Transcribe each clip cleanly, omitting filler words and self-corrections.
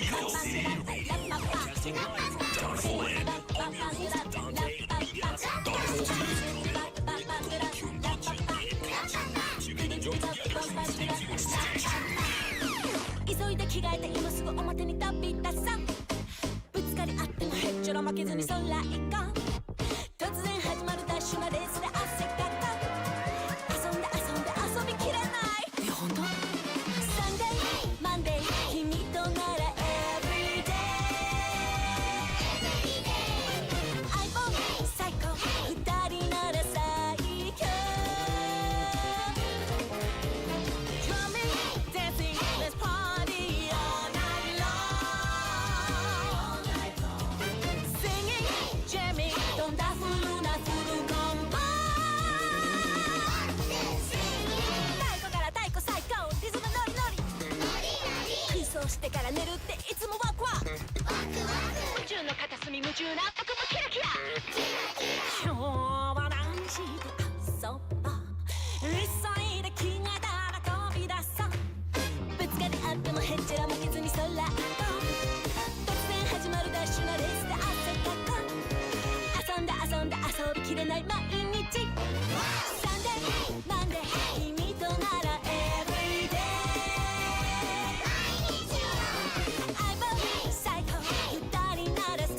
急いで着替えて今すぐ表に飛び出そう。ぶつかり合ってもへっちょら負けずに空行こう。突然始まるダッシュなレースで汗かこう。遊んで遊んで遊びきれない。ほんと？サンデーマンデー君とならエブリデイ。相棒最高二人なら最強。Drumming, dancing, let's party all night long. Singing, jamming, 飛んだフルなフルコンボ。太鼓から太鼓最高リズムノリノリ。空想してから寝るっていつもワクワク。宇宙の片隅夢中な僕もキラキラ。今日は何して遊ぼう。急いで着替えたら飛び出そう。ぶつかり合ってもへっちゃら負けずに空行こう。突然始まるダッシュなレースで汗かこう。遊んで遊んで遊びきれない毎日。サンデーマンデー君とならエブリデイ。相棒最高二人なら最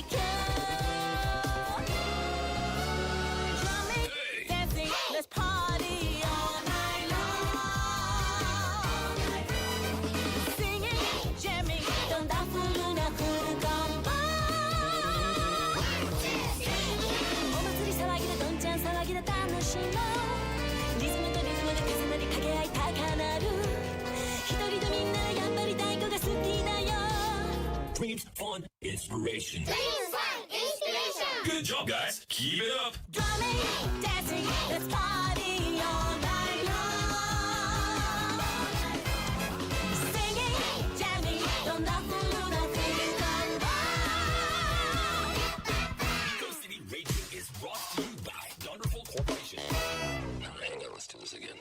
強。Drumming, dancing, let's party all night long. Singing, jamming, 飛んだフルなフルコンボ。お祭り騒ぎでどんちゃん騒ぎで楽しもう。リズムとリズムで重なり掛け合い高鳴る。一人でみんなやっぱり太鼓が好きだよ。 Dreams, fun, inspiration. Dreams, fun, inspiration. Good job, guys. Keep it up. Drumming, dancing, let's party all night long. Singing, jamming, 飛んだフルなフルコンボ。 Go City Radio is brought to you by Wonderful Corporation. Hang on, let's do this again.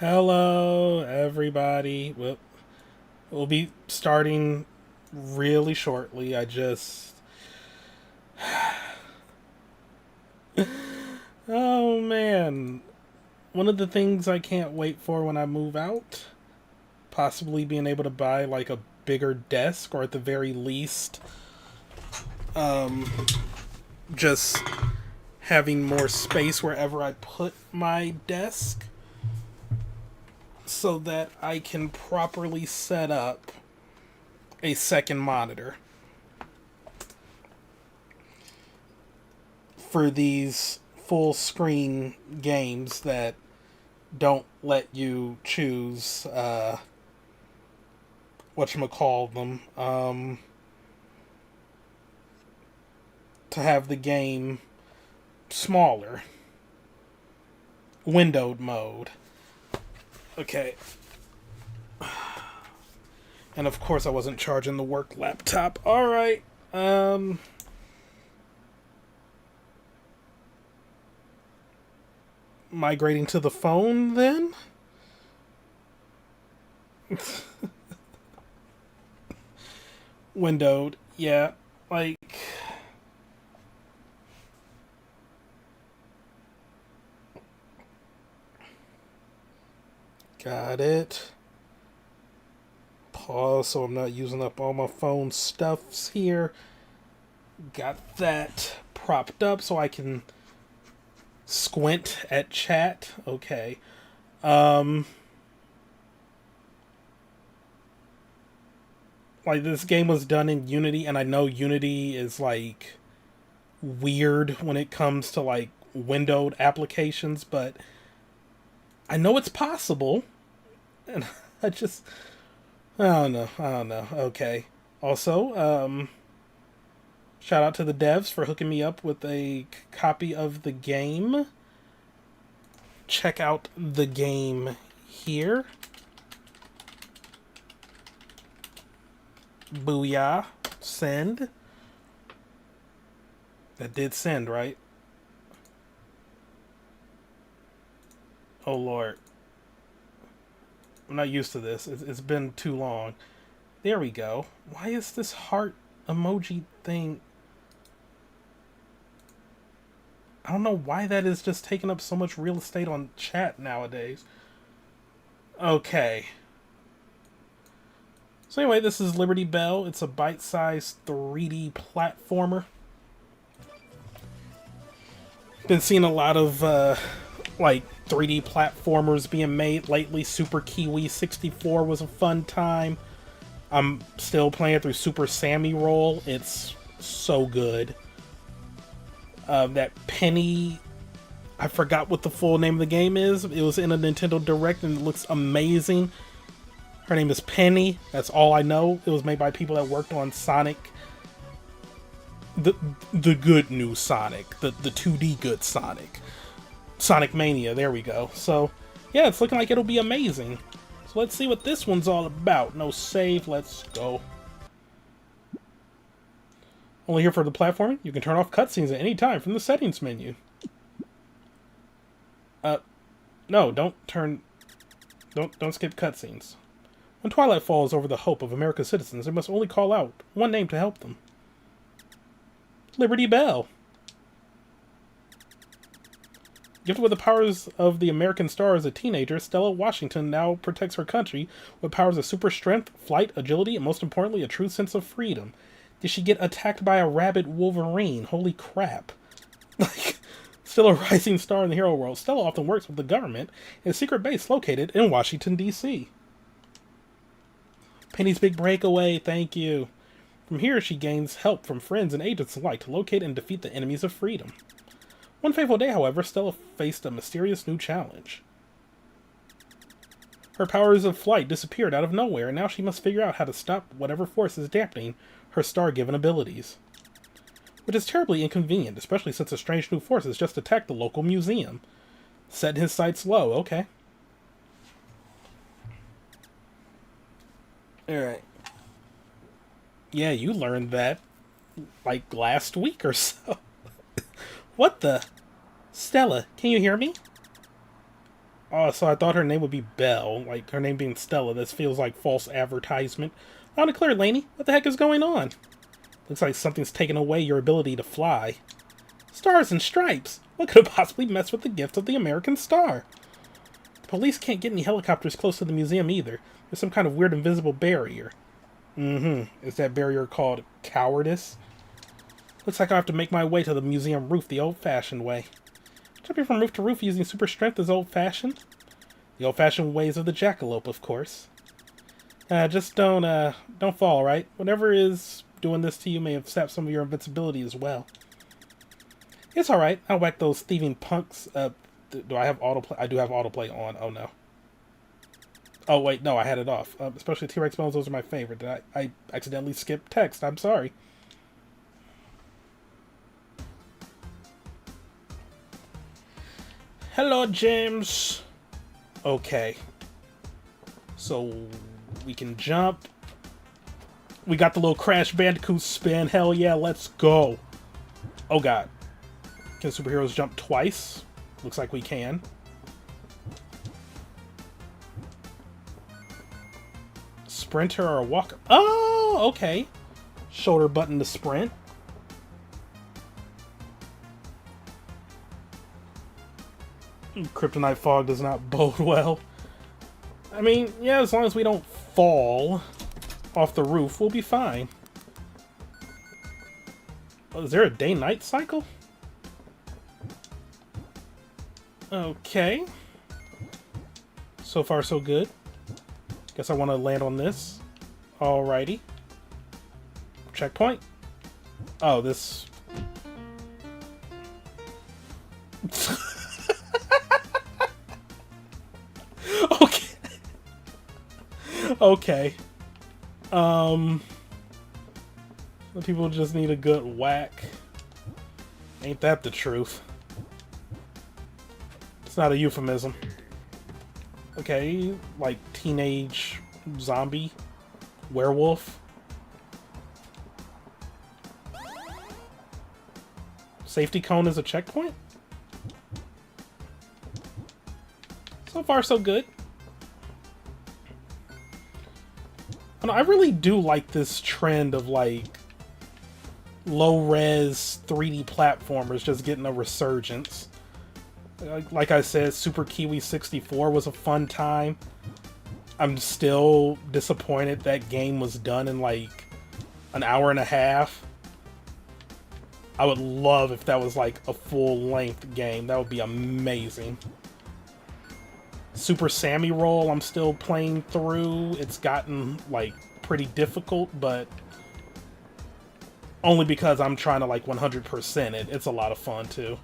Hello, everybody. We'll be starting really shortly. Oh man. One of the things I can't wait for when I move out, possibly being able to buy like a bigger desk, or at the very least, just having more space wherever I put my desk so that I can properly set up a second monitor for these full screen games that don't let you choose whatchamacall them, to have the game smaller, windowed mode. Okay. And of course I wasn't charging the work laptop. Alright. Migrating to the phone then? Windowed. Yeah. Like... Got it. Pause so I'm not using up all my phone stuffs here. Got that propped up so I can squint at chat. Okay. Like, this game was done in Unity, and I know Unity is like weird when it comes to like windowed applications, but I know it's possible. And I don't know. Okay. Also, shout out to the devs for hooking me up with a copy of the game. Check out the game here. Booyah. Send. That did send, right? Oh, Lord. I'm not used to this. It's been too long. There we go. Why is this heart emoji thing... I don't know why that is just taking up so much real estate on chat nowadays. Okay. So anyway, this is Liberty Belle. It's a bite-sized 3D platformer. Been seeing a lot of, like, 3D platformers being made lately. Super Kiwi 64 was a fun time. I'm still playing through Super Sammy Roll. It's so good. That Penny... I forgot what the full name of the game is. It was in a Nintendo Direct and it looks amazing. Her name is Penny. That's all I know. It was made by people that worked on Sonic... The good new Sonic. The 2D good Sonic. Sonic Mania, there we go. So, yeah, it's looking like it'll be amazing. So let's see what this one's all about. No save, let's go. Only here for the platforming. You can turn off cutscenes at any time from the settings menu. No, don't skip cutscenes. When twilight falls over the hope of America's citizens, they must only call out one name to help them. Liberty Belle. Gifted with the powers of the American star as a teenager, Stella Washington now protects her country with powers of super strength, flight, agility, and most importantly, a true sense of freedom. Did she get attacked by a rabid Wolverine? Holy crap. Like, still a rising star in the hero world, Stella often works with the government in a secret base located in Washington, D.C. Penny's big breakaway, thank you. From here, she gains help from friends and agents alike to locate and defeat the enemies of freedom. One fateful day, however, Stella faced a mysterious new challenge. Her powers of flight disappeared out of nowhere, and now she must figure out how to stop whatever force is dampening her star-given abilities. Which is terribly inconvenient, especially since a strange new force has just attacked the local museum. Set his sights low, okay. Alright. Yeah, you learned that, like, last week or so. What the... Stella, can you hear me? Oh, so I thought her name would be Belle. Like, her name being Stella. This feels like false advertisement. Loud and clear, Lainey. What the heck is going on? Looks like something's taken away your ability to fly. Stars and stripes! What could have possibly messed with the gift of the American star? The police can't get any helicopters close to the museum either. There's some kind of weird invisible barrier. Is that barrier called cowardice? Looks like I have to make my way to the museum roof the old-fashioned way. Jumping from roof to roof using super strength is old-fashioned. The old-fashioned ways of the jackalope, of course. Just don't fall, right? Whatever is doing this to you may have sapped some of your invincibility as well. It's alright. I'll whack those thieving punks. Do I have autoplay? I do have autoplay on. Oh, no. Oh, wait. No, I had it off. Especially T-Rex bones. Those are my favorite. I accidentally skipped text. I'm sorry. Hello, James. Okay. So, we can jump. We got the little Crash Bandicoot spin. Hell yeah, let's go. Oh, God. Can superheroes jump twice? Looks like we can. Sprinter or a walker? Oh, okay. Shoulder button to sprint. Kryptonite fog does not bode well. I mean, yeah, as long as we don't fall off the roof, we'll be fine. Oh, is there a day-night cycle? Okay. So far, so good. Guess I want to land on this. Alrighty. Checkpoint. Oh, this... Okay. Okay. People just need a good whack. Ain't that the truth? It's not a euphemism. Okay, like teenage zombie werewolf. Safety cone is a checkpoint? So far, so good. And I really do like this trend of like low-res 3D platformers just getting a resurgence. Like I said, Super Kiwi 64 was a fun time. I'm still disappointed that game was done in like an hour and a half. I would love if that was like a full-length game. That would be amazing. Super Sammy Roll I'm still playing through. It's gotten like pretty difficult, but only because I'm trying to like 100% it. It's a lot of fun too.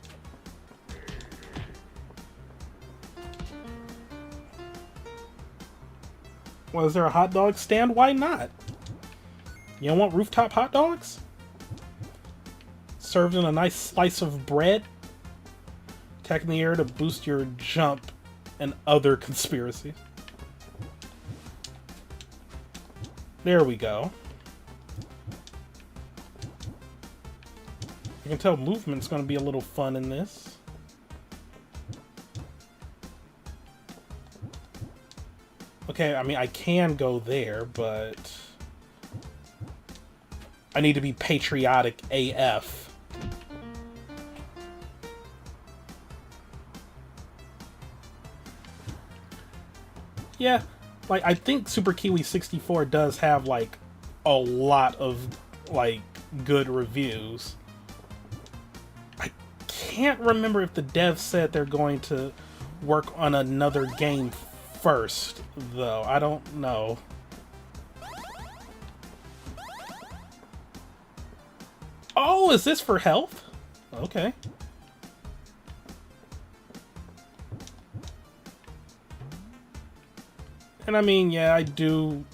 Well, is there a hot dog stand? Why not? You don't want rooftop hot dogs? Served in a nice slice of bread? Attack in the air to boost your jump and other conspiracies. There we go. You can tell movement's going to be a little fun in this. Okay, I mean, I can go there, but I need to be patriotic AF. Yeah, like, I think Super Kiwi 64 does have, like, a lot of, like, good reviews. I can't remember if the devs said they're going to work on another game first, though. I don't know. Oh, is this for health? Okay. And I mean, yeah, I do,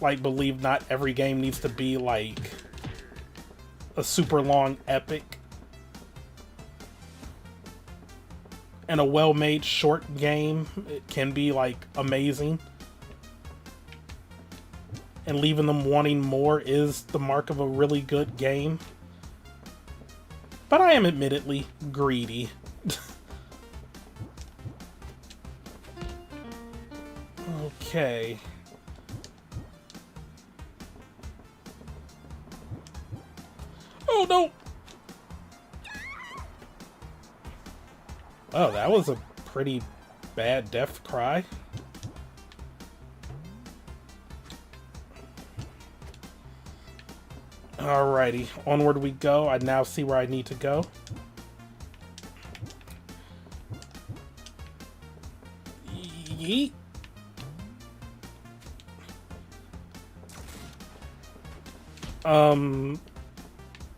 like, believe not every game needs to be, like, a super long epic. And a well-made short game, it can be, like, amazing. And leaving them wanting more is the mark of a really good game. But I am admittedly greedy. Okay. Oh no! Oh, that was a pretty bad death cry. Alrighty, onward we go. I now see where I need to go. Yeet.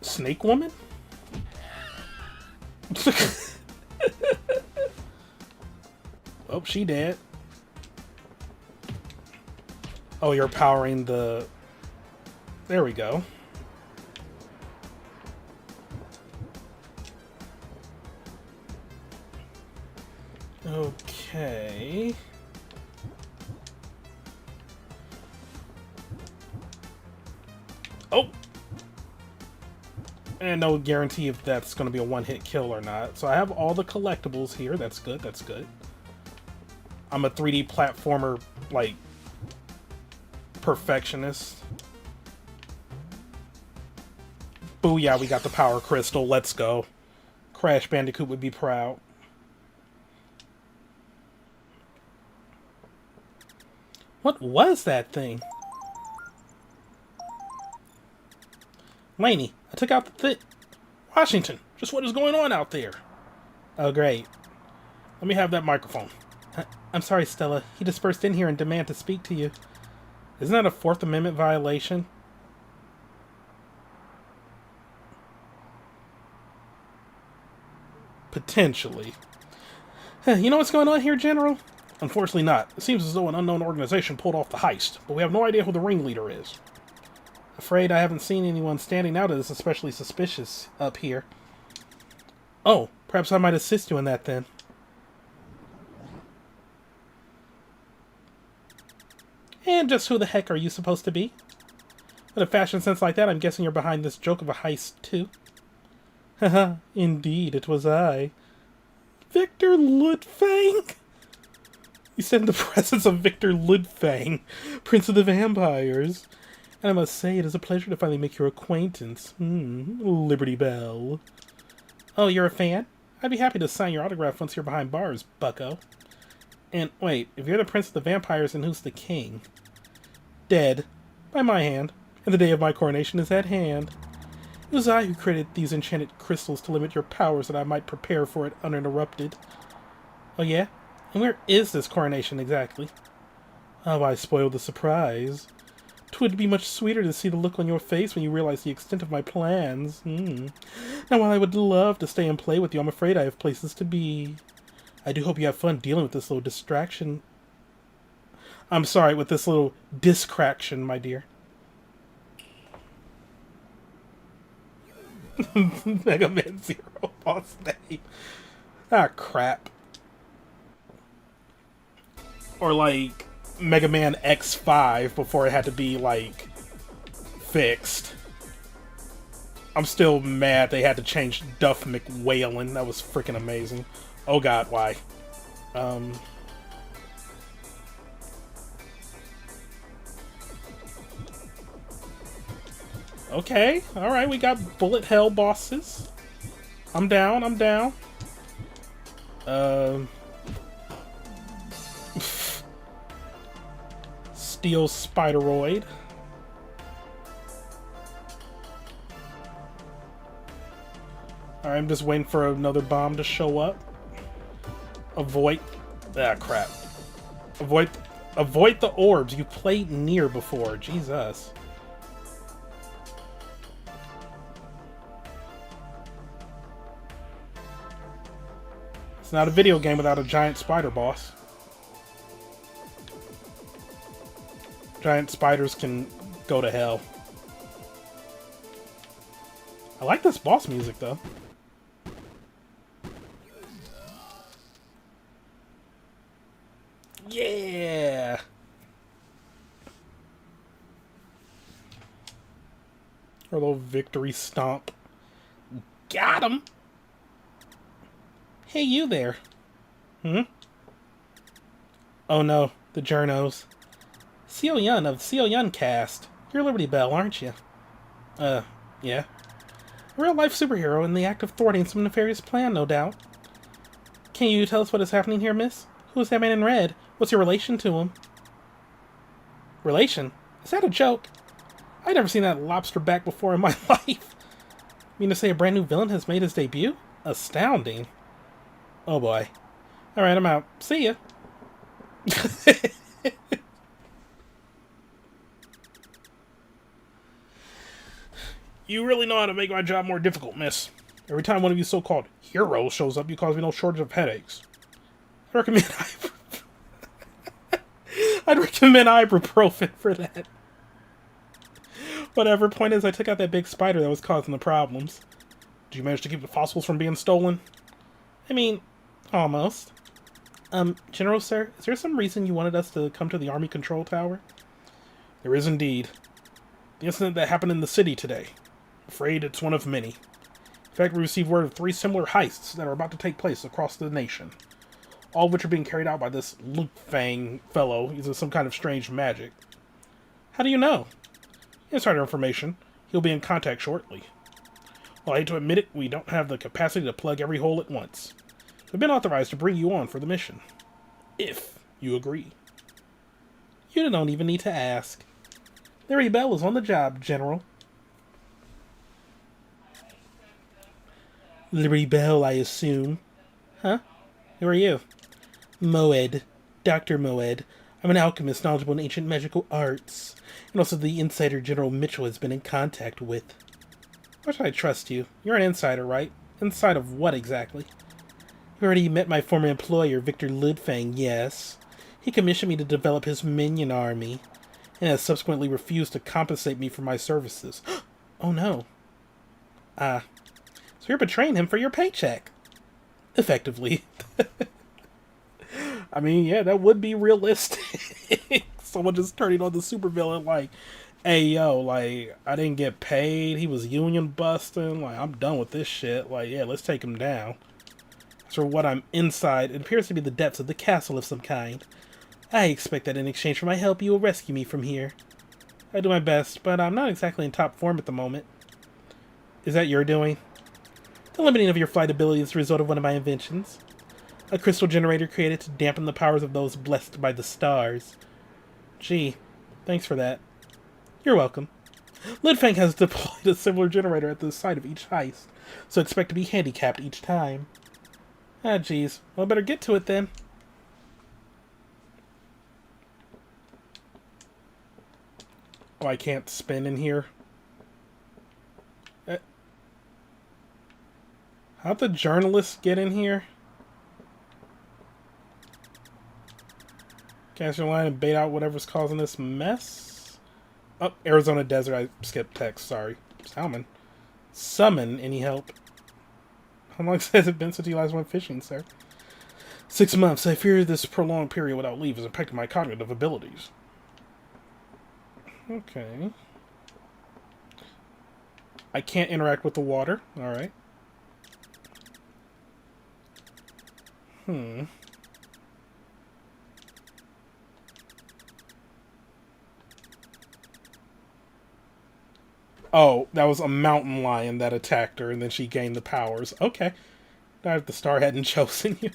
Snake woman? Oh, she dead. Oh, you're powering the... There we go. Okay. Oh! And no guarantee if that's going to be a one-hit kill or not. So I have all the collectibles here. That's good, that's good. I'm a 3D platformer, like, perfectionist. Booyah, we got the power crystal. Let's go. Crash Bandicoot would be proud. What was that thing? Laney, I took out the Washington, just what is going on out there? Oh, great. Let me have that microphone. I'm sorry, Stella. He just burst in here and demanded to speak to you. Isn't that a Fourth Amendment violation? Potentially. You know what's going on here, General? Unfortunately not. It seems as though an unknown organization pulled off the heist, but we have no idea who the ringleader is. Afraid I haven't seen anyone standing out as especially suspicious up here. Oh, perhaps I might assist you in that then. And just who the heck are you supposed to be? With a fashion sense like that, I'm guessing you're behind this joke of a heist, too. Haha, indeed, it was I. Victor Ludfang? You stand in the presence of Victor Ludfang, Prince of the Vampires. And I must say, it is a pleasure to finally make your acquaintance. Liberty Belle. Oh, you're a fan? I'd be happy to sign your autograph once you're behind bars, bucko. And wait, if you're the Prince of the Vampires, then who's the king? Dead. By my hand. And the day of my coronation is at hand. It was I who created these enchanted crystals to limit your powers that I might prepare for it uninterrupted. Oh yeah? And where is this coronation exactly? Oh, I spoiled the surprise. 'Twould be much sweeter to see the look on your face when you realize the extent of my plans. Now, while I would love to stay and play with you, I'm afraid I have places to be. I do hope you have fun dealing with this little distraction. I'm sorry, with this little discraction, my dear. Mega Man Zero boss name. Ah, crap. Or like Mega Man X5 before it had to be like fixed. I'm still mad they had to change Duff McWhalen. That was freaking amazing. Oh god, why? Okay, alright, we got bullet hell bosses. I'm down, I'm down. Steel Spideroid. Alright, I'm just waiting for another bomb to show up. Avoid... Ah, crap. Avoid the orbs. You played near before. Jesus. It's not a video game without a giant spider boss. Giant spiders can go to hell. I like this boss music, though. Yeah! Our little victory stomp. Got him! Hey, you there. Oh no, The journos. Seo Yun of Seo Yun Cast. You're Liberty Belle, aren't you? Yeah. A real-life superhero in the act of thwarting some nefarious plan, no doubt. Can you tell us what is happening here, miss? Who is that man in red? What's your relation to him? Relation? Is that a joke? I've never seen that lobster back before in my life. Mean to say a brand new villain has made his debut? Astounding. Oh boy. Alright, I'm out. See ya. You really know how to make my job more difficult, miss. Every time one of you so-called heroes shows up, you cause me no shortage of headaches. I recommend I'd recommend ibuprofen for that. Whatever, point is I took out that big spider that was causing the problems. Did you manage to keep the fossils from being stolen? I mean, almost. General, sir, is there some reason you wanted us to come to the Army Control Tower? There is indeed. The incident that happened in the city today. Afraid it's one of many. In fact, we received word of 3 similar heists that are about to take place across the nation. All of which are being carried out by this Lupfang fellow using some kind of strange magic. How do you know? Insider information. He'll be in contact shortly. Well, I hate to admit it, we don't have the capacity to plug every hole at once. We've been authorized to bring you on for the mission. If you agree. You don't even need to ask. Liberty Belle is on the job, General. Liberty Belle, I assume. Huh? Who are you? Moed. Dr. Moed. I'm an alchemist knowledgeable in ancient magical arts. And also the insider General Mitchell has been in contact with. Why should I trust you? You're an insider, right? Inside of what exactly? You already met my former employer, Victor Ludfang, yes. He commissioned me to develop his minion army, and has subsequently refused to compensate me for my services. Oh no. So you're betraying him for your paycheck. Effectively. I mean, yeah, that would be realistic. Someone just turning on the supervillain like, hey, yo, like, I didn't get paid. He was union busting. Like, I'm done with this shit. Like, yeah, let's take him down. As for what I'm inside, it appears to be the depths of the castle of some kind. I expect that in exchange for my help, you will rescue me from here. I do my best, but I'm not exactly in top form at the moment. Is that your doing? The limiting of your flight ability is the result of one of my inventions. A crystal generator created to dampen the powers of those blessed by the stars. Gee, thanks for that. You're welcome. Lidfang has deployed a similar generator at the site of each heist, so expect to be handicapped each time. Ah, geez. Well, better get to it then. Oh, I can't spin in here. How'd the journalists get in here? Cast your line and bait out whatever's causing this mess. Oh, Arizona Desert. I skipped text. Sorry. Salmon. Summon any help. How long has it been since you last went fishing, sir? 6 months. I fear this prolonged period without leave has impacted my cognitive abilities. Okay. I can't interact with the water. Alright. Oh, that was a mountain lion that attacked her, and then she gained the powers. Okay. Not if the star hadn't chosen you.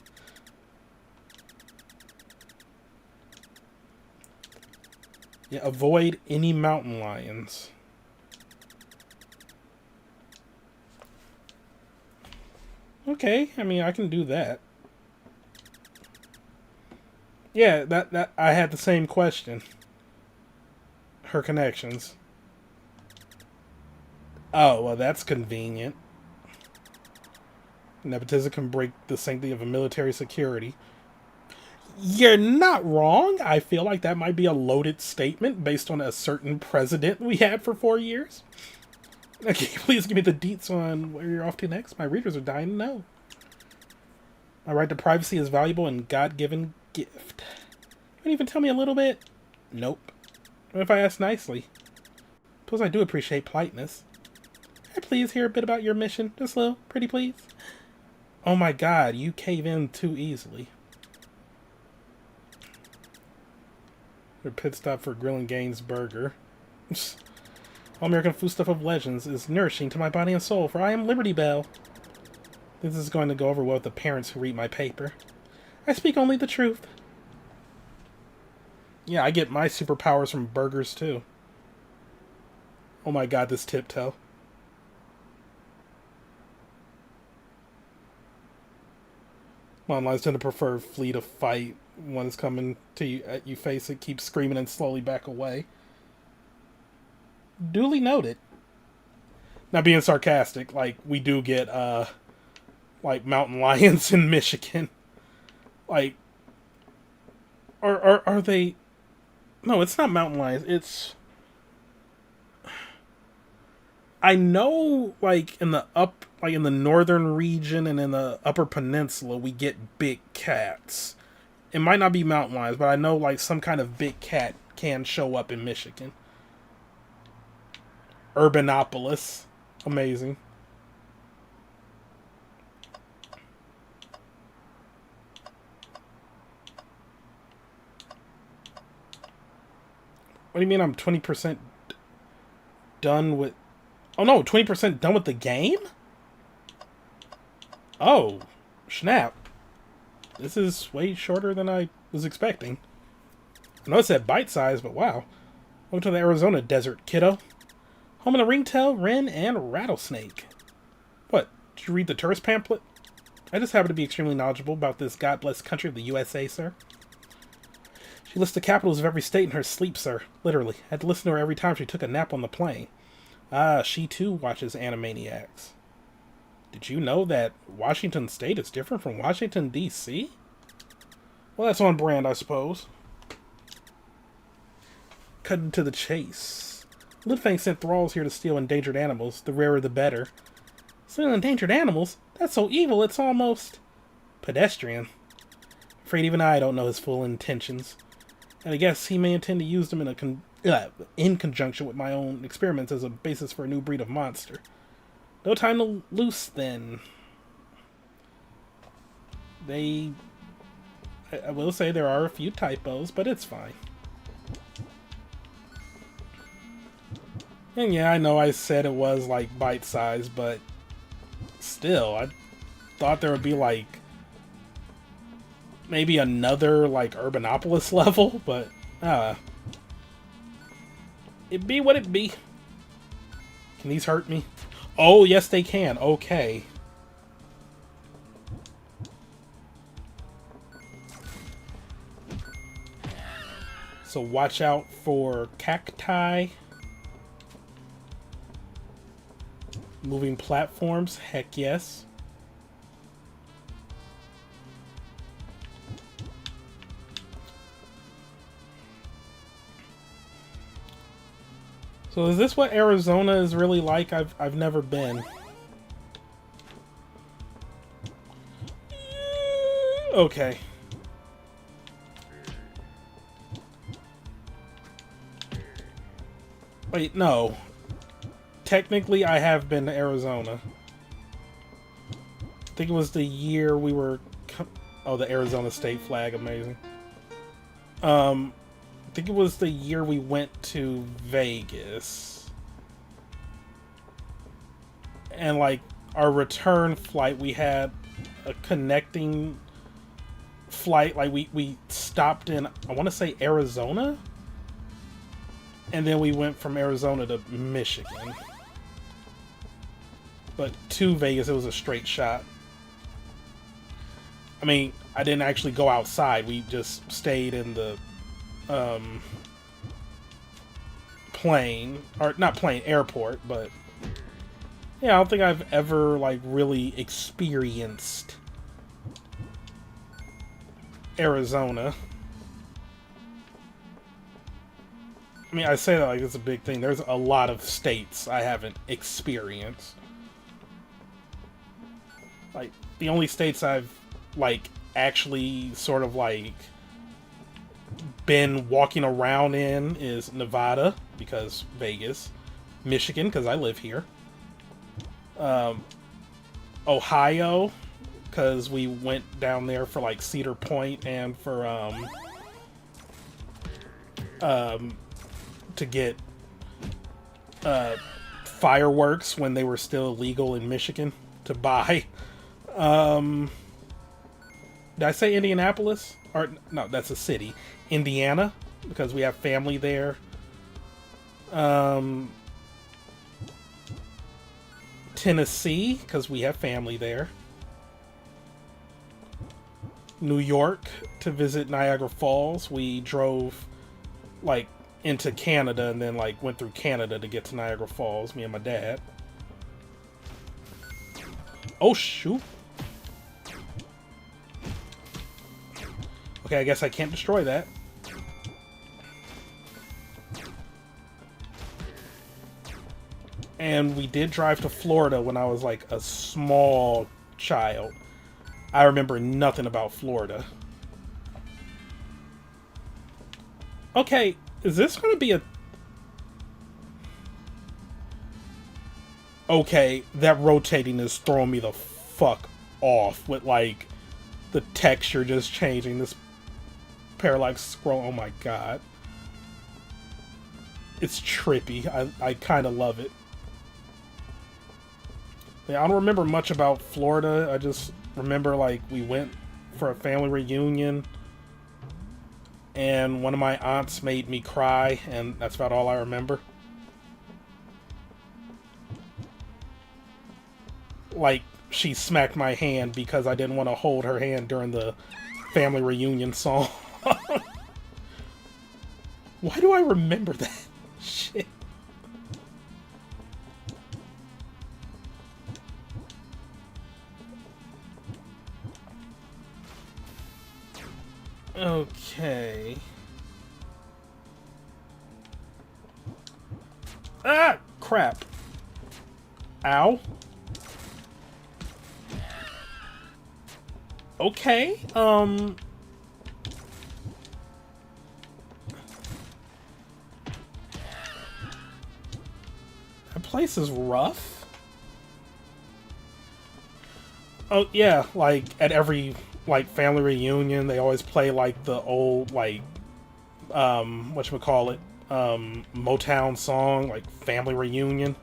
Yeah, avoid any mountain lions. Okay, I mean, I can do that. Yeah, that I had the same question. Her connections. Oh, well, that's convenient. Nepotism can break the sanctity of a military security. You're not wrong. I feel like that might be a loaded statement based on a certain president we had for 4 years. Okay, please give me the deets on where you're off to next. My readers are dying to know. My right to privacy is valuable and God-given gift. You can even tell me a little bit? Nope. What if I ask nicely? Suppose I do appreciate politeness. Can I please hear a bit about your mission? Just a little, pretty please? Oh my god, you cave in too easily. Or pit stop for Grill and Gaines Burger. All American foodstuff of legends is nourishing to my body and soul, for I am Liberty Belle. This is going to go over well with the parents who read my paper. I speak only the truth. Yeah, I get my superpowers from burgers, too. Oh my god, this tiptoe. Mom lies tend to prefer flee to fight. One is coming to you at you face it, keep screaming and slowly back away. Duly noted. Now being sarcastic, like we do get like mountain lions in Michigan. Like are they no, it's not mountain lions, it's I know like in the northern region and in the upper peninsula we get big cats. It might not be mountain lions, but I know like some kind of big cat can show up in Michigan. Urbanopolis. Amazing. What do you mean I'm 20% done with... Oh no, 20% done with the game? Oh, snap. This is way shorter than I was expecting. I know it said bite size, but wow. Welcome to the Arizona desert, kiddo. Home of the ringtail, wren, and rattlesnake. What? Did you read the tourist pamphlet? I just happen to be extremely knowledgeable about this God-blessed country of the USA, sir. She lists the capitals of every state in her sleep, sir. Literally. I had to listen to her every time she took a nap on the plane. Ah, she too watches Animaniacs. Did you know that Washington State is different from Washington, D.C.? Well, that's on brand, I suppose. Cutting to the chase. Litfang sent thralls here to steal endangered animals. The rarer the better. Stealing endangered animals? That's so evil, it's almost... pedestrian. Afraid even I don't know his full intentions. And I guess he may intend to use them in conjunction with my own experiments as a basis for a new breed of monster. No time to loose, then. I will say there are a few typos, but it's fine. And yeah, I know I said it was like bite-sized, but still, I thought there would be like maybe another like Urbanopolis level, but it be what it be. Can these hurt me? Oh, yes they can. Okay. So watch out for cacti. Moving platforms, heck yes. So is this what Arizona is really like? I've never been. Okay. Wait, no. Technically, I have been to Arizona. I think it was the year we were... Oh, the Arizona state flag, amazing. I think it was the year we went to Vegas. And, like, our return flight, we had a connecting flight. Like, we stopped in, I want to say, Arizona? And then we went from Arizona to Michigan. But to Vegas, it was a straight shot. I mean, I didn't actually go outside. We just stayed in the plane. Or, not plane, airport. But, yeah, I don't think I've ever, like, really experienced Arizona. I mean, I say that like it's a big thing. There's a lot of states I haven't experienced. Like, the only states I've, like, actually sort of, like, been walking around in is Nevada, because Vegas. Michigan, because I live here. Ohio, because we went down there for, like, Cedar Point and for, to get fireworks when they were still illegal in Michigan to buy. Did I say Indianapolis? Or no, that's a city. Indiana, because we have family there. Tennessee, because we have family there. New York, to visit Niagara Falls. We drove, like, into Canada and then, like, went through Canada to get to Niagara Falls, me and my dad. Oh, shoot. Okay, I guess I can't destroy that. And we did drive to Florida when I was, like, a small child. I remember nothing about Florida. Okay, is this going to be a... Okay, that rotating is throwing me the fuck off with, like, the texture just changing. This parallax scroll, oh my god. It's trippy. I kind of love it. Yeah, I don't remember much about Florida. I just remember, like, we went for a family reunion and one of my aunts made me cry, and that's about all I remember. Like, she smacked my hand because I didn't want to hold her hand during the family reunion song. Why do I remember that? Shit. Okay. Ah! Crap. Ow. Okay, that place is rough. Oh, yeah, like, at every, like, family reunion, they always play, like, the old, like, whatchamacallit, Motown song, like, Family Reunion.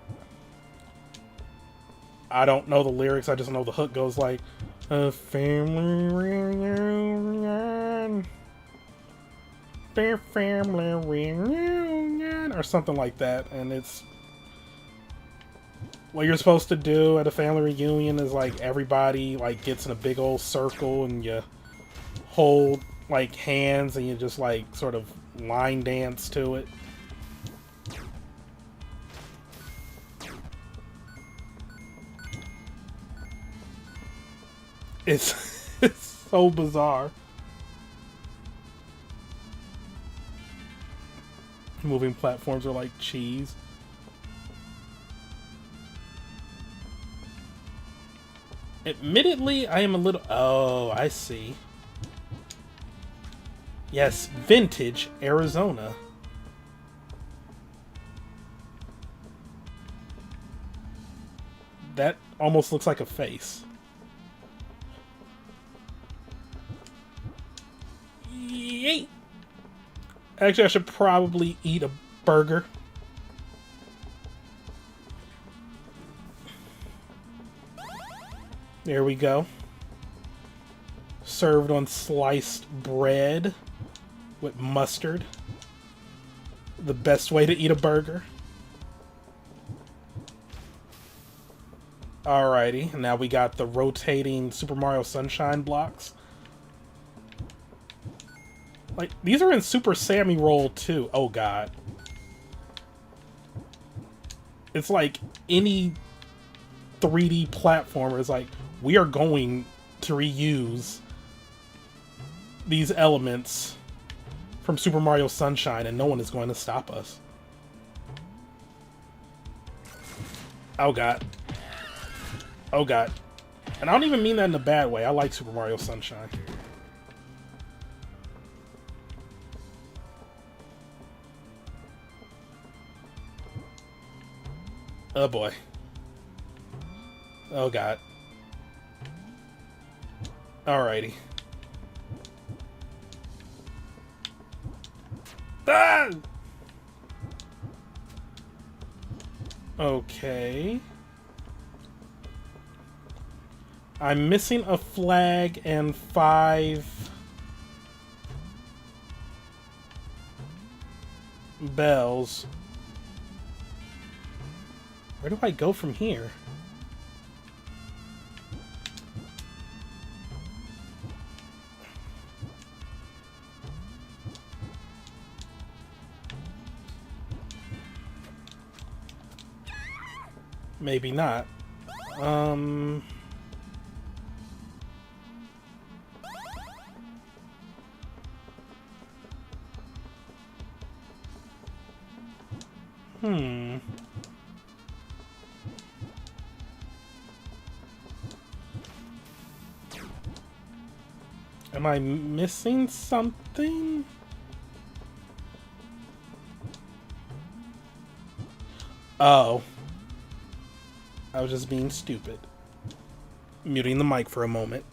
I don't know the lyrics, I just know the hook goes like, a family reunion, their family reunion, or something like that, and it's... What you're supposed to do at a family reunion is, like, everybody, like, gets in a big old circle, and you hold, like, hands, and you just, like, sort of line dance to it. It's, it's so bizarre. Moving platforms are like cheese. Admittedly, I am a little... Oh, I see. Yes, vintage Arizona. That almost looks like a face. Yay! Actually, I should probably eat a burger. There we go. Served on sliced bread with mustard. The best way to eat a burger. Alrighty, and now we got the rotating Super Mario Sunshine blocks. Like, these are in Super Sammy Roll too. Oh god. It's like any 3D platformer is like, we are going to reuse these elements from Super Mario Sunshine and no one is going to stop us. Oh god. Oh god. And I don't even mean that in a bad way. I like Super Mario Sunshine. Oh boy. Oh god. Alrighty. Ah! Okay. I'm missing a flag and 5 bells. Where do I go from here? Maybe not. Am I missing something? Oh. I was just being stupid. Muting the mic for a moment.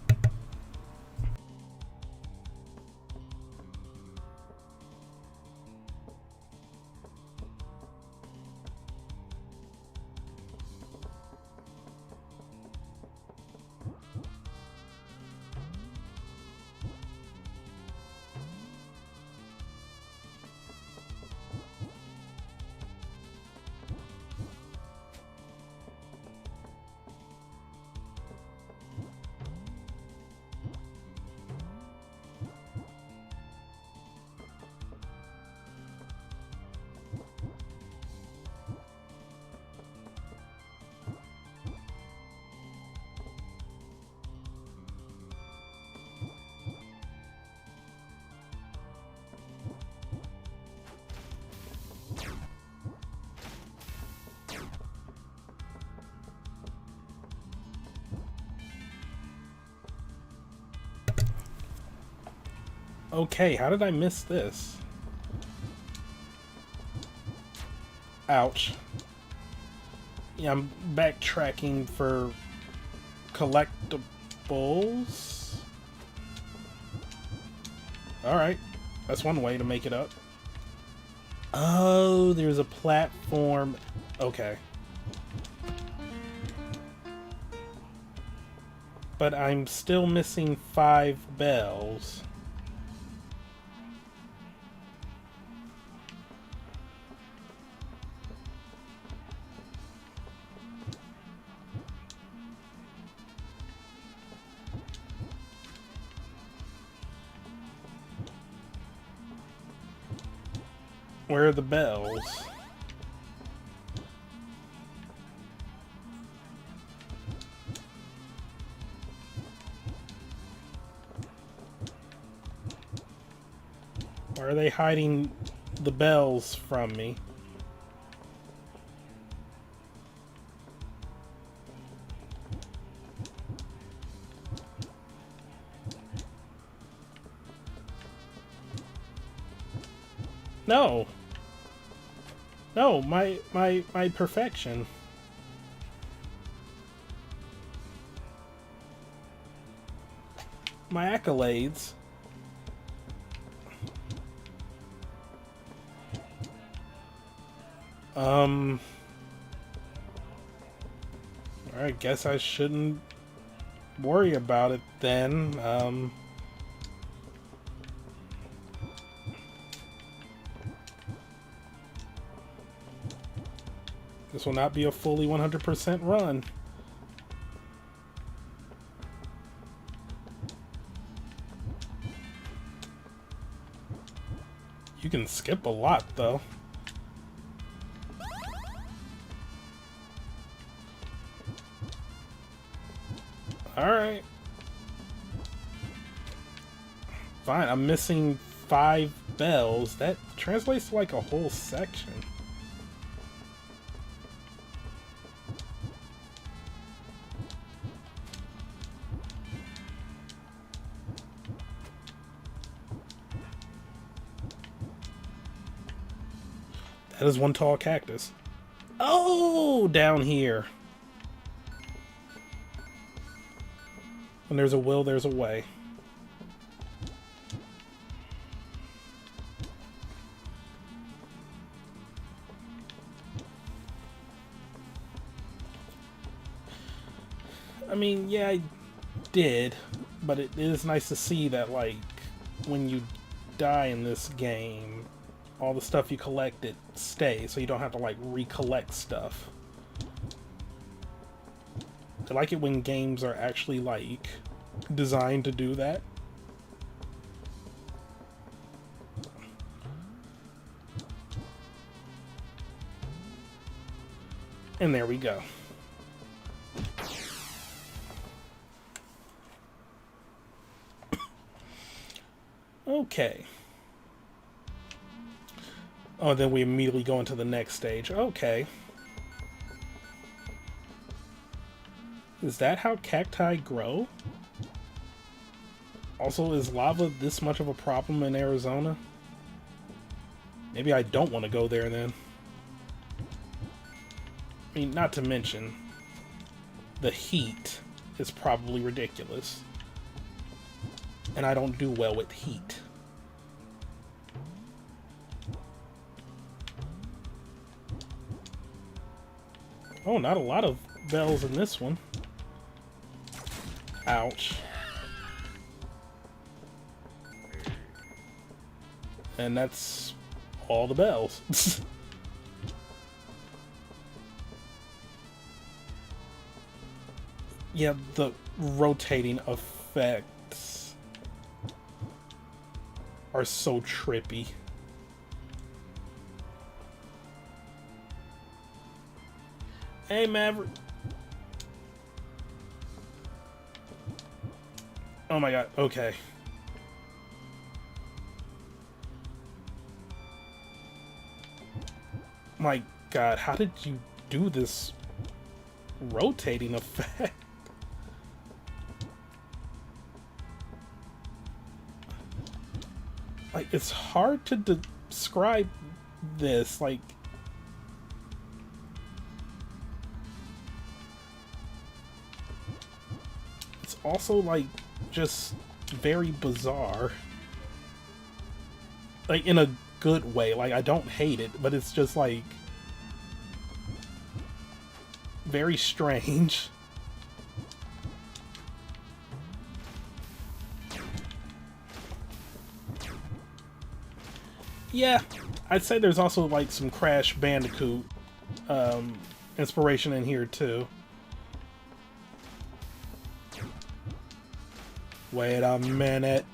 Okay, how did I miss this? Ouch. Yeah, I'm backtracking for collectibles. Alright, that's one way to make it up. Oh, there's a platform. Okay. But I'm still missing 5 bells. Where are the bells? Why are they hiding the bells from me? No. No, my perfection. My accolades. I guess I shouldn't worry about it then. This will not be a fully 100% run. You can skip a lot, though. Alright. Fine, I'm missing 5 bells. That translates to like a whole section. That is one tall cactus. Oh, down here. When there's a will, there's a way. mean, yeah, I did, but it is nice to see that, like, when you die in this game, all the stuff you collected stays, so you don't have to, like, recollect stuff. I like it when games are actually, like, designed to do that. And there we go. Okay. Oh, then we immediately go into the next stage. Okay. Is that how cacti grow? Also, is lava this much of a problem in Arizona? Maybe I don't want to go there then. I mean, not to mention, the heat is probably ridiculous. And I don't do well with heat. Oh, not a lot of bells in this one. Ouch. And that's all the bells. Yeah, the rotating effects are so trippy. Hey, Maverick. Oh my god, okay. My god, how did you do this rotating effect? Like, it's hard to describe this, like... It's also, like, just very bizarre. Like, in a good way. Like, I don't hate it, but it's just, like... very strange. Yeah, I'd say there's also, like, some Crash Bandicoot inspiration in here, too. Wait a minute.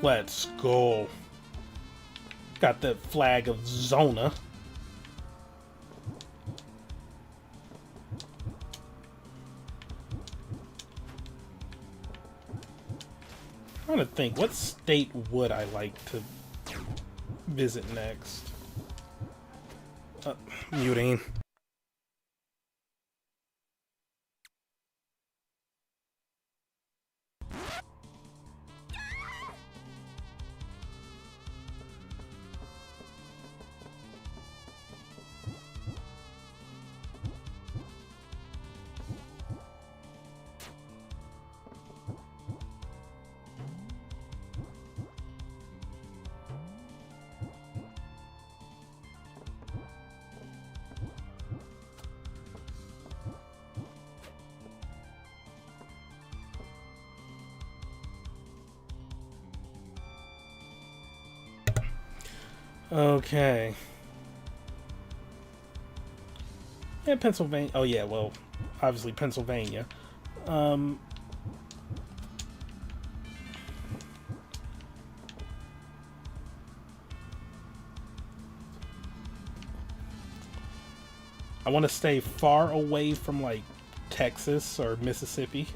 Let's go. Got the flag of Zona. I'm trying to think, what state would I like to visit next? Muting. Okay. Yeah, Pennsylvania. Oh yeah, well, obviously Pennsylvania. I want to stay far away from, like, Texas or Mississippi.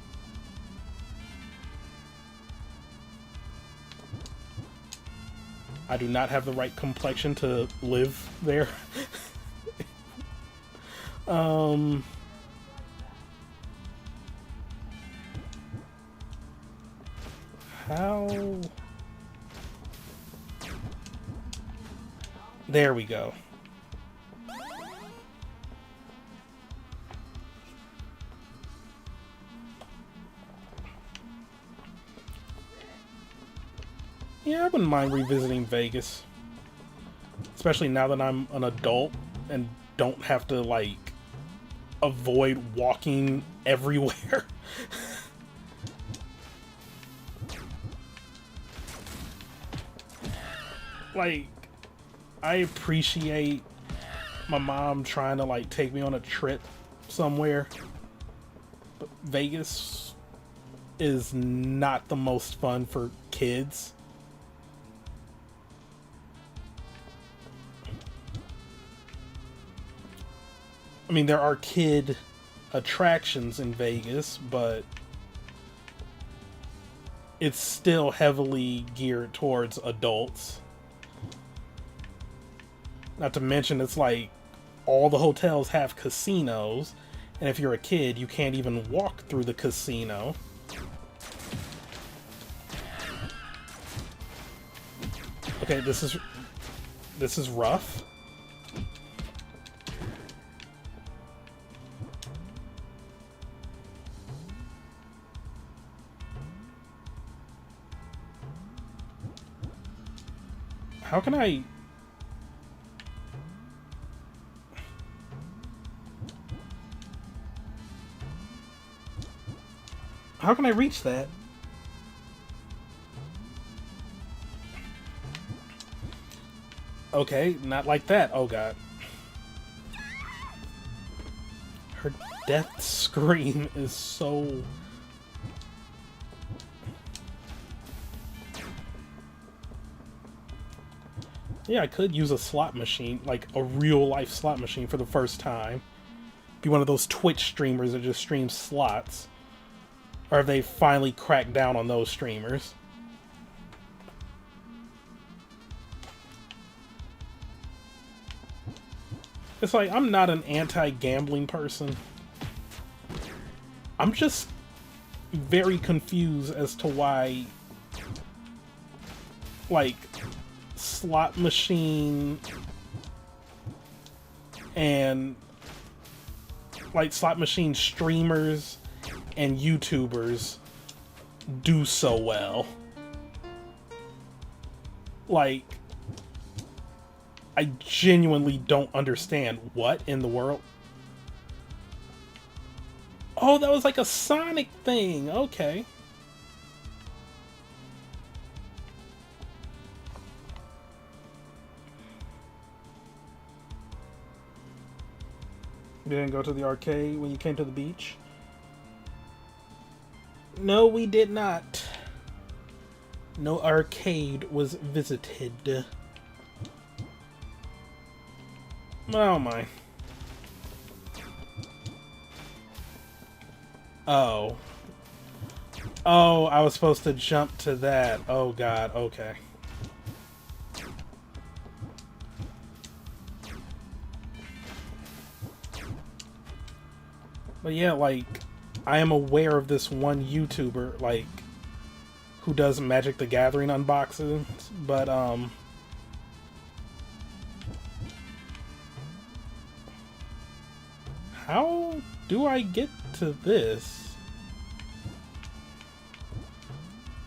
I do not have the right complexion to live there. How? There we go. Yeah, I wouldn't mind revisiting Vegas. Especially now that I'm an adult and don't have to, like, avoid walking everywhere. Like, I appreciate my mom trying to, like, take me on a trip somewhere. But Vegas is not the most fun for kids. I mean, there are kid attractions in Vegas, but it's still heavily geared towards adults. Not to mention, it's like all the hotels have casinos, and if you're a kid, you can't even walk through the casino. Okay, this is rough. How can I... How can I reach that? Okay, not like that. Oh god. Her death scream is so... Yeah, I could use a slot machine, like a real-life slot machine for the first time. Be one of those Twitch streamers that just streams slots. Or have they finally cracked down on those streamers? It's like, I'm not an anti-gambling person. I'm just very confused as to why, like, slot machine and, like, slot machine streamers and YouTubers do so well. Like, I genuinely don't understand what in the world. Oh, that was like a Sonic thing. Okay. You didn't go to the arcade when you came to the beach? No, we did not. No arcade was visited. Oh my. Oh. Oh, I was supposed to jump to that. Oh god, okay. But yeah, like, I am aware of this one YouTuber, like, who does Magic the Gathering unboxings, but, how do I get to this?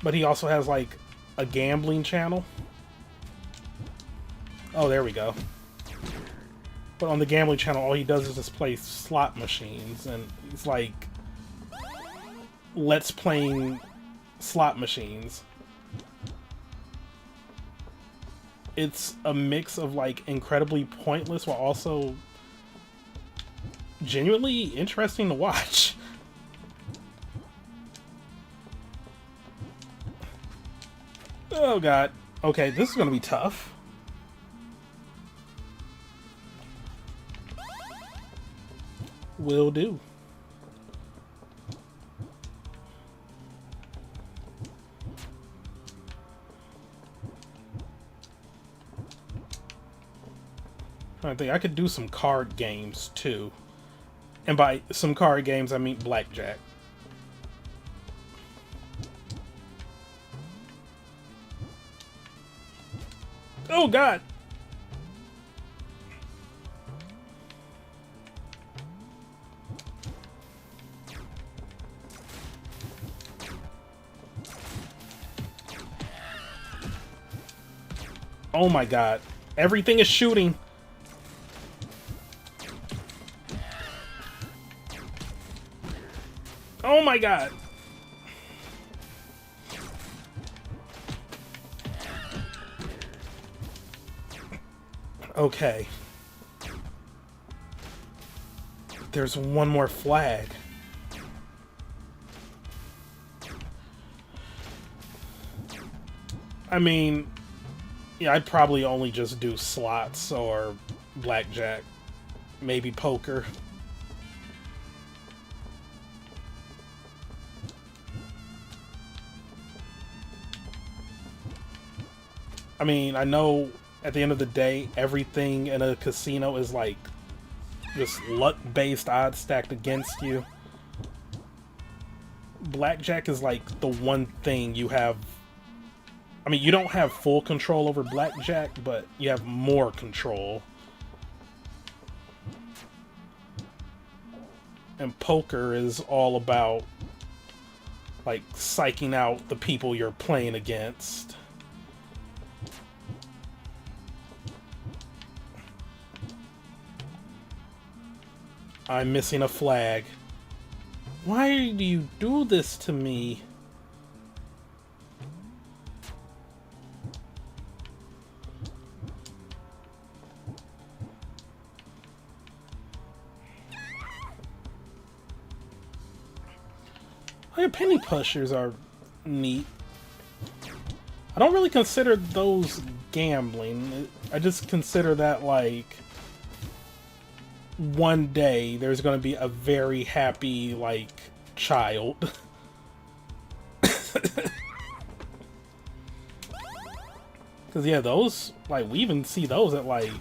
But he also has, like, a gambling channel. Oh, there we go. But on the gambling channel, all he does is just play slot machines, and he's like, let's playing slot machines. It's a mix of, like, incredibly pointless while also genuinely interesting to watch. Oh god. Okay, this is gonna be tough. Will do. I think I could do some card games too. And by some card games, I mean blackjack. Oh god! Oh my god. Everything is shooting. Oh my god. Okay. There's one more flag. I mean, yeah, I'd probably only just do slots or blackjack. Maybe poker. I mean, I know at the end of the day, everything in a casino is like just luck-based odds stacked against you. Blackjack is like the one thing you have. I mean, you don't have full control over blackjack, but you have more control. And poker is all about like psyching out the people you're playing against. I'm missing a flag. Why do you do this to me? Oh, penny pushers are neat. I don't really consider those gambling. I just consider that like one day there's going to be a very happy like child. Because yeah, those like we even see those at like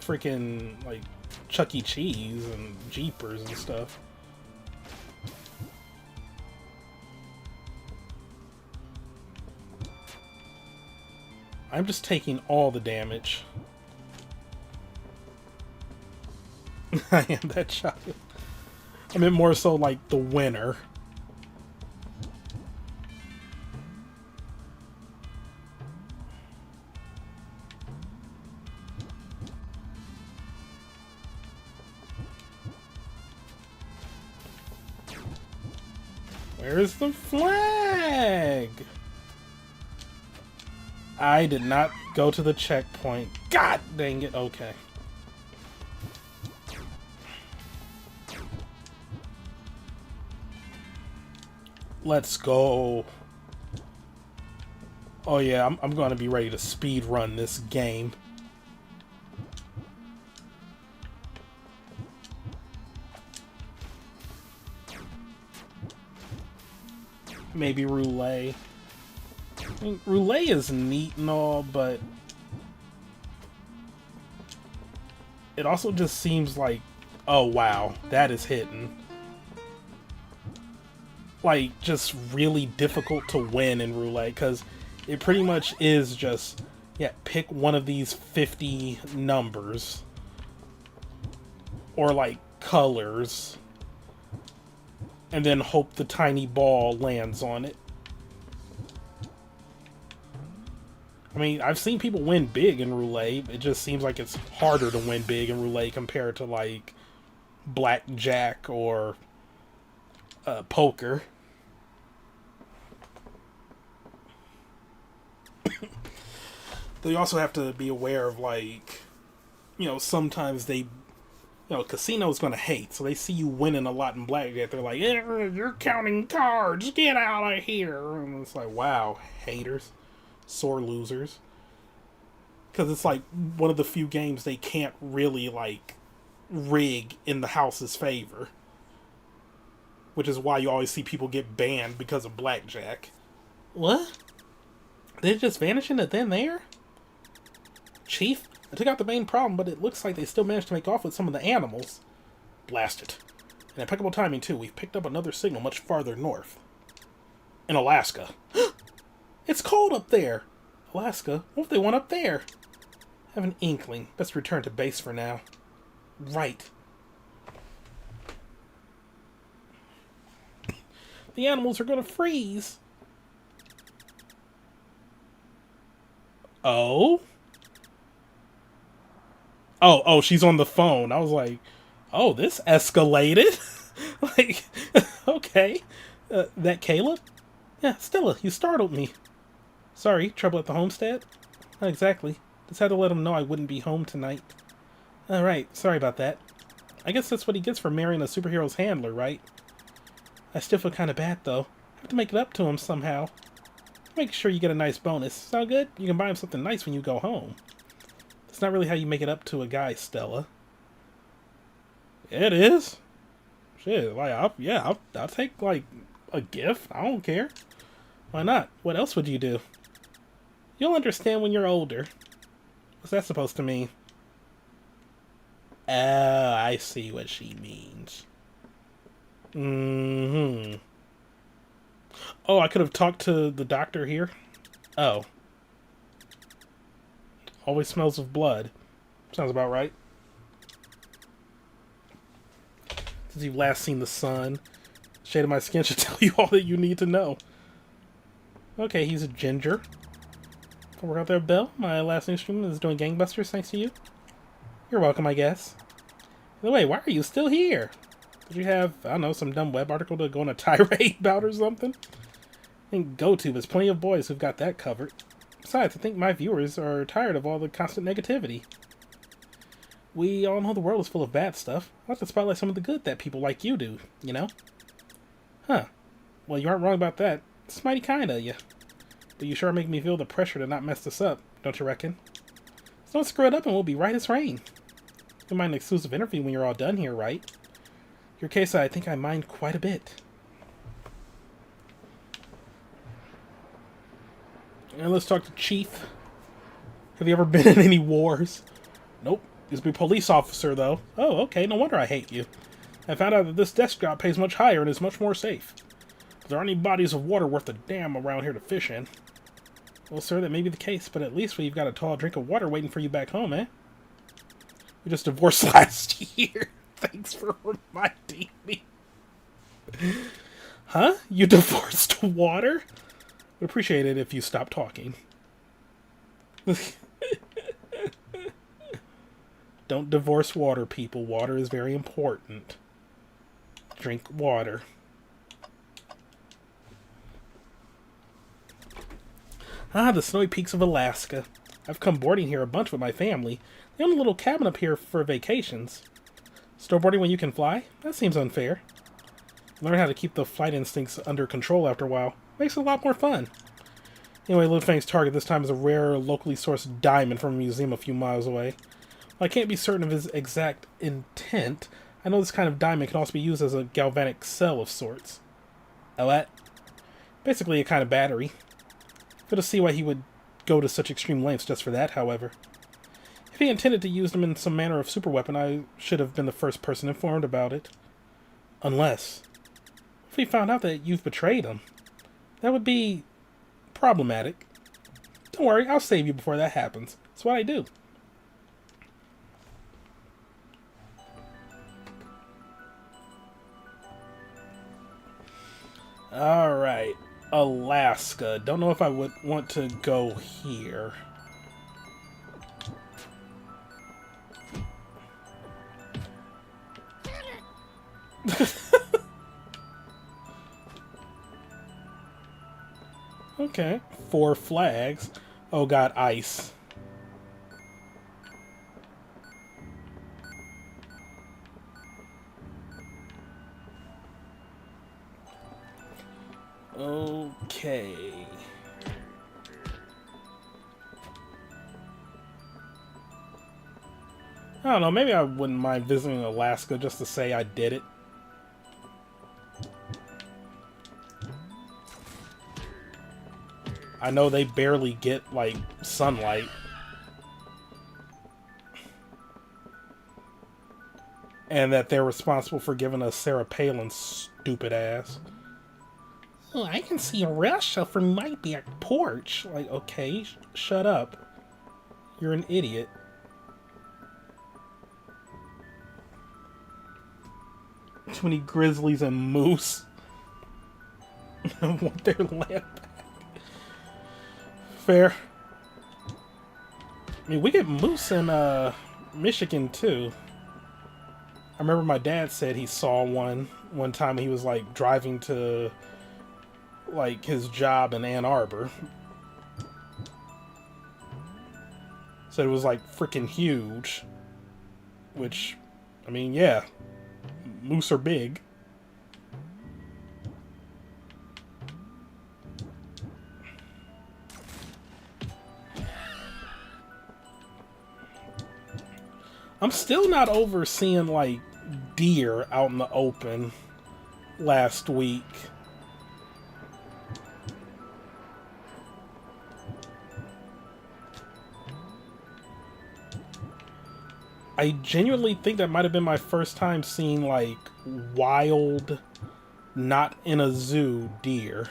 freaking like Chuck E. Cheese and Jeepers and stuff. I'm just taking all the damage. I am that child. I mean more so like the winner. Where's the flag? I did not go to the checkpoint. God dang it. Okay. Let's go. Oh yeah, I'm going to be ready to speed run this game. Maybe roulette. I mean, roulette is neat and all, but it also just seems like, oh wow, that is hitting. Like, just really difficult to win in roulette, because it pretty much is just, yeah, pick one of these 50 numbers. Or, like, colors. And then hope the tiny ball lands on it. I mean, I've seen people win big in roulette. It just seems like it's harder to win big in roulette compared to, like, blackjack or poker. Though you also have to be aware of, like, you know, sometimes they, you know, casino's gonna hate, so they see you winning a lot in blackjack. They're like, yeah, you're counting cards, get out of here. And it's like, wow, haters, sore losers. Because it's like one of the few games they can't really, like, rig in the house's favor. Which is why you always see people get banned because of blackjack. What? Did it just vanish into thin air? Chief, I took out the main problem, but it looks like they still managed to make off with some of the animals. Blast it. And impeccable timing, too. We've picked up another signal much farther north. In Alaska. It's cold up there! Alaska? What if they want up there? I have an inkling. Best return to base for now. Right. The animals are gonna freeze. Oh? Oh, she's on the phone. I was like, oh, this escalated. Like, okay. That Caleb? Yeah, Stella, you startled me. Sorry, trouble at the homestead? Not exactly. Just had to let him know I wouldn't be home tonight. Alright, sorry about that. I guess that's what he gets for marrying a superhero's handler, right? I still feel kind of bad, though. I have to make it up to him somehow. Make sure you get a nice bonus. Sound good? You can buy him something nice when you go home. That's not really how you make it up to a guy, Stella. It is. Shit, like, I'll take, like, a gift. I don't care. Why not? What else would you do? You'll understand when you're older. What's that supposed to mean? Oh, I see what she means. Mm-hmm. Oh, I could have talked to the doctor here. Oh. Always smells of blood. Sounds about right. Since you've last seen the sun, shade of my skin should tell you all that you need to know. Okay, he's a ginger. Work out there, Belle. My last instrument is doing gangbusters thanks to you. You're welcome, I guess. By the way, why are you still here? Did you have, I don't know, some dumb web article to go on a tirade about or something? I think GoTube has plenty of boys who've got that covered. Besides, I think my viewers are tired of all the constant negativity. We all know the world is full of bad stuff. I'd like to spotlight some of the good that people like you do, you know? Huh. Well, you aren't wrong about that. It's mighty kind of you. But you sure make me feel the pressure to not mess this up, don't you reckon? So don't screw it up and we'll be right as rain. You mind an exclusive interview when you're all done here, right? Your case, I think I mind quite a bit. And let's talk to Chief. Have you ever been in any wars? Nope. Used to be a police officer, though. Oh, okay. No wonder I hate you. I found out that this desk job pays much higher and is much more safe. But there aren't any bodies of water worth a damn around here to fish in. Well, sir, that may be the case, but at least we've got a tall drink of water waiting for you back home, eh? We just divorced last year. Thanks for reminding me. Huh? You divorced water? Would appreciate it if you stopped talking. Don't divorce water, people. Water is very important. Drink water. Ah, the snowy peaks of Alaska. I've come boarding here a bunch with my family. They own a little cabin up here for vacations. Snowboarding when you can fly? That seems unfair. Learn how to keep the flight instincts under control after a while. Makes it a lot more fun. Anyway, Liu Fang's target this time is a rare, locally sourced diamond from a museum a few miles away. While I can't be certain of his exact intent, I know this kind of diamond can also be used as a galvanic cell of sorts. Oh, what? Basically a kind of battery. Good to see why he would go to such extreme lengths just for that, however. If he intended to use them in some manner of superweapon, I should have been the first person informed about it. Unless... if we found out that you've betrayed him, that would be... problematic. Don't worry, I'll save you before that happens. That's what I do. Alright. Alaska. Don't know if I would want to go here. Okay. 4 flags. Oh god, ice. Okay. I don't know, maybe I wouldn't mind visiting Alaska just to say I did it. I know they barely get, like, sunlight. And that they're responsible for giving us Sarah Palin's stupid ass. Oh, I can see Russia from my back porch. Like, okay, shut up. You're an idiot. Too many grizzlies and moose. I want their land back. Fair. I mean, we get moose in Michigan too. I remember my dad said he saw one time he was like driving to like his job in Ann Arbor. Said it was like freaking huge. Which, I mean, yeah, moose are big. I'm still not over seeing like deer out in the open last week. I genuinely think that might have been my first time seeing like wild, not in a zoo deer.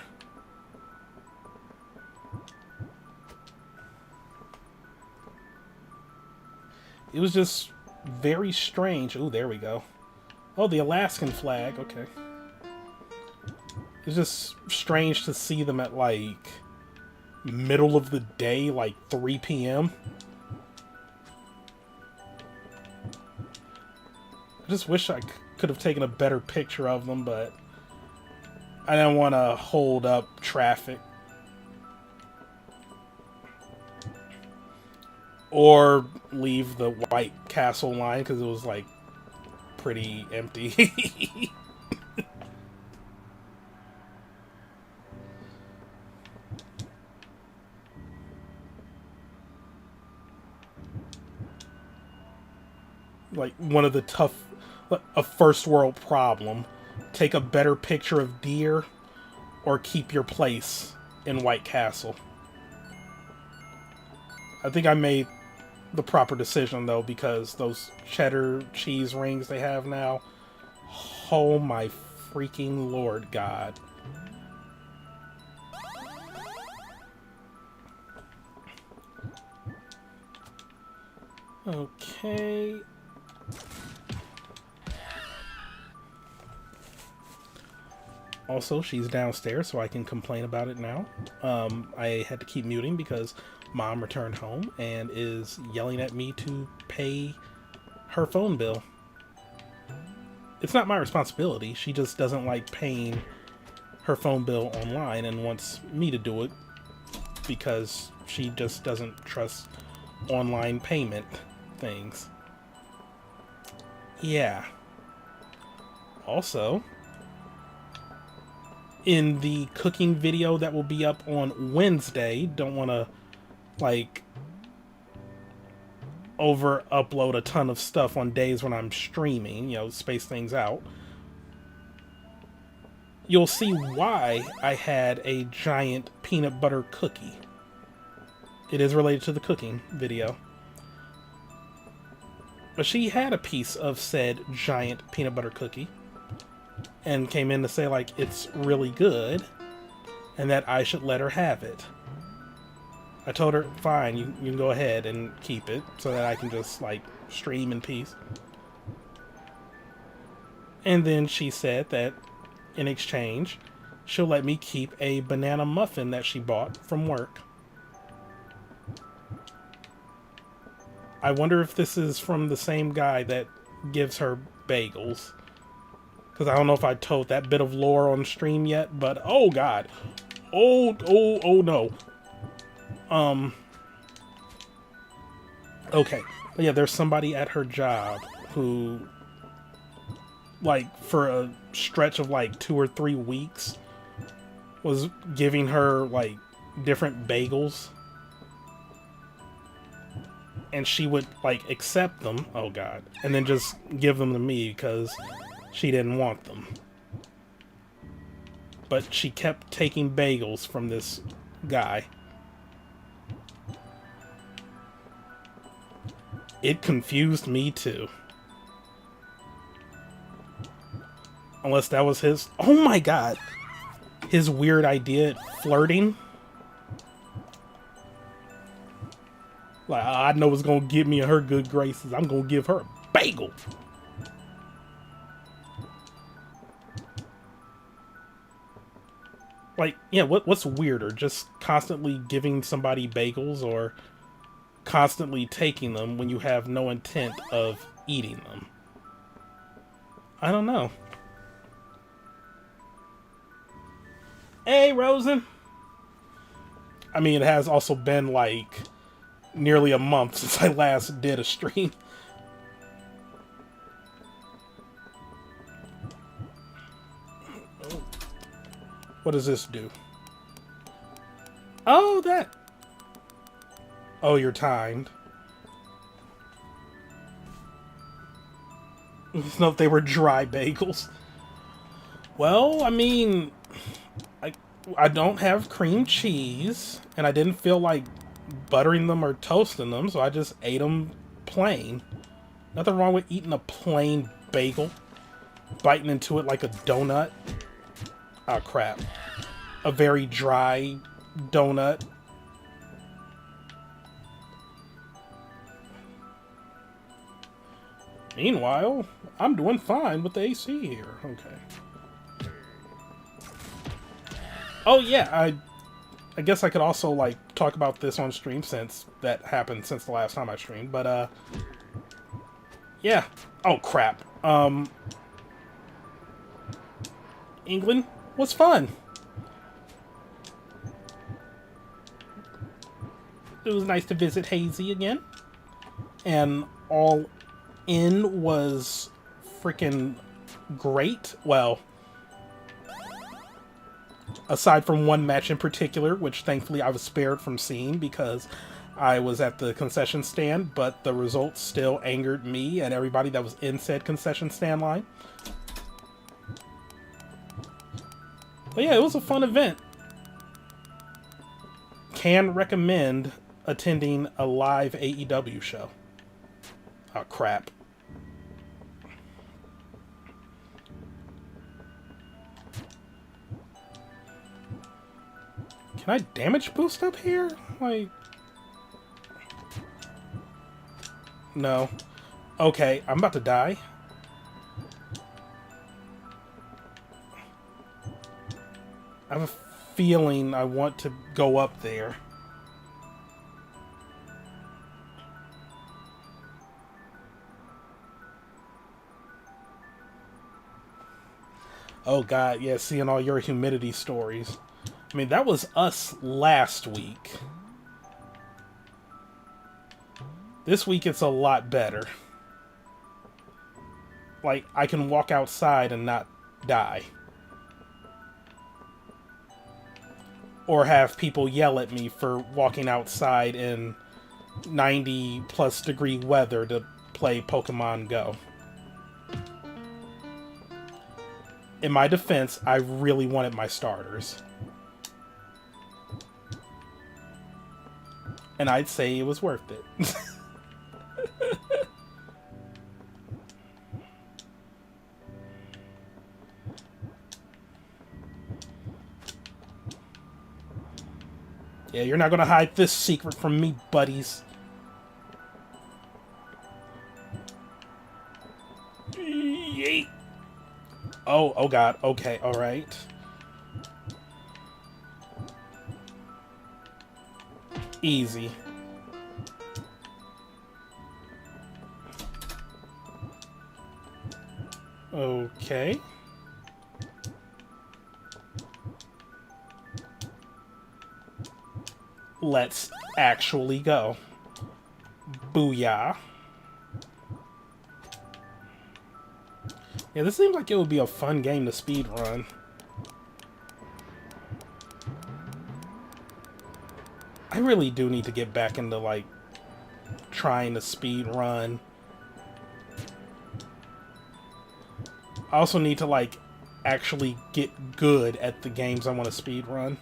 It was just very strange. Oh, there we go. Oh, the Alaskan flag. Okay. It's just strange to see them at like middle of the day, like 3 p.m. I just wish I could have taken a better picture of them, but I didn't want to hold up traffic. Or leave the White Castle line, because it was, like, pretty empty. Like, one of the a first world problem. Take a better picture of deer, or keep your place in White Castle. I think I made the proper decision, though, because those cheddar cheese rings they have now, oh my freaking Lord God. Okay. Also, she's downstairs, so I can complain about it now. I had to keep muting because Mom returned home and is yelling at me to pay her phone bill. It's not my responsibility. She just doesn't like paying her phone bill online and wants me to do it because she just doesn't trust online payment things. Yeah. Also, in the cooking video that will be up on Wednesday, don't want to like over upload a ton of stuff on days when I'm streaming, you know, space things out. You'll see why I had a giant peanut butter cookie. It is related to the cooking video. But she had a piece of said giant peanut butter cookie and came in to say like it's really good and that I should let her have it. I told her, fine, you can go ahead and keep it so that I can just, like, stream in peace. And then she said that, in exchange, she'll let me keep a banana muffin that she bought from work. I wonder if this is from the same guy that gives her bagels. Because I don't know if I told that bit of lore on stream yet, but, oh God. Oh no. Okay. But yeah, there's somebody at her job who, like, for a stretch of, like, 2 or 3 weeks, was giving her, like, different bagels. And she would, like, accept them, oh God, and then just give them to me because she didn't want them. But she kept taking bagels from this guy. It confused me too. Unless that was his... Oh my God! His weird idea at flirting. Like, I know what's gonna get me in her good graces. I'm gonna give her a bagel. Like, yeah, what's weirder? Just constantly giving somebody bagels or constantly taking them when you have no intent of eating them? I don't know. Hey, Rosen. I mean, it has also been like nearly a month since I last did a stream. What does this do? Oh, that. Oh, you're timed. I don't know if they were dry bagels. Well, I mean, I don't have cream cheese, and I didn't feel like buttering them or toasting them, so I just ate them plain. Nothing wrong with eating a plain bagel. Biting into it like a donut. Oh, crap. A very dry donut. Meanwhile, I'm doing fine with the AC here. Okay. Oh, yeah, I guess I could also, like, talk about this on stream since that happened since the last time I streamed, but, yeah. Oh, crap. England was fun. It was nice to visit Hazy again. And All In was freaking great. Well, aside from one match in particular, which thankfully I was spared from seeing because I was at the concession stand, but the results still angered me and everybody that was in said concession stand line. But yeah, it was a fun event. Can recommend attending a live AEW show. Oh, crap. Can I damage boost up here? Like... No. Okay, I'm about to die. I have a feeling I want to go up there. Oh god, yeah, seeing all your humidity stories. I mean, that was us last week. This week it's a lot better. Like, I can walk outside and not die. Or have people yell at me for walking outside in 90 plus degree weather to play Pokemon Go. In my defense, I really wanted my starters. And I'd say it was worth it. Yeah, you're not gonna hide this secret from me, buddies. Yeet. Oh god, okay, alright. Easy. Okay. Let's actually go. Booyah. Yeah, this seems like it would be a fun game to speedrun. I really do need to get back into, like, trying to speedrun. I also need to, like, actually get good at the games I want to speedrun.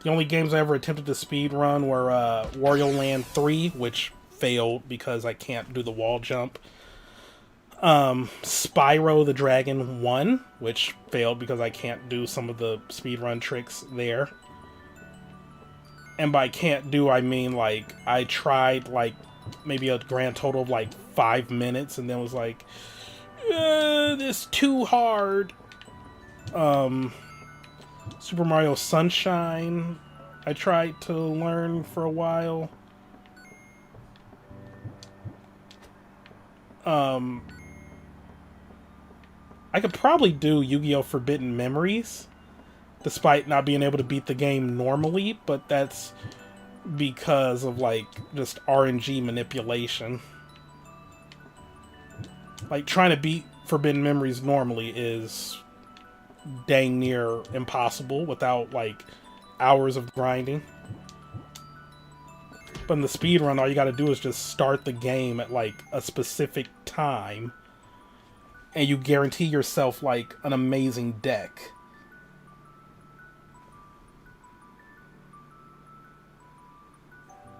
The only games I ever attempted to speedrun were Wario Land 3, which failed because I can't do the wall jump. Spyro the Dragon 1, which failed because I can't do some of the speedrun tricks there. And by can't do, I mean, like, I tried, like, maybe a grand total of, like, 5 minutes, and then was like, this too hard. Super Mario Sunshine, I tried to learn for a while. I could probably do Yu-Gi-Oh! Forbidden Memories, despite not being able to beat the game normally, but that's because of, like, just RNG manipulation. Like, trying to beat Forbidden Memories normally is dang near impossible without, like, hours of grinding. But in the speedrun, all you gotta do is just start the game at, like, a specific time, and you guarantee yourself, like, an amazing deck.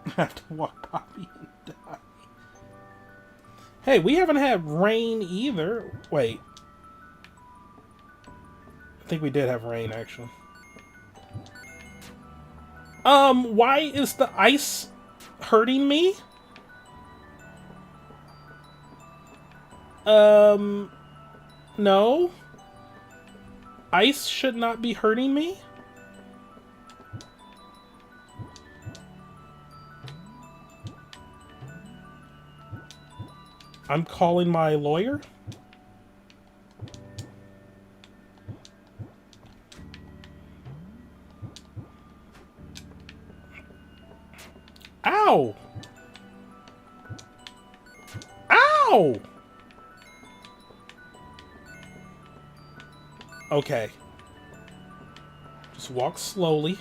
I have to walk Poppy and die. Hey, we haven't had rain either. Wait. I think we did have rain, actually. Why is the ice hurting me? No. Ice should not be hurting me. I'm calling my lawyer. Ow! Ow! Okay. Just walk slowly.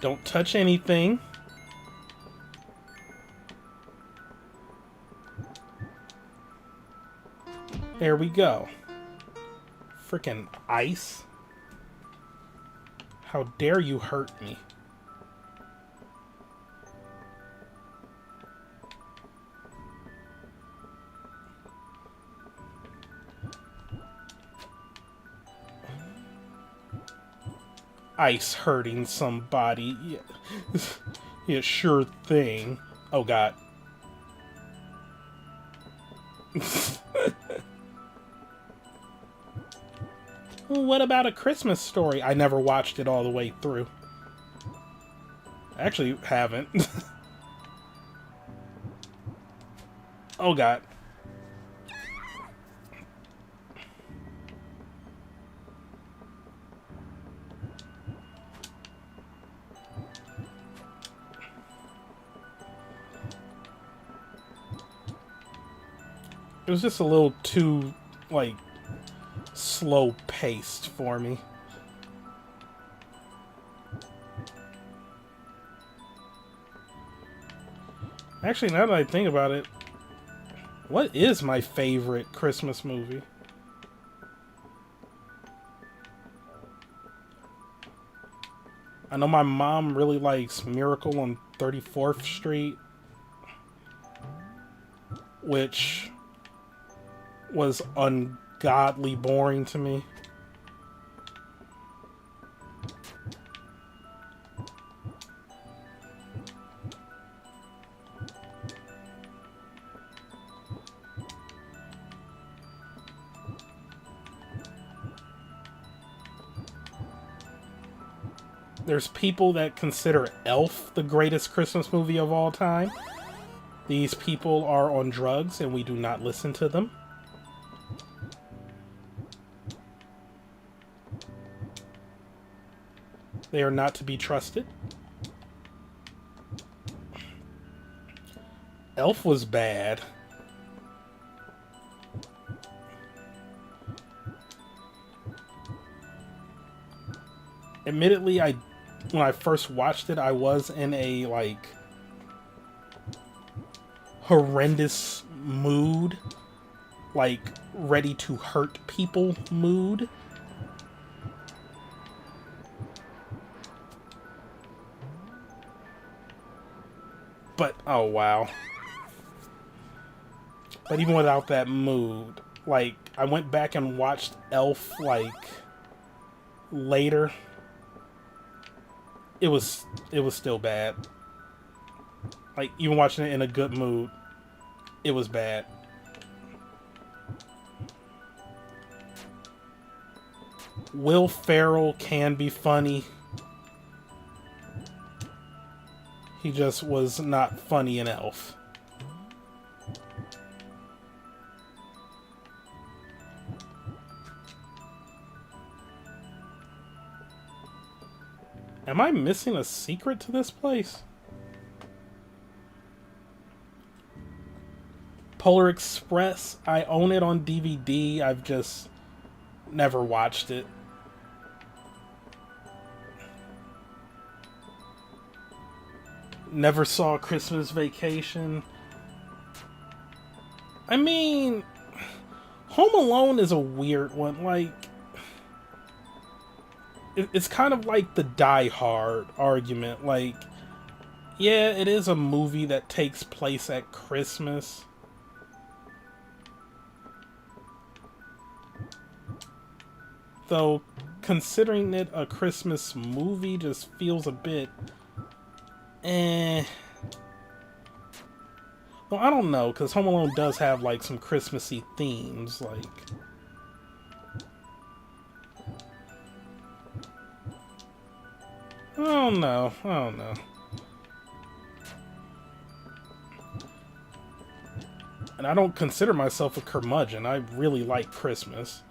Don't touch anything. There we go. Frickin' ice. How dare you hurt me? Ice hurting somebody. Yeah, yeah, sure thing. Oh god. What about A Christmas Story? I never watched it all the way through. I actually haven't. Oh god. It was just a little too, like, slow-paced for me. Actually, now that I think about it, what is my favorite Christmas movie? I know my mom really likes Miracle on 34th Street, which was ungodly boring to me. There's people that consider Elf the greatest Christmas movie of all time. These people are on drugs and we do not listen to them. They are not to be trusted. Elf was bad. Admittedly, when I first watched it, I was in a, like, horrendous mood. Like, ready to hurt people mood. But, oh wow. But even without that mood, like, I went back and watched Elf, like, later. It was still bad. Like, even watching it in a good mood, It was bad. Will Ferrell can be funny. He just was not funny in Elf. Am I missing a secret to this place? Polar Express, I own it on DVD. I've just never watched it. Never saw Christmas Vacation. I mean, Home Alone is a weird one. Like, it's kind of like the Die Hard argument. Like, yeah, it is a movie that takes place at Christmas. Though, considering it a Christmas movie just feels a bit... Well, I don't know, because Home Alone does have, like, some Christmassy themes, like... I don't know. And I don't consider myself a curmudgeon. I really like Christmas.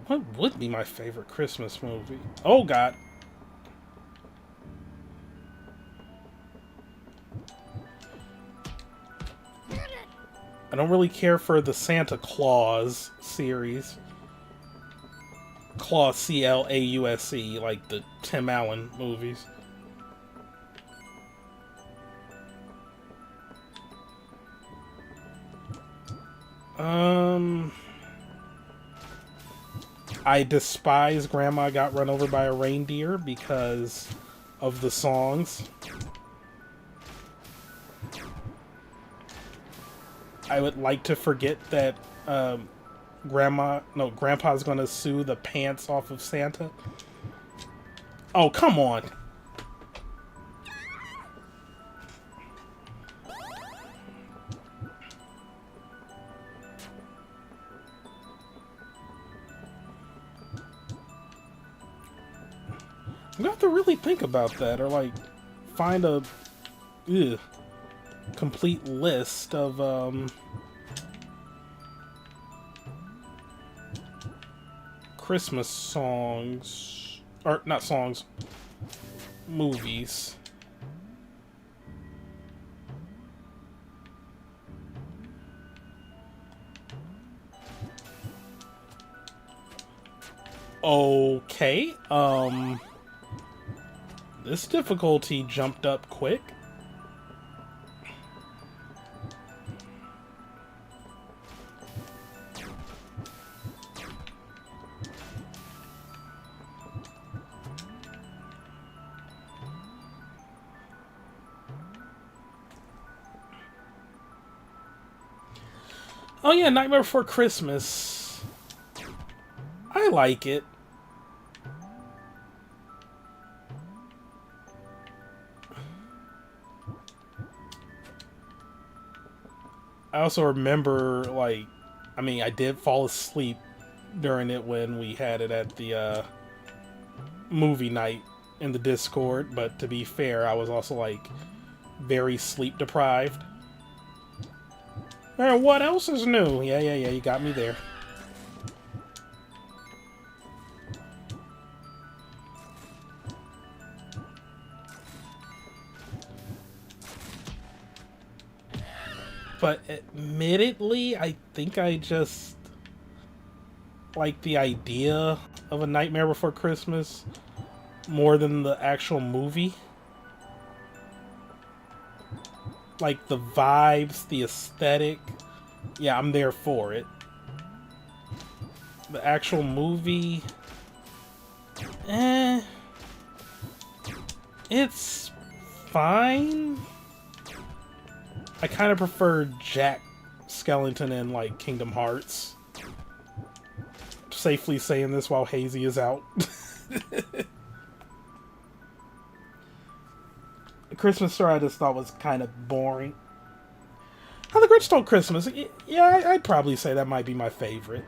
What would be my favorite Christmas movie? Oh, God. I don't really care for the Santa Claus series. Claus, C-L-A-U-S-E, like the Tim Allen movies. I despise Grandma Got Run Over by a Reindeer because of the songs. I would like to forget that Grandpa's gonna sue the pants off of Santa. Oh, come on. You have to really think about that, or like find a complete list of Christmas songs, or not songs, movies. Okay, this difficulty jumped up quick. Oh yeah, Nightmare Before Christmas. I like it. I also remember, like, I mean, I did fall asleep during it when we had it at the movie night in the Discord, but to be fair, I was also, like, very sleep deprived. What else is new? Yeah, you got me there. But admittedly, I think I just like the idea of A Nightmare Before Christmas more than the actual movie. Like the vibes, the aesthetic. Yeah, I'm there for it. The actual movie, it's fine. I kind of prefer Jack Skellington in, like, Kingdom Hearts. safely saying this while Hazy is out. The Christmas story I just thought was kind of boring. How the Grinch Stole Christmas. Yeah, I'd probably say that might be my favorite.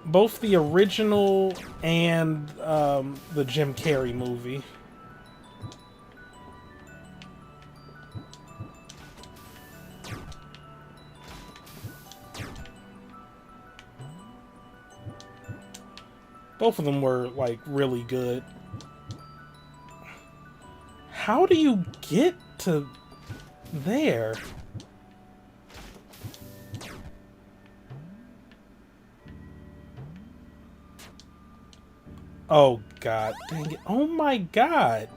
Both the original and the Jim Carrey movie. Both of them were, like, really good. How do you get to there? Oh, God. Dang it. Oh, my God.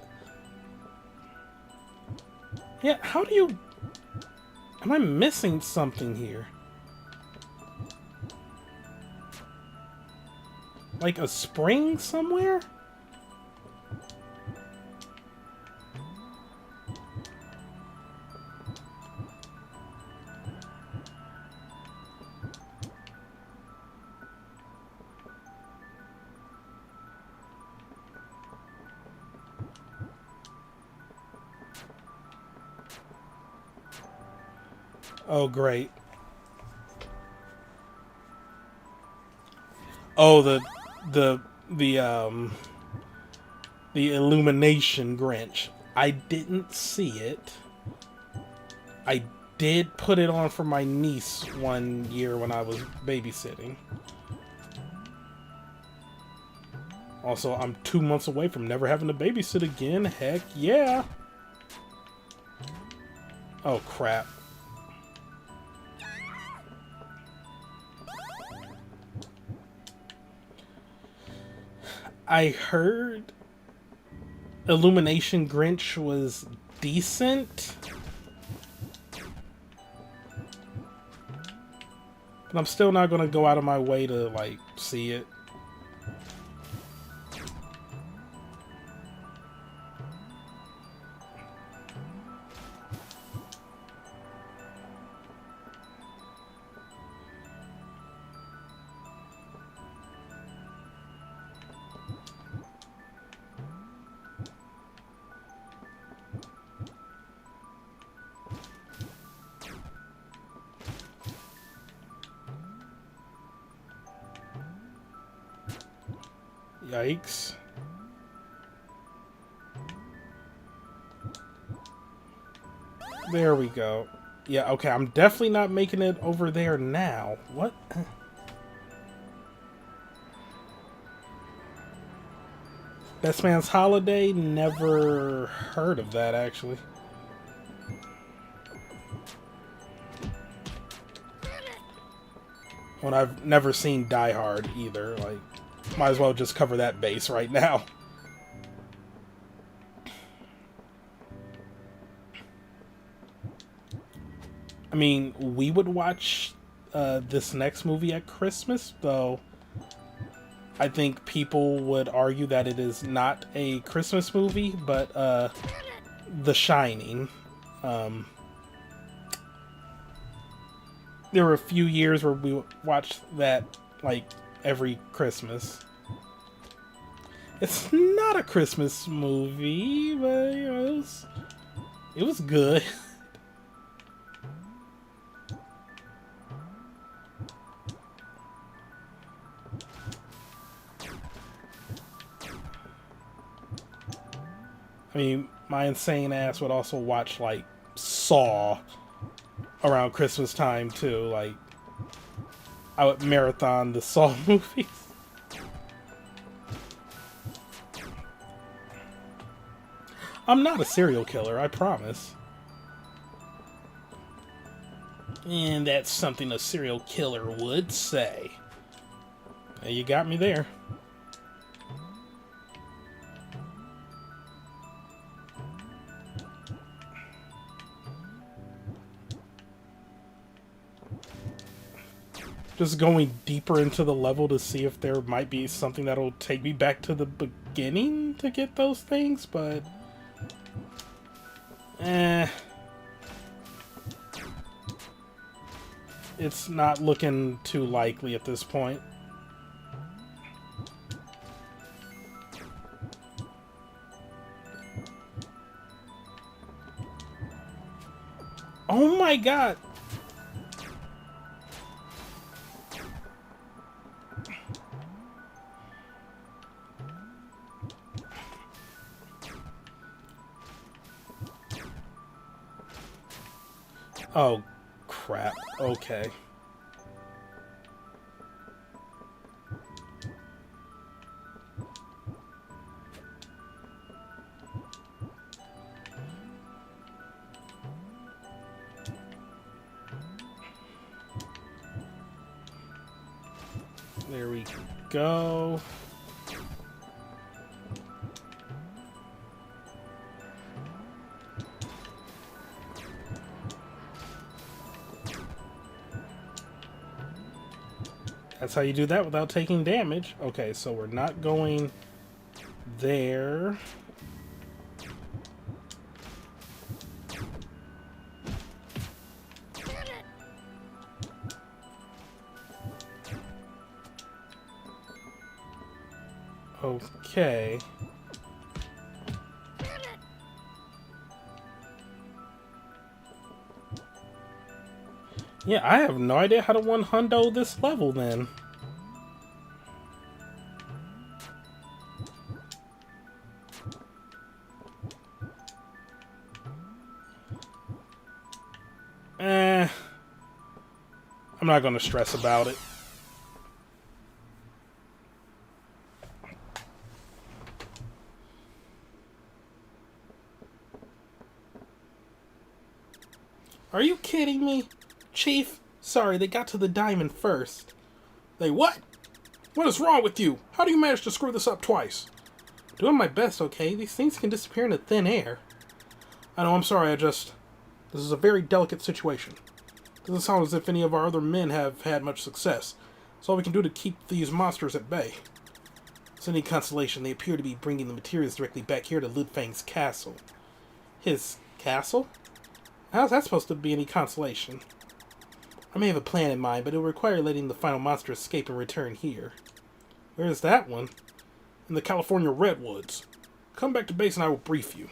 Yeah, how do you... Am I missing something here? Like a spring somewhere? Oh, great. Oh, the Illumination Grinch. I didn't see it. I did put it on for my niece one year when I was babysitting. Also, I'm 2 months away from never having to babysit again. Heck yeah. Oh, crap. I heard Illumination Grinch was decent, but I'm still not gonna go out of my way to, like, see it. Yikes. There we go. Yeah, okay, I'm definitely not making it over there now. What? Best Man's Holiday? Never heard of that, actually. When I've never seen Die Hard either, like, might as well just cover that base right now. I mean, we would watch this next movie at Christmas, though I think people would argue that it is not a Christmas movie, but The Shining. There were a few years where we watched that, like, every Christmas. It's not a Christmas movie, but, you know, it was good. I mean, my insane ass would also watch, like, Saw around Christmas time, too. Like, I would marathon the Saw movies. I'm not a serial killer, I promise. And that's something a serial killer would say. You got me there. Just going deeper into the level to see if there might be something that'll take me back to the beginning to get those things, but... It's not looking too likely at this point. Oh my god! Oh, crap. Okay. There we go. That's how you do that without taking damage. Okay, so we're not going there. Okay. Yeah, I have no idea how to one-hundo this level then. I'm not gonna stress about it. Are you kidding me? Chief, sorry, they got to the diamond first. They what? What is wrong with you? How do you manage to screw this up twice? Doing my best, okay? These things can disappear into thin air. I know, I'm sorry, this is a very delicate situation. Doesn't sound as if any of our other men have had much success. It's all we can do to keep these monsters at bay. As any consolation, they appear to be bringing the materials directly back here to Ludfang's castle. His castle? How's that supposed to be any consolation? I may have a plan in mind, but it will require letting the final monster escape and return here. Where is that one? In the California Redwoods. Come back to base and I will brief you.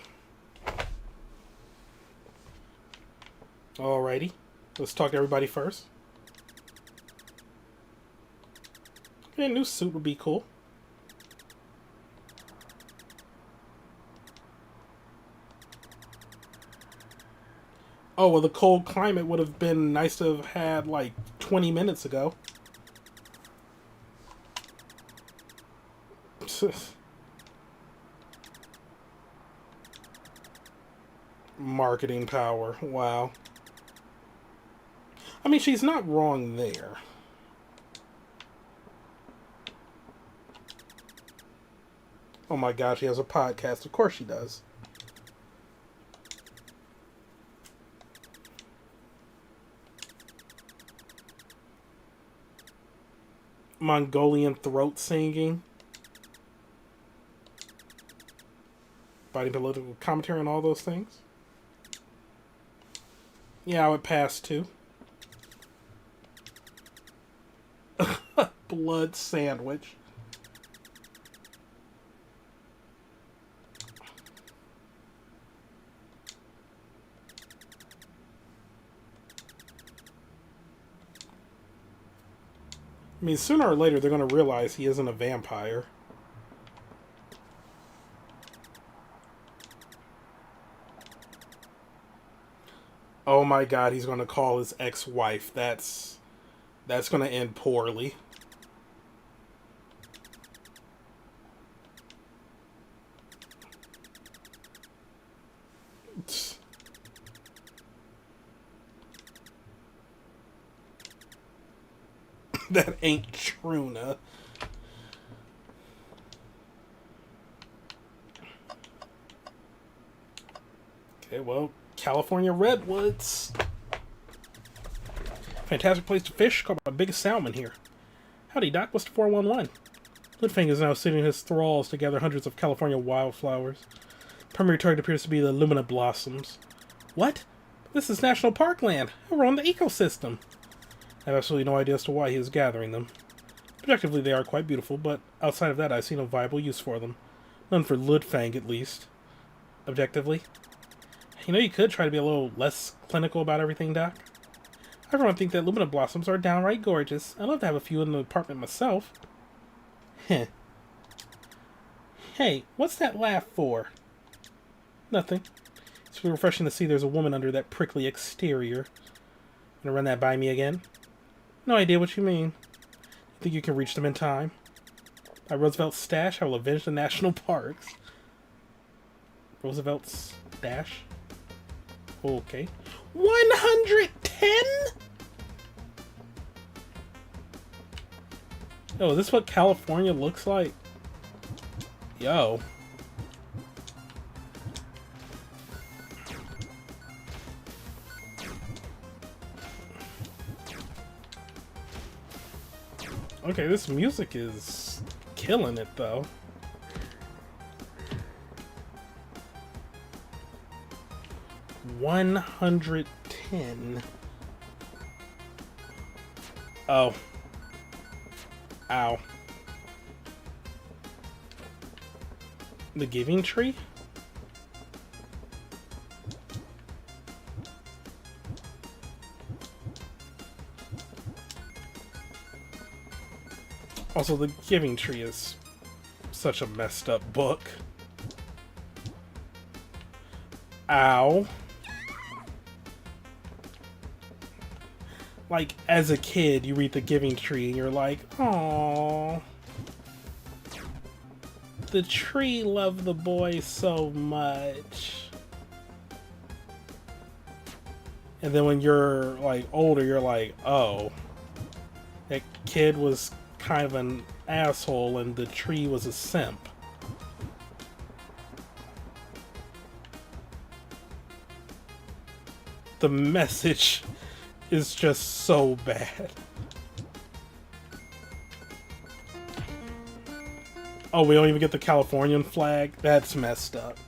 Alrighty. Let's talk to everybody first. Okay, a new suit would be cool. Oh, well, the cold climate would have been nice to have had, like, 20 minutes ago. Marketing power. Wow. I mean, she's not wrong there. Oh my god, she has a podcast. Of course she does. Mongolian throat singing. Biting political commentary and all those things. Yeah, I would pass too. Blood sandwich. I mean, sooner or later they're going to realize he isn't a vampire. Oh my god, he's going to call his ex-wife. That's going to end poorly. That ain't Truna. Okay, well, California Redwoods. Fantastic place to fish. Caught my biggest salmon here. Howdy, Doc. What's the 411? Ludfang is now sending his thralls to gather hundreds of California wildflowers. Primary target appears to be the Lumina blossoms. What? This is national park land. We're on the ecosystem. I have absolutely no idea as to why he is gathering them. Objectively, they are quite beautiful, but outside of that, I see no viable use for them. None for Ludfang, at least. Objectively. You know, you could try to be a little less clinical about everything, Doc. Everyone think that Lumina Blossoms are downright gorgeous. I'd love to have a few in the apartment myself. Heh. Hey, what's that laugh for? Nothing. It's really refreshing to see there's a woman under that prickly exterior. Gonna run that by me again? No idea what you mean. Think you can reach them in time? By Roosevelt's stash, I will avenge the national parks. Roosevelt's stash? Okay. 110? Oh, is this what California looks like? Yo. Okay, this music is killing it, though. $110. Oh. Ow. The Giving Tree? Also, The Giving Tree is such a messed up book. Ow. Like, as a kid, you read The Giving Tree and you're like, aww. The tree loved the boy so much. And then when you're, like, older, you're like, oh. That kid was kind of an asshole and the tree was a simp. The message is just so bad. Oh, we don't even get the Californian flag? That's messed up.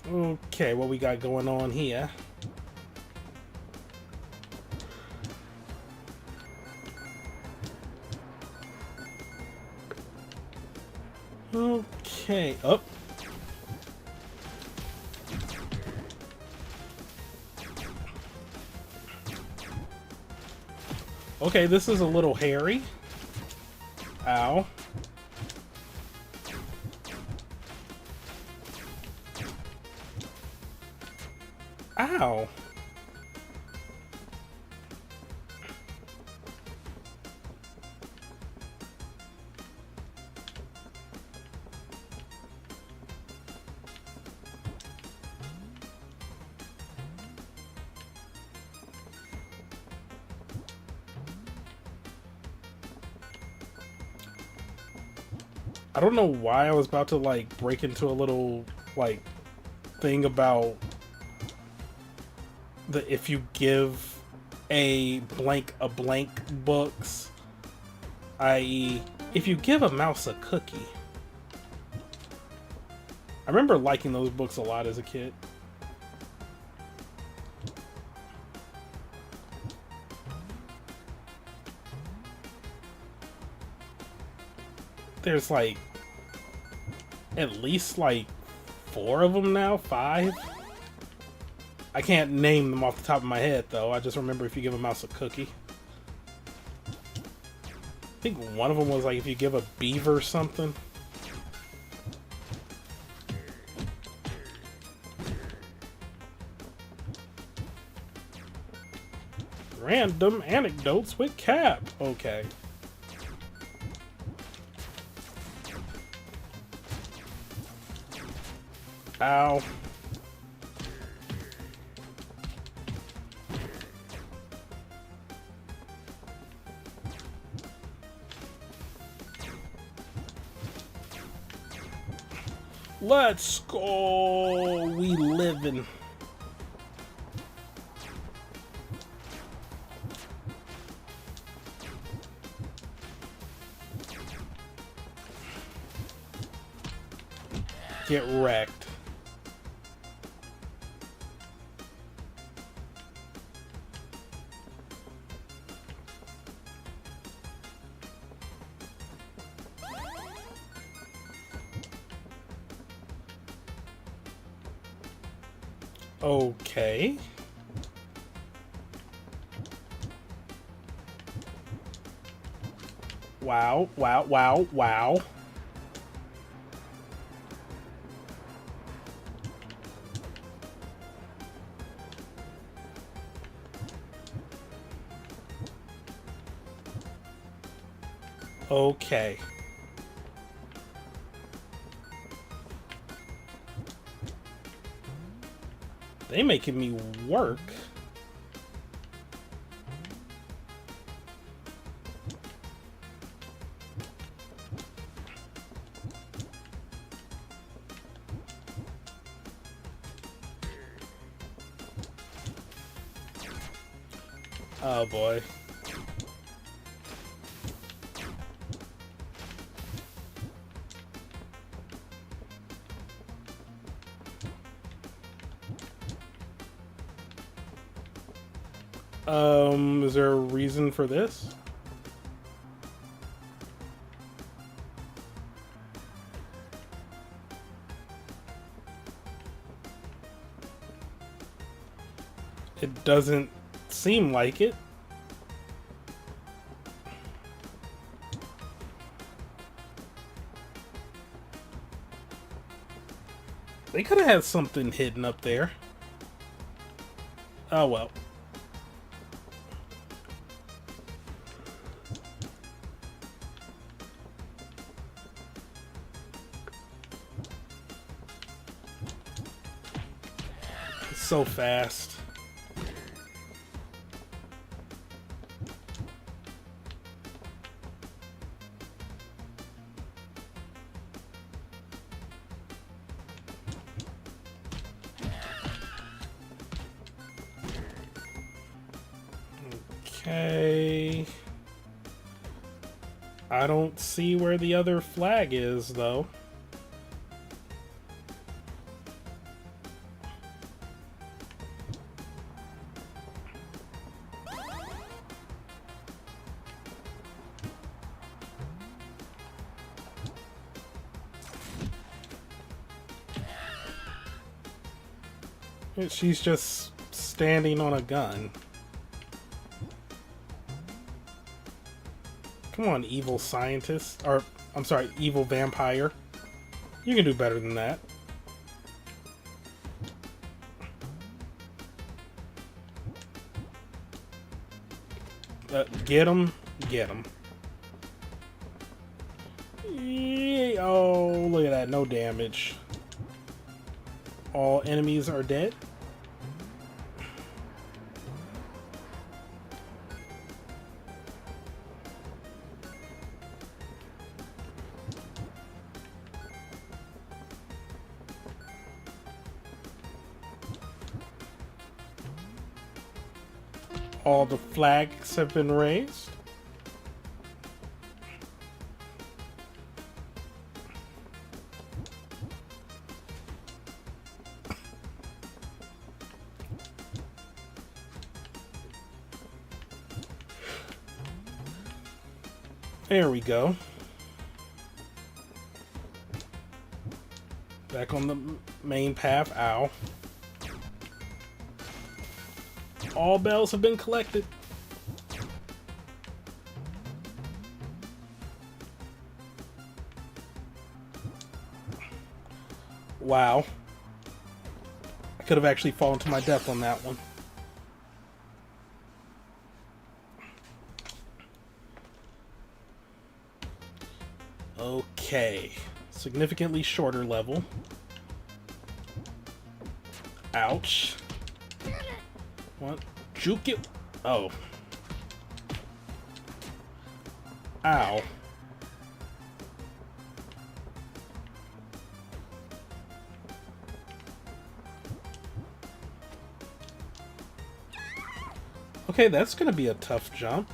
Okay, what we got going on here? Okay, up. Okay, this is a little hairy. Ow. Ow. I don't know why I was about to, like, break into a little, like, thing about the if you give a blank books, i.e. if you give a mouse a cookie. I remember liking those books a lot as a kid. There's like at least like 4 of them now, 5. I can't name them off the top of my head though. I just remember if you give a mouse a cookie. I think one of them was like if you give a beaver something. Random anecdotes with Cap. Okay. Ow. Let's go. We living. Get wrecked. Okay. Wow, wow, wow, wow. Okay. They making me work. Oh boy. Is there a reason for this? It doesn't seem like it. They could have had something hidden up there. Oh well. It's so fast. Okay. I don't see where the other flag is, though. She's just standing on a gun. Come on, evil scientist. Or, I'm sorry, evil vampire. You can do better than that. Get him. Get him. Oh, look at that. No damage. All enemies are dead. All the flags have been raised. There we go. Back on the main path. Ow. All bells have been collected. Wow. I could have actually fallen to my death on that one. Okay. Significantly shorter level. Ouch. What? Juke it. Oh. Ow. Okay, that's gonna be a tough jump.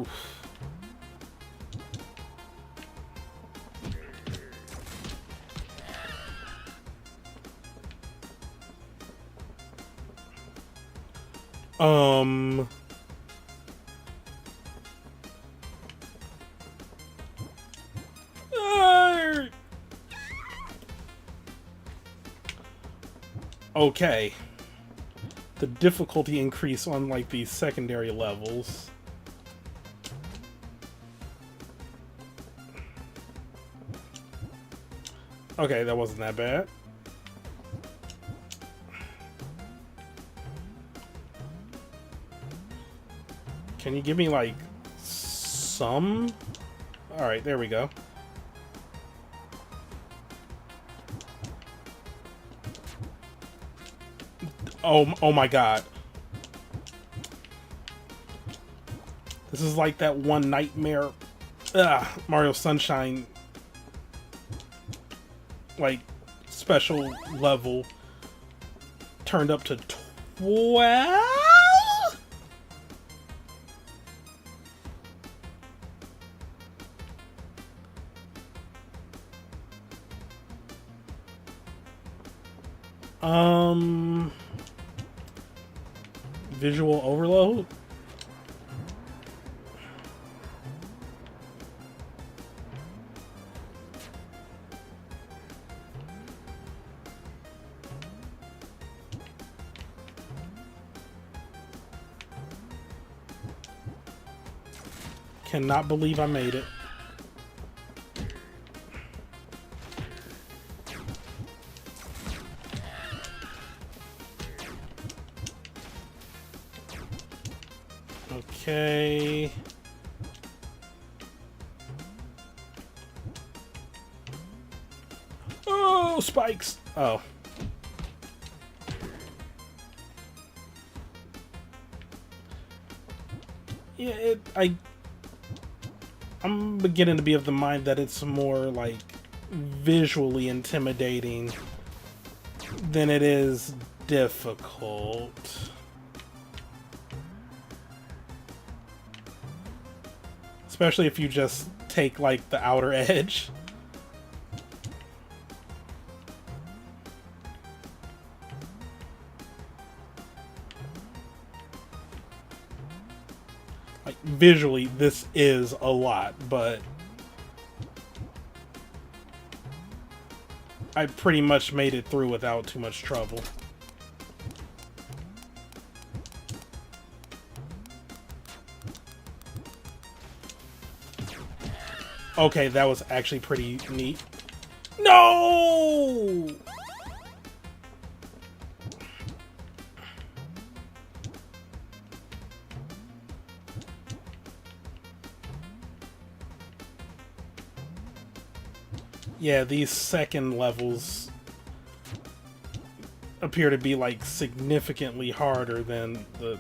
Oof. Um. Okay. The difficulty increase on like these secondary levels. Okay, that wasn't that bad. Can you give me like some? All right, there we go. Oh my god. This is like that one nightmare Mario Sunshine like special level turned up to 12? Visual overload? Cannot believe I made it. Okay. Oh, spikes. Oh. Yeah, I'm beginning to be of the mind that it's more like visually intimidating than it is difficult. Especially if you just take like the outer edge. Like visually this is a lot, but I pretty much made it through without too much trouble. Okay, that was actually pretty neat. No! Yeah, these second levels appear to be like significantly harder than the...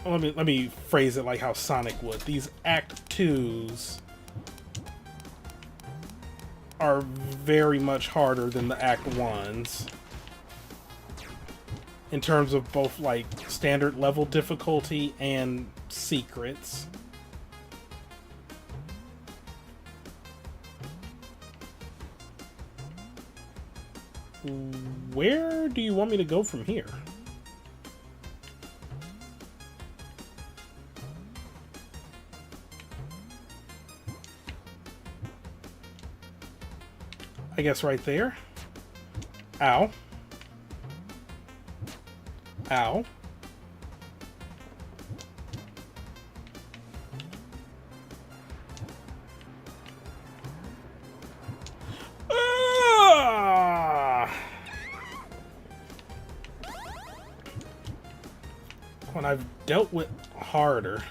Let me phrase it like how Sonic would. These Act 2s are very much harder than the Act 1s. In terms of both like standard level difficulty and secrets. Where do you want me to go from here? I guess right there. Ow. Ow. When I've dealt with harder.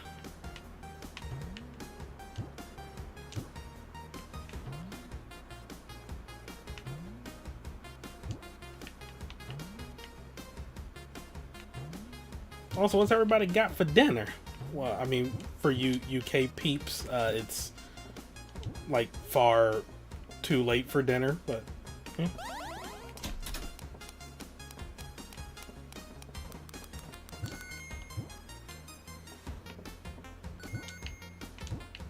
Also, what's everybody got for dinner? Well, I mean, for you UK peeps, it's like far too late for dinner, but... yeah.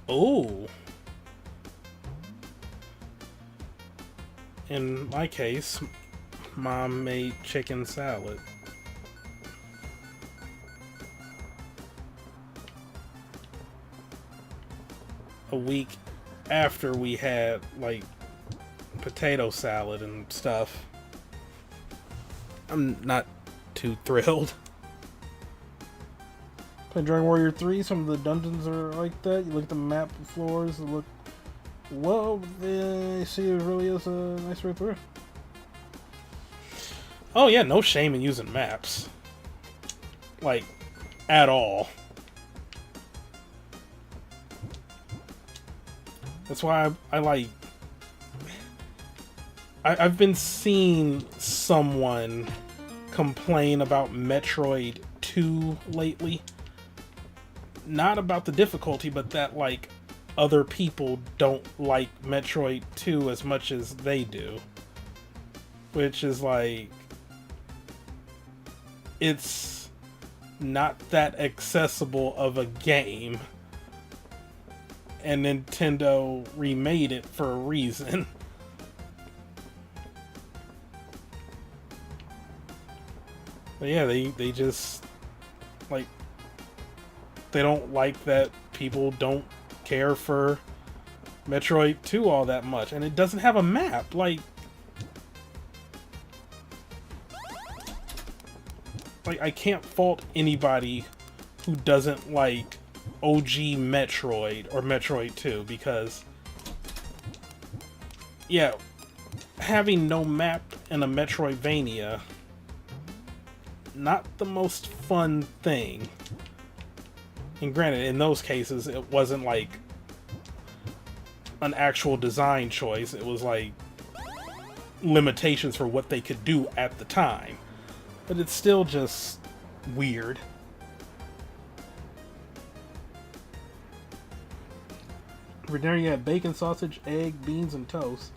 Oh. In my case, Mom made chicken salad. A week after we had, like, potato salad and stuff. I'm not too thrilled. Play Dragon Warrior 3, some of the dungeons are like that. You look at the map floors, they look... Whoa, they see it really is a nice way through. Oh yeah, no shame in using maps. Like, at all. That's why I like... I've been seeing someone complain about Metroid 2 lately. Not about the difficulty, but that, like, other people don't like Metroid 2 as much as they do. Which is like... It's not that accessible of a game. And Nintendo remade it for a reason. But yeah, they just, like, they don't like that people don't care for Metroid 2 all that much. And it doesn't have a map, like I can't fault anybody who doesn't like OG Metroid or Metroid 2, because, yeah, having no map in a Metroidvania, not the most fun thing. And granted, in those cases, it wasn't like an actual design choice. It was like limitations for what they could do at the time. But it's still just weird. For dinner, you have bacon, sausage, egg, beans, and toast.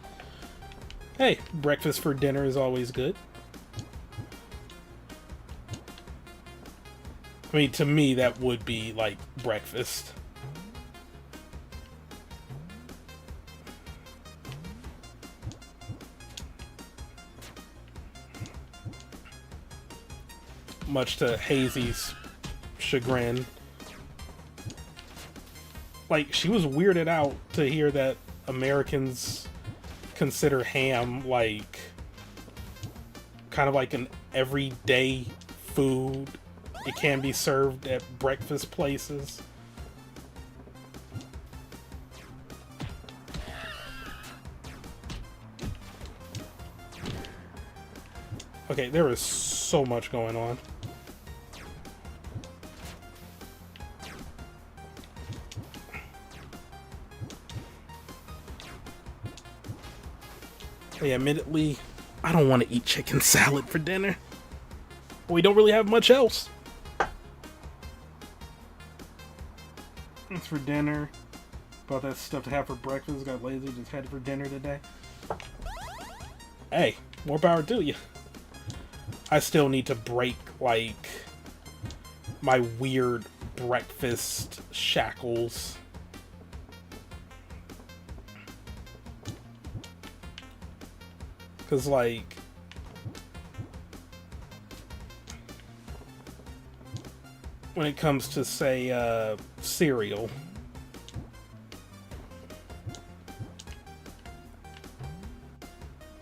Hey, breakfast for dinner is always good. I mean, to me, that would be, like, breakfast. Much to Hazy's chagrin. Like, she was weirded out to hear that Americans consider ham, like, kind of like an everyday food. It can be served at breakfast places. Okay, there is so much going on. Hey, admittedly, I don't want to eat chicken salad for dinner. We don't really have much else. It's for dinner. Bought that stuff to have for breakfast. Got lazy, just had it for dinner today. Hey, more power to you. I still need to break, like, my weird breakfast shackles. Because, like, when it comes to, say, cereal,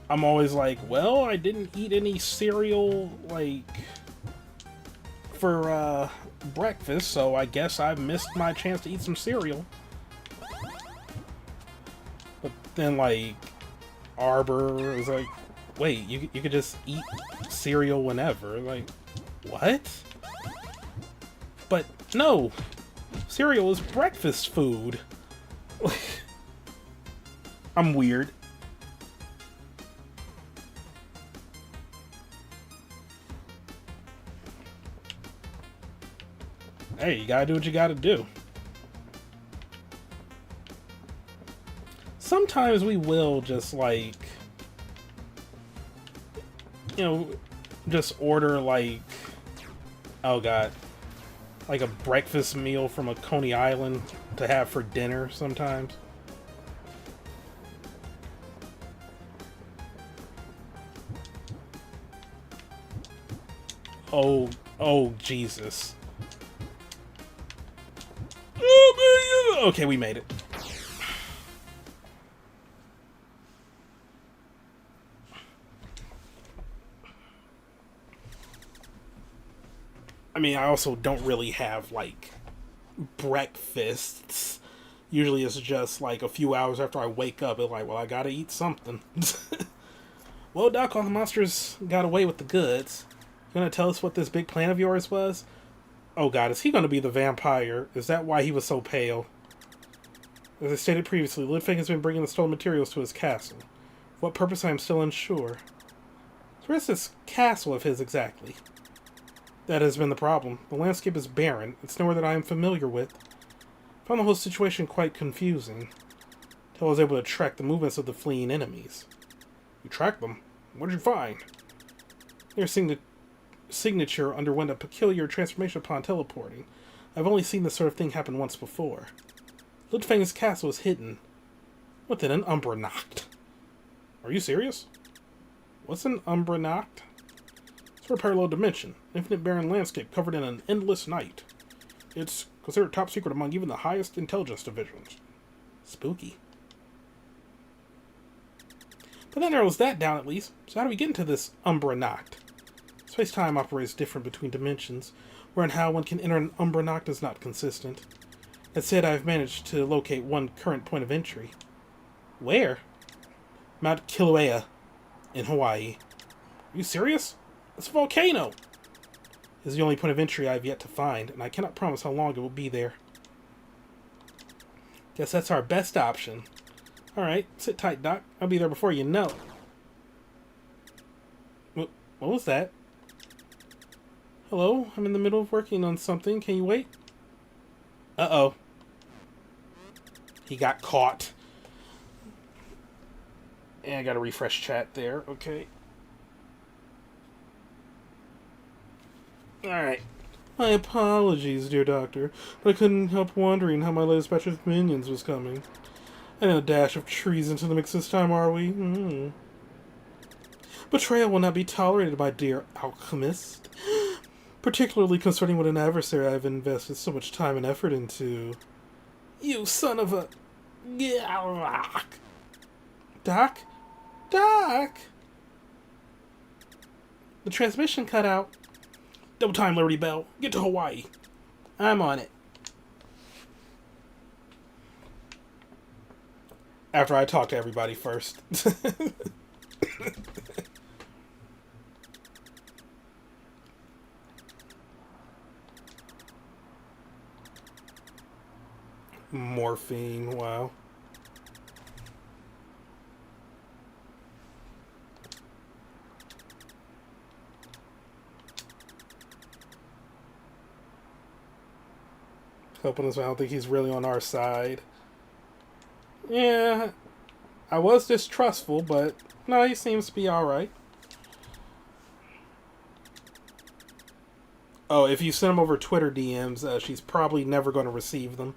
I'm always like, well, I didn't eat any cereal, like, for, breakfast, so I guess I missed my chance to eat some cereal. But then, like, Arbor is like, wait, you could just eat cereal whenever. Like, what? But no, cereal is breakfast food. I'm weird. Hey, you gotta do what you gotta do. Sometimes we will just, like, you know, just order, like, oh god, like a breakfast meal from a Coney Island to have for dinner sometimes. Oh, oh, Jesus. Okay, we made it. I mean, I also don't really have, like, breakfasts. Usually it's just, like, a few hours after I wake up, it's like, well, I gotta eat something. Well, Doc, all the monsters got away with the goods. You gonna tell us what this big plan of yours was? Oh god, is he gonna be the vampire? Is that why he was so pale? As I stated previously, Ludwig has been bringing the stolen materials to his castle. For what purpose I am still unsure. So where's this castle of his exactly? That has been the problem. The landscape is barren. It's nowhere that I am familiar with. I found the whole situation quite confusing, until I was able to track the movements of the fleeing enemies. You tracked them? What did you find? Their signature underwent a peculiar transformation upon teleporting. I've only seen this sort of thing happen once before. Ludwig's castle is hidden within an Umbra Nacht. Are you serious? What's an Umbra Nacht? It's a parallel dimension, an infinite barren landscape covered in an endless night. It's considered top secret among even the highest intelligence divisions. Spooky. But that narrows that down at least. So how do we get into this Umbra Nacht? Space-time operates different between dimensions, where and how one can enter an Umbra Nacht is not consistent. That said, I've managed to locate one current point of entry. Where? Mount Kilauea, in Hawaii. Are you serious? It's a volcano! This is the only point of entry I have yet to find, and I cannot promise how long it will be there. Guess that's our best option. Alright, sit tight, Doc. I'll be there before you know it. What was that? Hello? I'm in the middle of working on something. Can you wait? Uh-oh. He got caught. And I gotta refresh chat there. Okay. Alright. My apologies, dear Doctor, but I couldn't help wondering how my latest batch of minions was coming. And a dash of treason to the mix this time, are we? Betrayal will not be tolerated, my dear alchemist. Particularly concerning what an adversary I have invested so much time and effort into. You son of a... Doc? Doc? The transmission cut out. Double time, Liberty Belle. Get to Hawaii. I'm on it. After I talk to everybody first. Morphine, wow. Helping us, I don't think he's really on our side. Yeah, I was distrustful, but no, he seems to be alright. Oh, if you send him over Twitter DMs, she's probably never going to receive them.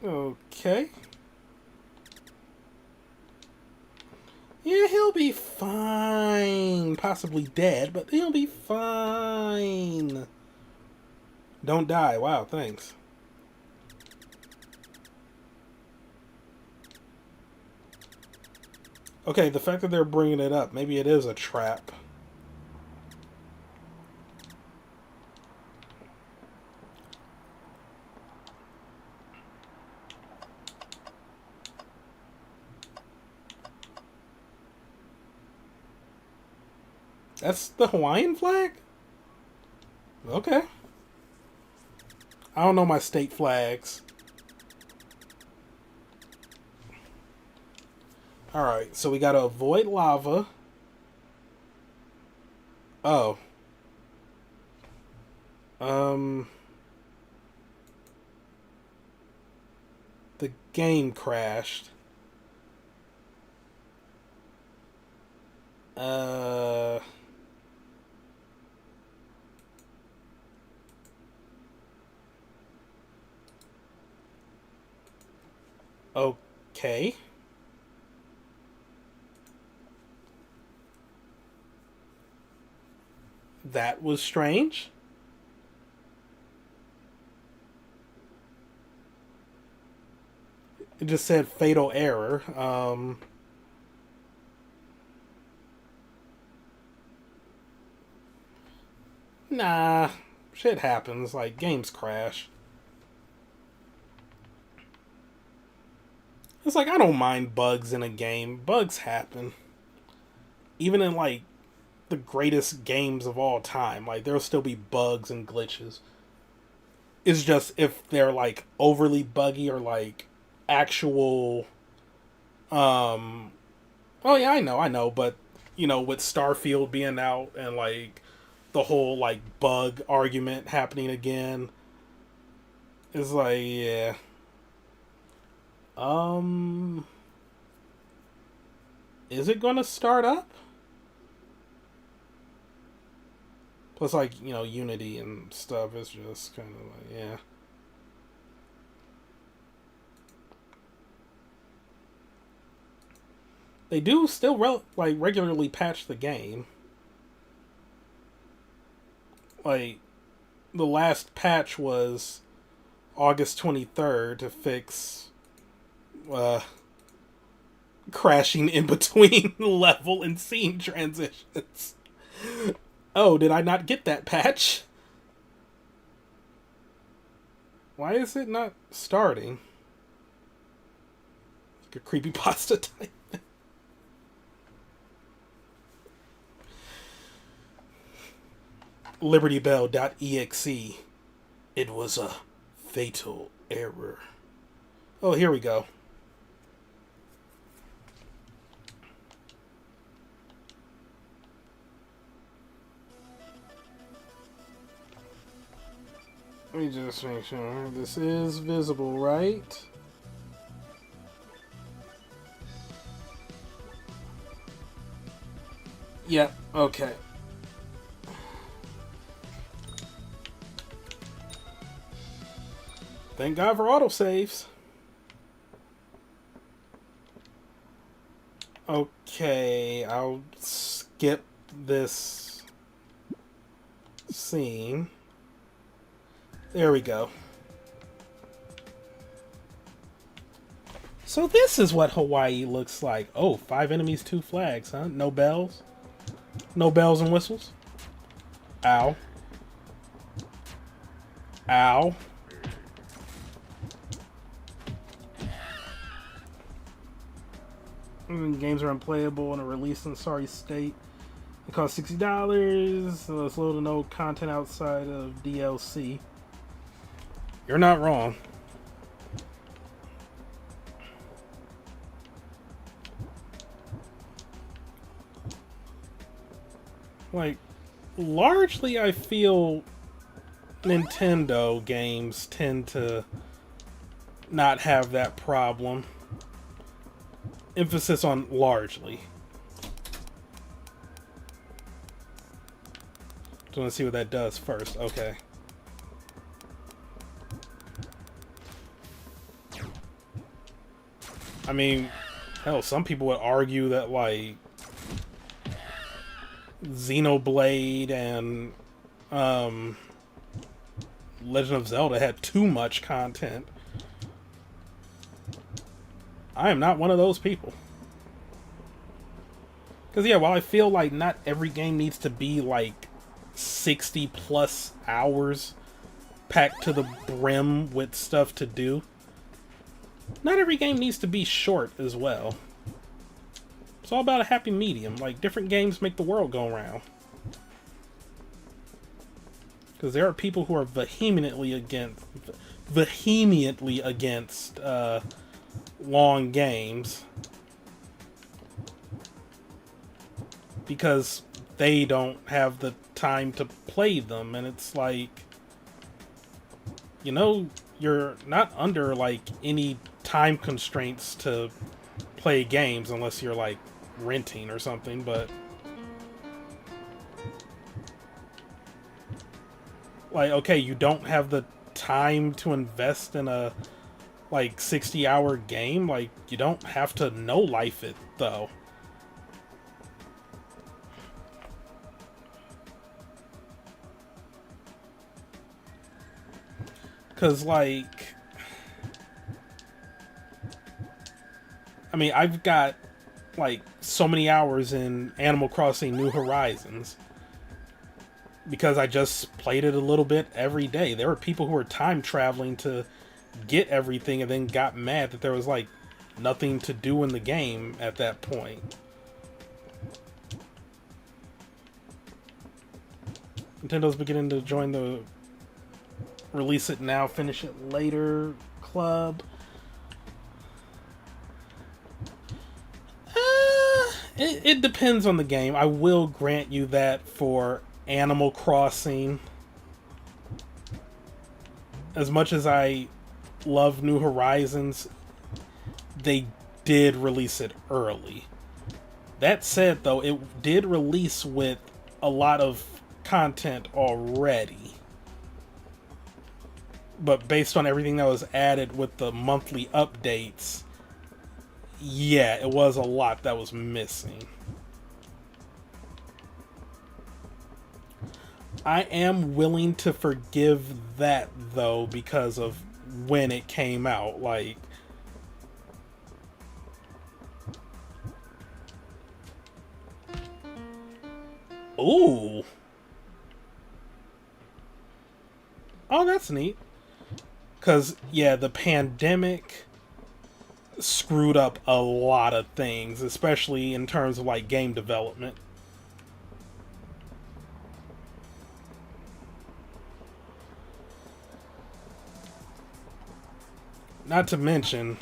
Okay. Yeah, he'll be fine. Possibly dead, but he'll be fine. Don't die. Wow, thanks. Okay, the fact that they're bringing it up, maybe it is a trap. That's the Hawaiian flag? Okay. I don't know my state flags. Alright, so we gotta avoid lava. Oh. game crashed. Okay. That was strange. It just said fatal error. Nah, shit happens. Like, games crash. It's like, I don't mind bugs in a game. Bugs happen. Even in, like, the greatest games of all time. Like, there'll still be bugs and glitches. It's just if they're, like, overly buggy or, like, actual... Oh, yeah, I know. But, you know, with Starfield being out and, like, the whole, like, bug argument happening again... It's like, yeah... Is it gonna start up? Plus, like, you know, Unity and stuff is just kind of like, yeah. They do still, regularly patch the game. Like, the last patch was August 23rd to fix... crashing in between level and scene transitions. Oh, did I not get that patch? Why is it not starting? Like a creepypasta type. LibertyBelle.exe. It was a fatal error. Oh, here we go. Let me just make sure this is visible, right? Yep, okay. Thank God for autosaves. Okay, I'll skip this scene. There we go. So this is what Hawaii looks like. Oh, 5 enemies, 2 flags, huh? No bells? No bells and whistles? Ow. Ow. Games are unplayable and are released in sorry state. It costs $60. So it's little to no content outside of DLC. You're not wrong. Like, largely I feel Nintendo games tend to not have that problem. Emphasis on largely. Just want to see what that does first. Okay. I mean, hell, some people would argue that, like, Xenoblade and Legend of Zelda had too much content. I am not one of those people. Because, yeah, while I feel like not every game needs to be, like, 60 plus hours packed to the brim with stuff to do, not every game needs to be short as well. It's all about a happy medium. Like, different games make the world go round. Because there are people who are vehemently against long games. Because they don't have the time to play them. And it's like, you know, you're not under, like, any time constraints to play games unless you're like renting or something, but like, okay, you don't have the time to invest in a like 60-hour game. Like, you don't have to know life it though. Cause like, I mean, I've got like so many hours in Animal Crossing New Horizons because I just played it a little bit every day. There were people who were time traveling to get everything and then got mad that there was like nothing to do in the game at that point. Nintendo's beginning to join the release it now, finish it later club. It depends on the game. I will grant you that for Animal Crossing. As much as I love New Horizons, they did release it early. That said, though, it did release with a lot of content already. But based on everything that was added with the monthly updates, yeah, it was a lot that was missing. I am willing to forgive that, though, because of when it came out. Like, ooh. Oh, that's neat. Because, yeah, the pandemic screwed up a lot of things, especially in terms of, like, game development. Not to mention,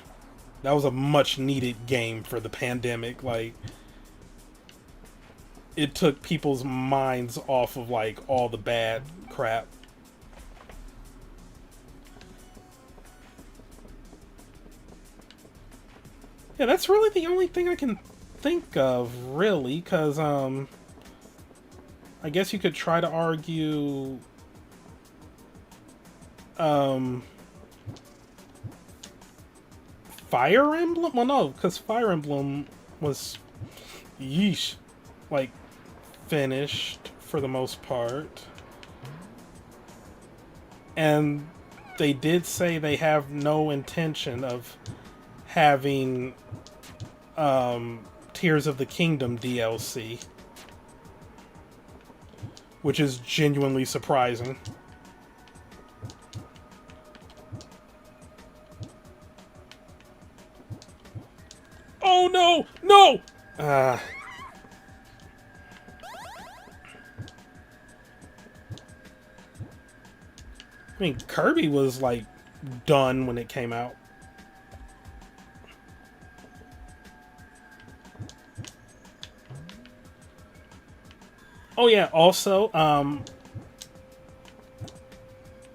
that was a much needed game for the pandemic. Like, it took people's minds off of, like, all the bad crap. Yeah, that's really the only thing I can think of, really, because, I guess you could try to argue, Fire Emblem? Well, no, because Fire Emblem was, yeesh, like, finished for the most part. And they did say they have no intention of having Tears of the Kingdom DLC, which is genuinely surprising. Oh no! No! I mean, Kirby was like done when it came out. Oh yeah, also,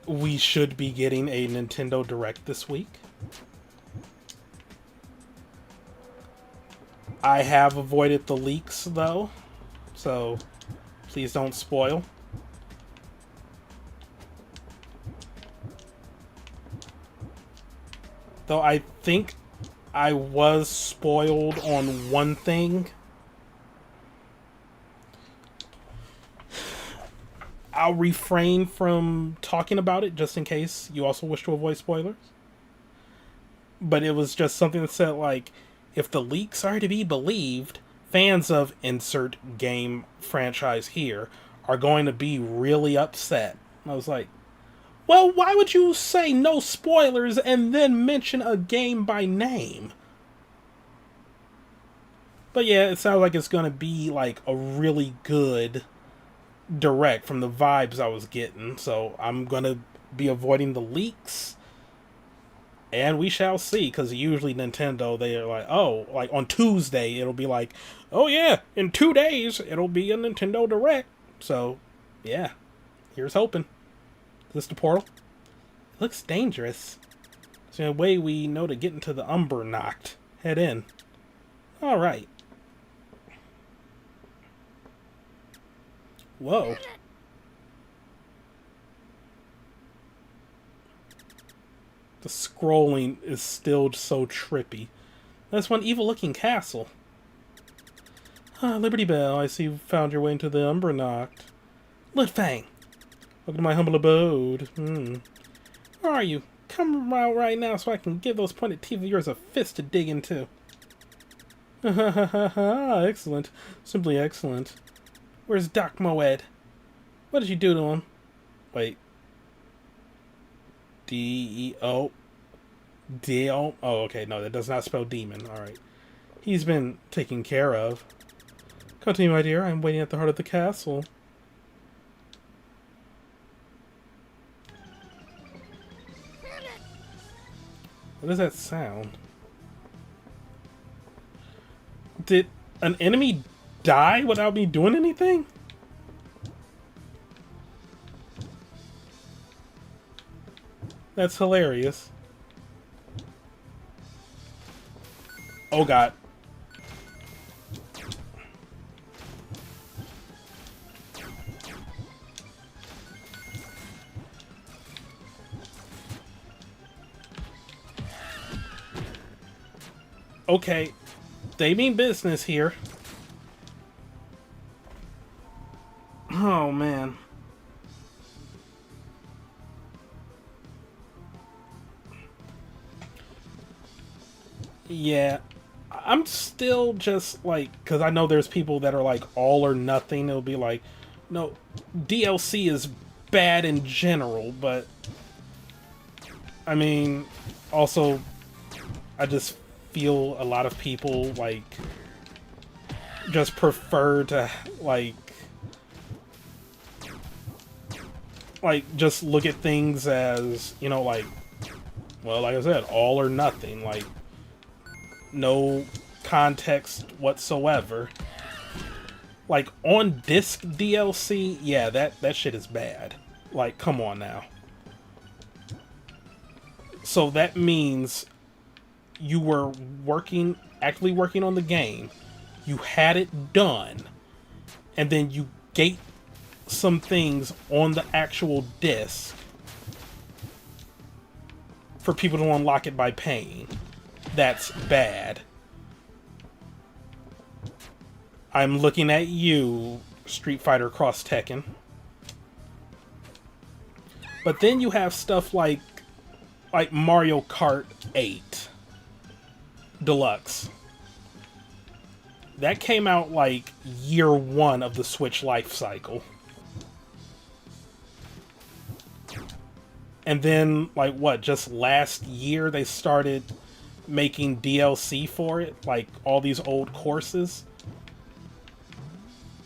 we should be getting a Nintendo Direct this week. I have avoided the leaks, though, so please don't spoil. Though I think I was spoiled on one thing. I'll refrain from talking about it just in case you also wish to avoid spoilers. But it was just something that said, like, if the leaks are to be believed, fans of insert game franchise here are going to be really upset. I was like, well, why would you say no spoilers and then mention a game by name? But yeah, it sounds like it's going to be like a really good Direct from the vibes I was getting, so I'm gonna be avoiding the leaks, and we shall see, because usually Nintendo, they are like, oh, like on Tuesday it'll be like, oh yeah, in 2 days it'll be a Nintendo Direct. So yeah, here's hoping. Is this the portal? It looks dangerous. So in a way we know to get into the Umber Knocked. Head in. Alright. Whoa. The scrolling is still so trippy. That's one evil-looking castle. Ah, Liberty Belle, I see you found your way into the Umber Knocked. Litfang! Welcome to my humble abode. Where are you? Come out right now so I can give those pointed teeth of yours a fist to dig into. Ha ha ha ha ha! Excellent. Simply excellent. Where's Doc Moed? What did you do to him? Wait. D-E-O? D-O? Oh, okay. No, that does not spell demon. Alright. He's been taken care of. Come to me, my dear. I'm waiting at the heart of the castle. What does that sound? Did an enemy die without me doing anything? That's hilarious. Oh god. Okay, they mean business here. Oh, man. Yeah, I'm still just like, because I know there's people that are like all or nothing. It'll be like, no, DLC is bad in general, but I mean, also, I just feel a lot of people like just prefer to like just look at things as, you know, like, well, like I said, all or nothing, like no context whatsoever. Like on disc DLC, yeah, that shit is bad. Like, come on now. So that means you were actively working on the game, you had it done, and then you gate some things on the actual disc for people to unlock it by paying. That's bad. I'm looking at you, Street Fighter Cross Tekken. But then you have stuff like Mario Kart 8 Deluxe. That came out like year one of the Switch life cycle. And then, like, what, just last year they started making DLC for it? Like, all these old courses?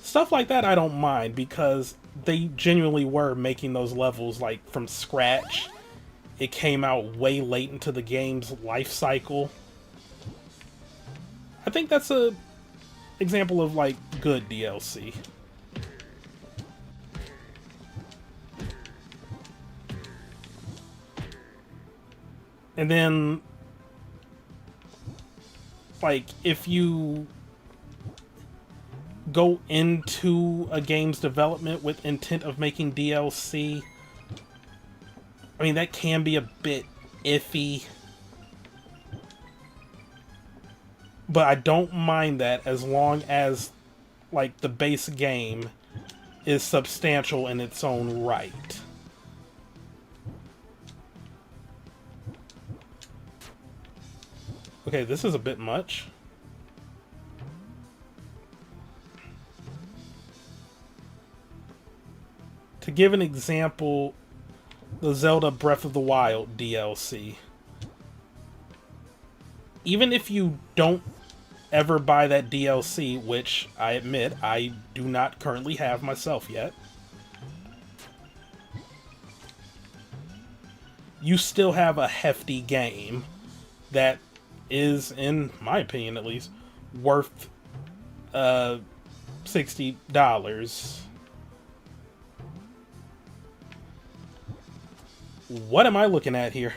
Stuff like that I don't mind, because they genuinely were making those levels, like, from scratch. It came out way late into the game's life cycle. I think that's a example of, like, good DLC. And then, like, if you go into a game's development with intent of making DLC, I mean, that can be a bit iffy. But I don't mind that as long as, like, the base game is substantial in its own right. Okay, this is a bit much. To give an example, the Zelda Breath of the Wild DLC. Even if you don't ever buy that DLC, which I admit I do not currently have myself yet, you still have a hefty game that is, in my opinion at least, worth $60. What am I looking at here?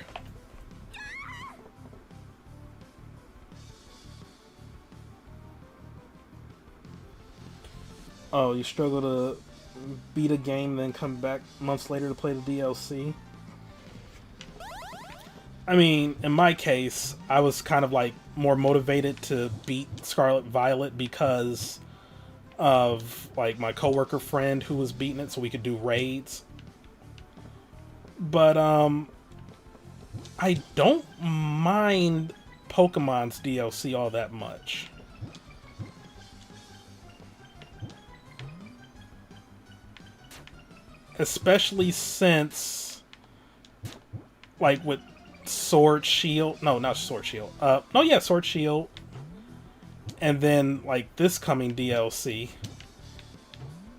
Oh, you struggle to beat a game, then come back months later to play the DLC? I mean, in my case, I was kind of like more motivated to beat Scarlet Violet because of like my coworker friend who was beating it, so we could do raids. But I don't mind Pokemon's DLC all that much. Especially since, like, with Sword Shield... No, not Sword Shield. No, yeah, Sword Shield. And then, like, this coming DLC.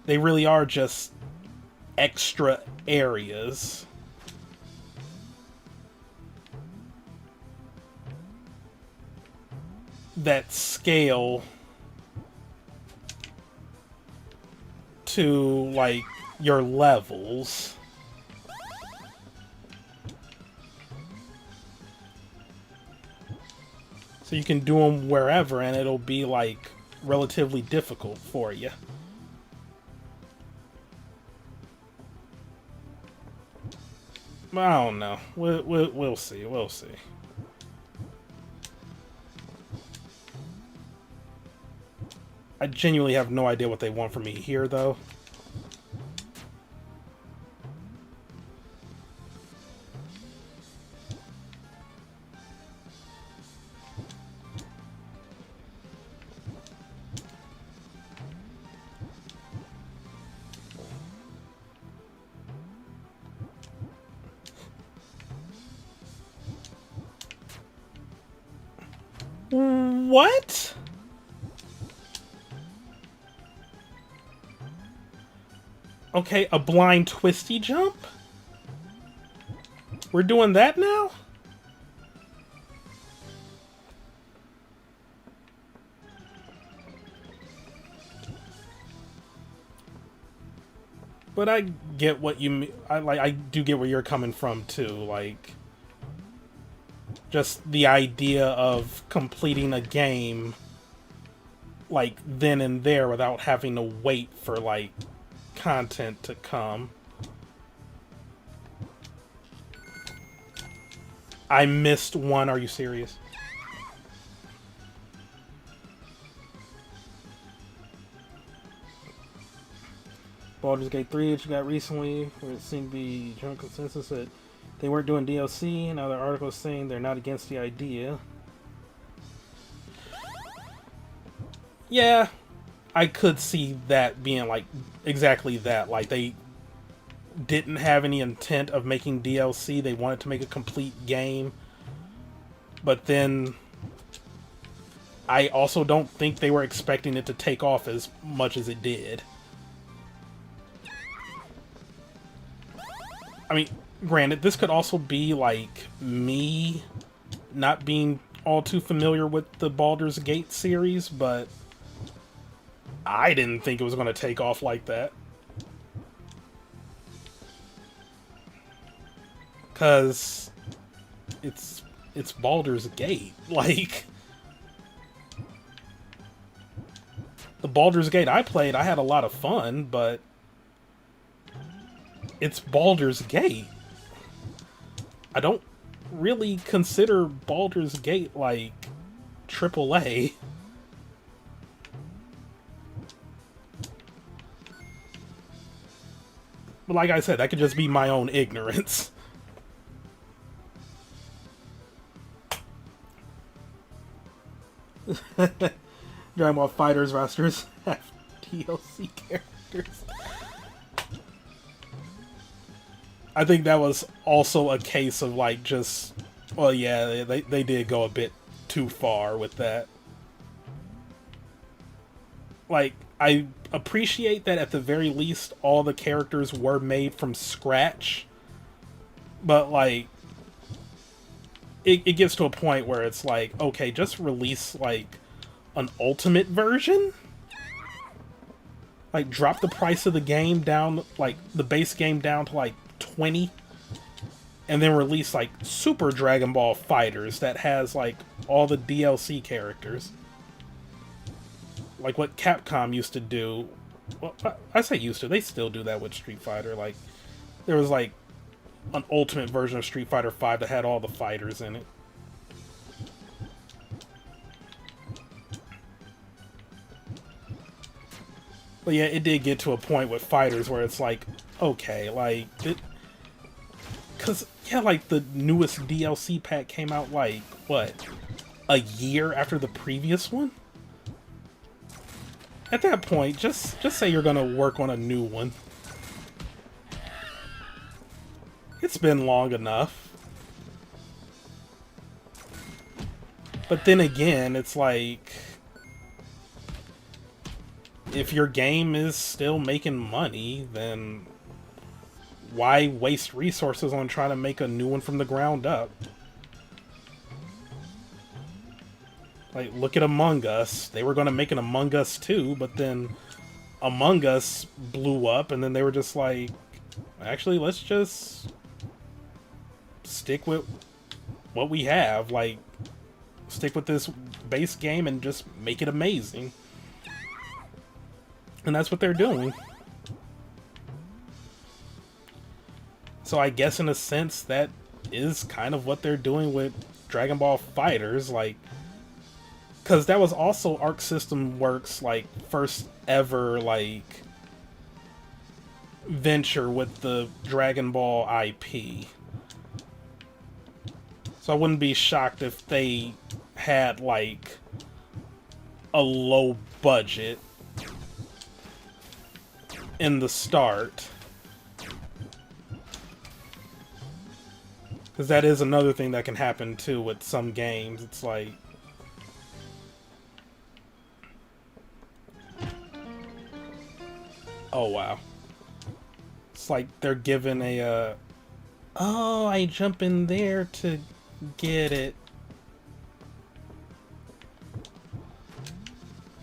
They really are just extra areas. That scale to, like, your levels. So you can do them wherever and it'll be, like, relatively difficult for you. I don't know. We'll see. We'll see. I genuinely have no idea what they want from me here, though. What? Okay, a blind twisty jump? We're doing that now? But I get what you mean. I do get where you're coming from too. Like, just the idea of completing a game like then and there without having to wait for like content to come. I missed one. Are you serious? Baldur's Gate 3, which you got recently, where it seemed to be general consensus that they weren't doing DLC. Now there are articles saying they're not against the idea. Yeah, I could see that being like exactly that. Like they didn't have any intent of making DLC. They wanted to make a complete game. But then I also don't think they were expecting it to take off as much as it did. I mean, granted, this could also be like me not being all too familiar with the Baldur's Gate series, but I didn't think it was going to take off like that. Because it's Baldur's Gate. Like, the Baldur's Gate I played, I had a lot of fun, but it's Baldur's Gate. I don't really consider Baldur's Gate like AAA. But like I said, that could just be my own ignorance. Dragon Ball Fighters rosters have DLC characters. I think that was also a case of like just, well, yeah, they did go a bit too far with that. Like, I appreciate that at the very least all the characters were made from scratch, but like it gets to a point where it's like, okay, just release like an ultimate version. Like, drop the price of the game down, like the base game down to like 20, and then release like Super Dragon Ball Fighters that has like all the DLC characters, like what Capcom used to do Well, I say used to. They still do that with Street Fighter. Like, there was like an ultimate version of Street Fighter 5 that had all the fighters in it. But yeah, it did get to a point with fighters where it's like, okay, like, because, yeah, like, the newest DLC pack came out, like, what, a year after the previous one? At that point, just say you're gonna work on a new one. It's been long enough. But then again, it's like, if your game is still making money, then why waste resources on trying to make a new one from the ground up? Like, look at Among Us. They were going to make an Among Us 2, but then Among Us blew up, and then they were just like, actually, let's just stick with what we have. Like, stick with this base game and just make it amazing. And that's what they're doing. So I guess in a sense that is kind of what they're doing with Dragon Ball FighterZ, like, because that was also Arc System Works' like first ever like venture with the Dragon Ball IP. So I wouldn't be shocked if they had like a low budget in the start. Because that is another thing that can happen too with some games. It's like, oh wow. It's like they're given a, oh, I jump in there to get it.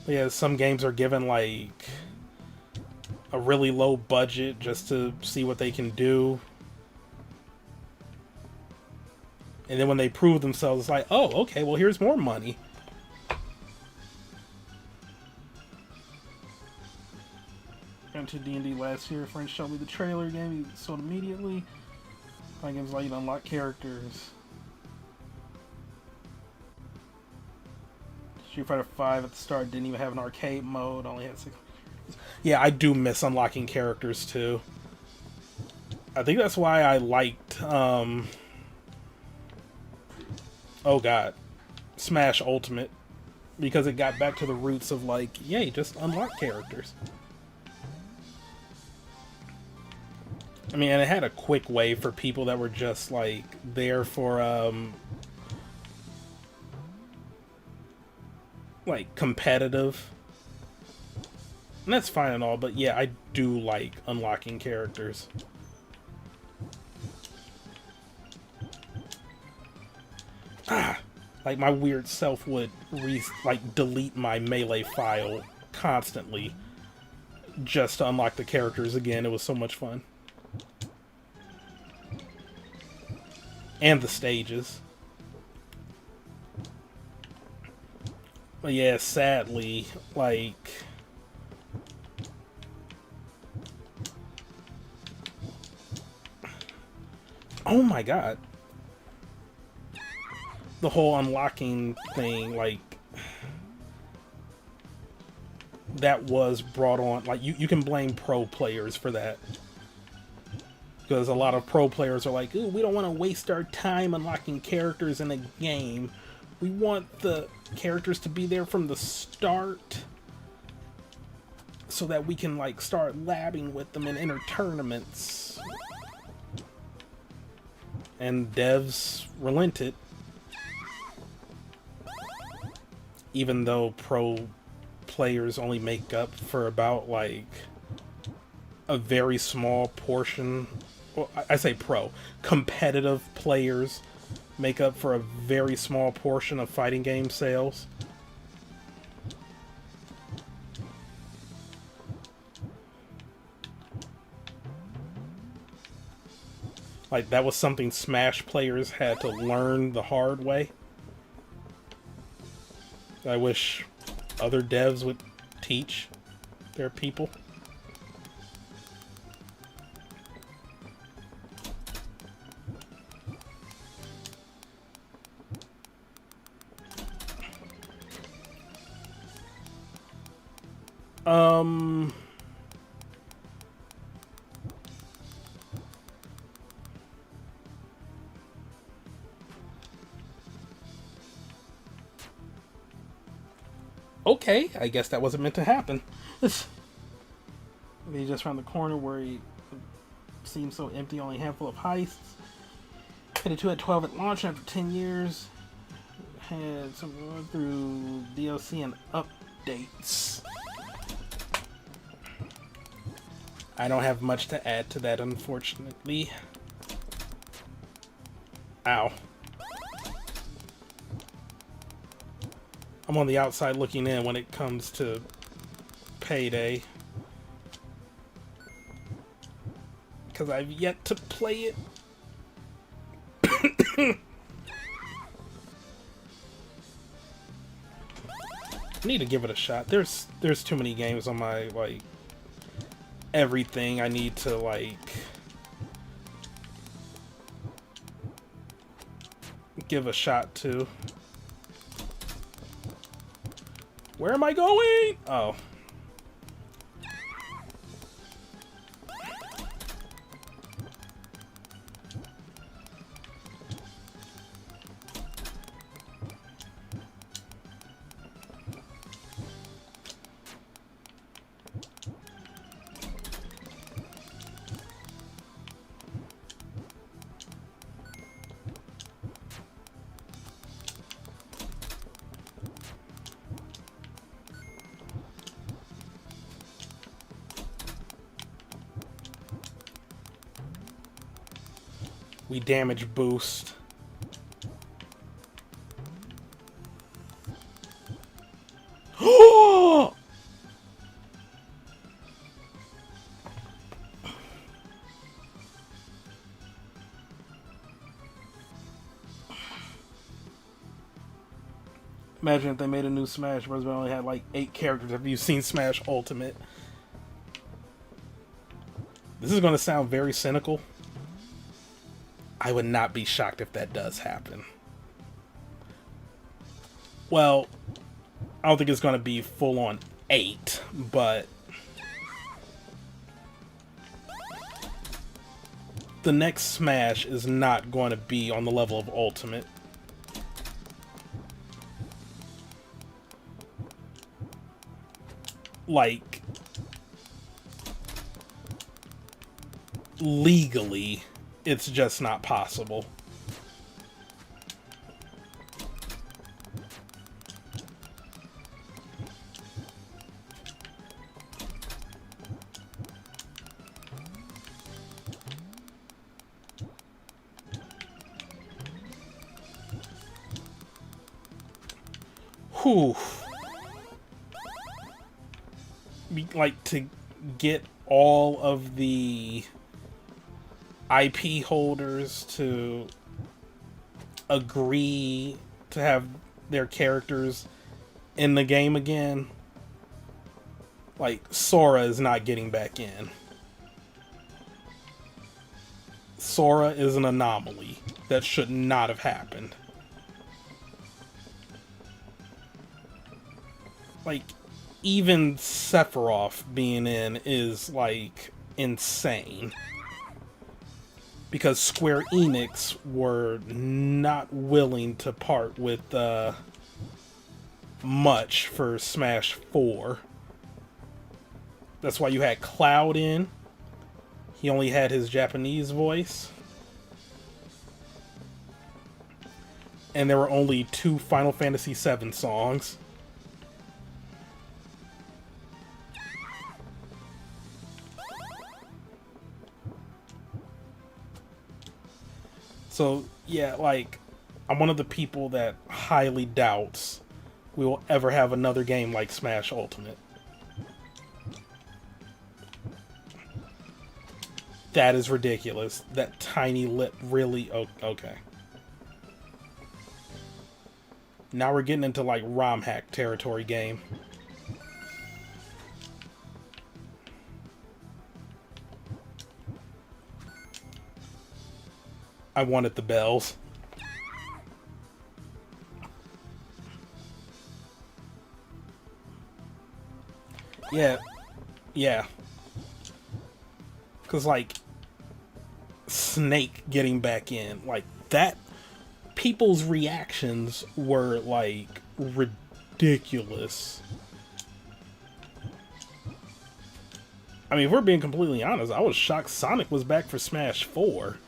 But yeah, some games are given like a really low budget just to see what they can do. And then when they prove themselves, it's like, oh, okay, well, here's more money. Got to D&D last year. Friends showed me the trailer game, he sold immediately. Playing games like you unlock characters. Street Fighter 5 at the start didn't even have an arcade mode, only had 6. Yeah, I do miss unlocking characters too. I think that's why I liked, oh god, Smash Ultimate. Because it got back to the roots of like, yay, just unlock characters. I mean, and it had a quick way for people that were just like there for like competitive. And that's fine and all, but yeah, I do like unlocking characters. Like my weird self would delete my Melee file constantly just to unlock the characters again. It was so much fun. And the stages. But yeah, sadly, like, oh my god. The whole unlocking thing, like, that was brought on, like, you can blame pro players for that. Because a lot of pro players are like, ooh, we don't want to waste our time unlocking characters in a game. We want the characters to be there from the start so that we can, like, start labbing with them and enter tournaments. And devs relented. Even though pro players only make up for about, like, a very small portion. Well, I say pro. Competitive players make up for a very small portion of fighting game sales. Like, that was something Smash players had to learn the hard way. I wish other devs would teach their people. Okay, I guess that wasn't meant to happen. They just found the corner where he seemed so empty, only a handful of heists. Headed 2 at 12 at launch after 10 years. Had some run through DLC and updates. I don't have much to add to that, unfortunately. Ow. I'm on the outside looking in when it comes to Payday. Because I've yet to play it. I need to give it a shot. There's too many games on my, like, everything I need to, like, give a shot to. Where am I going? Oh. We damage boost. Imagine if they made a new Smash Bros. But only had like 8 characters. Have you seen Smash Ultimate? This is going to sound very cynical. I would not be shocked if that does happen. Well, I don't think it's going to be full on 8, but the next Smash is not going to be on the level of Ultimate. Like, legally, it's just not possible. Whew. Like, to get all of the IP holders to agree to have their characters in the game again. Like, Sora is not getting back in. Sora is an anomaly that should not have happened. Like, even Sephiroth being in is, like, insane. Because Square Enix were not willing to part with much for Smash 4. That's why you had Cloud in. He only had his Japanese voice. And there were only 2 Final Fantasy VII songs. So, yeah, like, I'm one of the people that highly doubts we will ever have another game like Smash Ultimate. That is ridiculous. That tiny lip really... okay. Now we're getting into, like, ROM hack territory game. I wanted the bells. Yeah. Yeah. Because, like, Snake getting back in, like, that, people's reactions were, like, ridiculous. I mean, if we're being completely honest, I was shocked Sonic was back for Smash 4.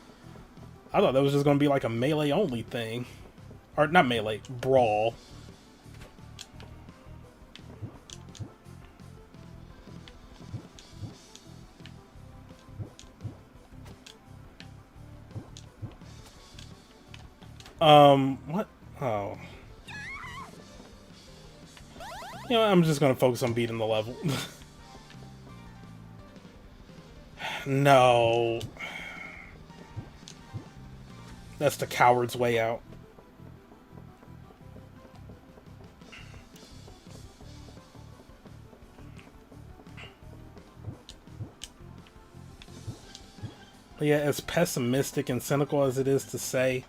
I thought that was just going to be like a Melee-only thing. Or, not Melee, Brawl. What? Oh. You know, I'm just going to focus on beating the level. No. That's the coward's way out. But yeah, as pessimistic and cynical as it is to say,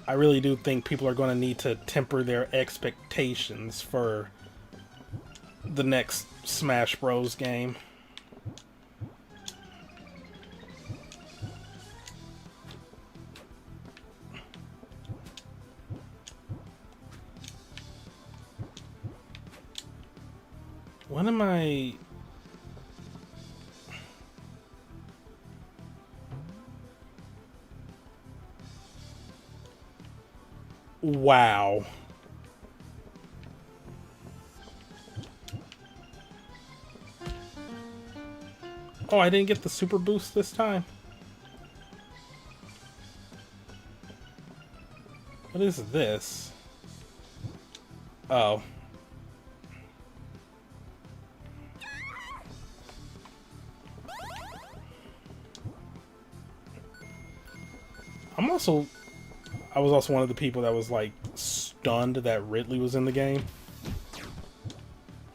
I really do think people are going to need to temper their expectations for the next Smash Bros. Game. What am I... Wow. Oh, I didn't get the super boost this time. What is this? Oh. I was also one of the people that was like stunned that Ridley was in the game.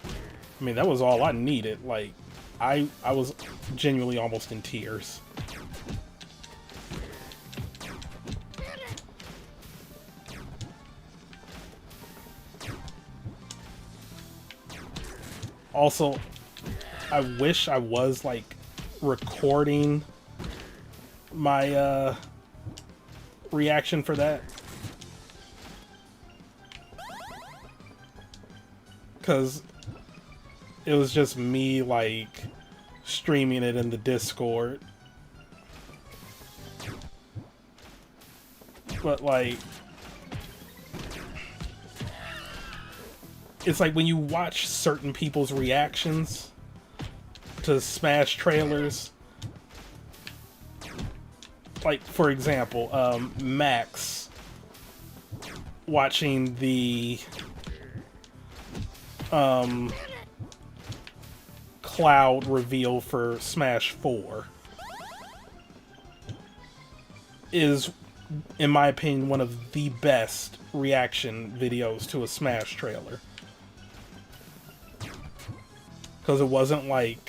I mean, that was all I needed. Like, I was genuinely almost in tears. Also, I wish I was like recording my reaction for that, because it was just me like streaming it in the Discord. But like, it's like when you watch certain people's reactions to Smash trailers, like, for example, Max watching the Cloud reveal for Smash 4 is, in my opinion, one of the best reaction videos to a Smash trailer. Because it wasn't like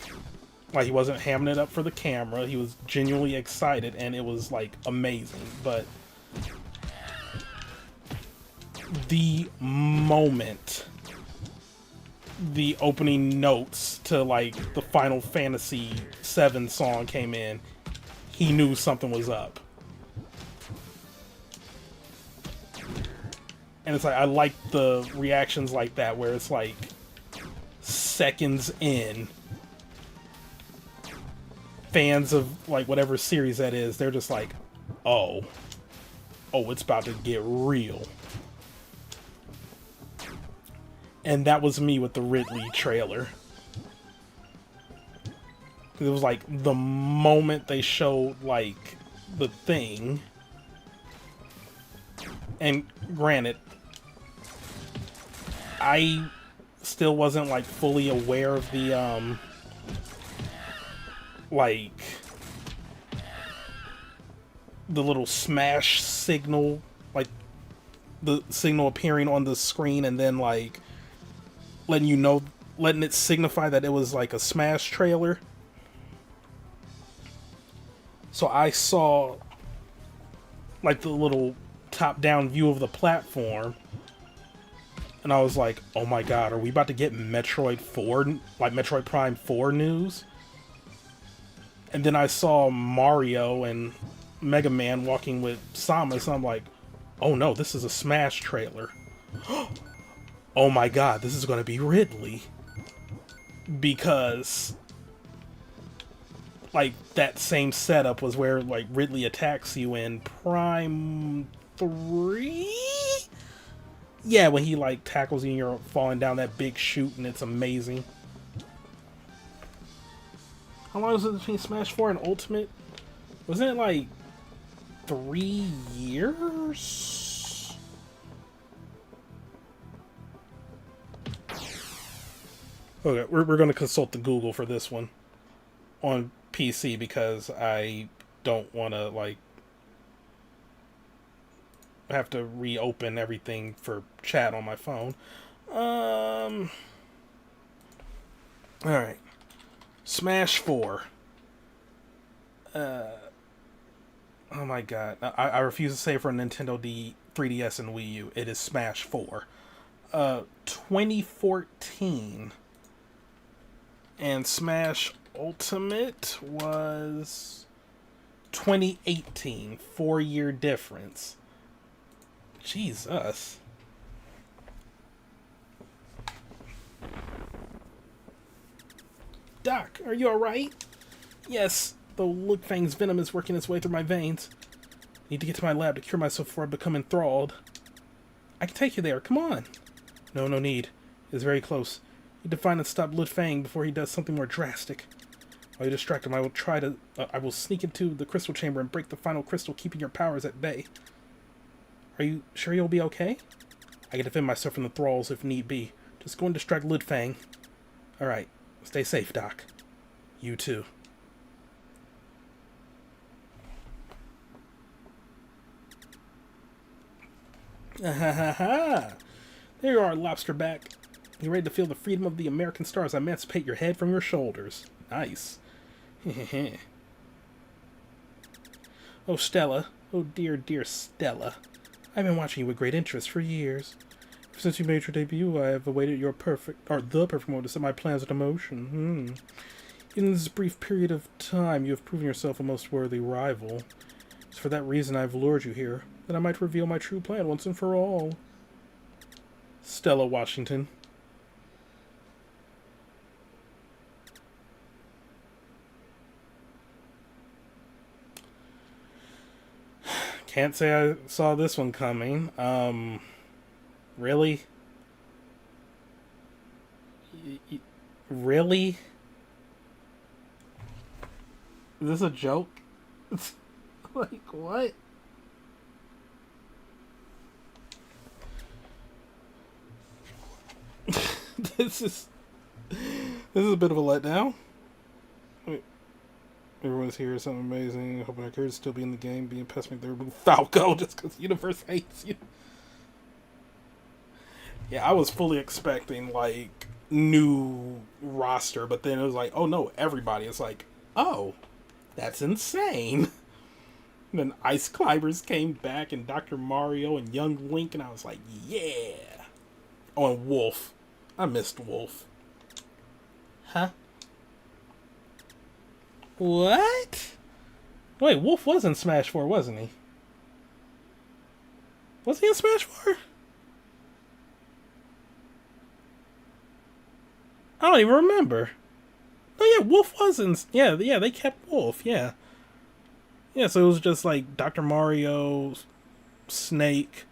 he wasn't hamming it up for the camera. He was genuinely excited, and it was like amazing. But the moment the opening notes to like the Final Fantasy VII song came in, he knew something was up. And it's like, I like the reactions like that, where it's like seconds in, fans of like whatever series that is, they're just like, oh, it's about to get real. And that was me with the Ridley trailer. It was like the moment they showed like the thing, and granted, I still wasn't like fully aware of the like the little smash signal, like the signal appearing on the screen and then like letting it signify that it was like a Smash trailer. So I saw like the little top-down view of the platform, and I was like, oh my god, are we about to get Metroid 4, like Metroid Prime 4 news? And then I saw Mario and Mega Man walking with Samus, and I'm like, oh no, this is a Smash trailer. Oh my god, this is going to be Ridley. Because, like, that same setup was where, like, Ridley attacks you in Prime 3? Yeah, when he, like, tackles you and you're falling down that big chute, and it's amazing. How long was it between Smash 4 and Ultimate? Wasn't it, like, 3 years? Okay, we're going to consult the Google for this one on PC because I don't want to, like, have to reopen everything for chat on my phone. Alright. Smash 4. Oh my god. I refuse to say for Nintendo 3DS and Wii U. It is Smash 4. 2014. And Smash Ultimate was 2018. 4-year difference. Jesus. Doc, are you alright? Yes, though Liu Fang's venom is working its way through my veins. I need to get to my lab to cure myself before I become enthralled. I can take you there, come on. No need. It's very close. Need to find and stop Liu Fang before he does something more drastic. While you distract him, I will sneak into the crystal chamber and break the final crystal, keeping your powers at bay. Are you sure you'll be okay? I can defend myself from the thralls if need be. Just go and distract Liu Fang. Alright, stay safe, Doc. You too. There you are, Lobsterback. You ready to feel the freedom of the American stars emancipate your head from your shoulders? Nice. Oh, Stella. Oh, dear, dear Stella. I've been watching you with great interest for years. Ever since you made your debut, I have awaited the perfect moment to set my plans into motion. In this brief period of time, you have proven yourself a most worthy rival. It's for that reason I've lured you here, that I might reveal my true plan once and for all. Stella Washington. Can't say I saw this one coming. Really? Really? Is this a joke? Like, what? This is a bit of a letdown. Wait. Everyone's here, something amazing. Hoping I could still be in the game, being pessimistic. They remove Falco just because the universe hates you. Yeah, I was fully expecting, like, new roster, but then it was like, oh no, everybody. It's like, oh, that's insane. And then Ice Climbers came back, and Dr. Mario and Young Link, and I was like, yeah. Oh, and Wolf. I missed Wolf. Huh? What? Wait, Wolf was in Smash 4, wasn't he? Was he in Smash 4? I don't even remember. Oh yeah, Wolf was in... Yeah, they kept Wolf, yeah. Yeah, so it was just like Dr. Mario, Snake,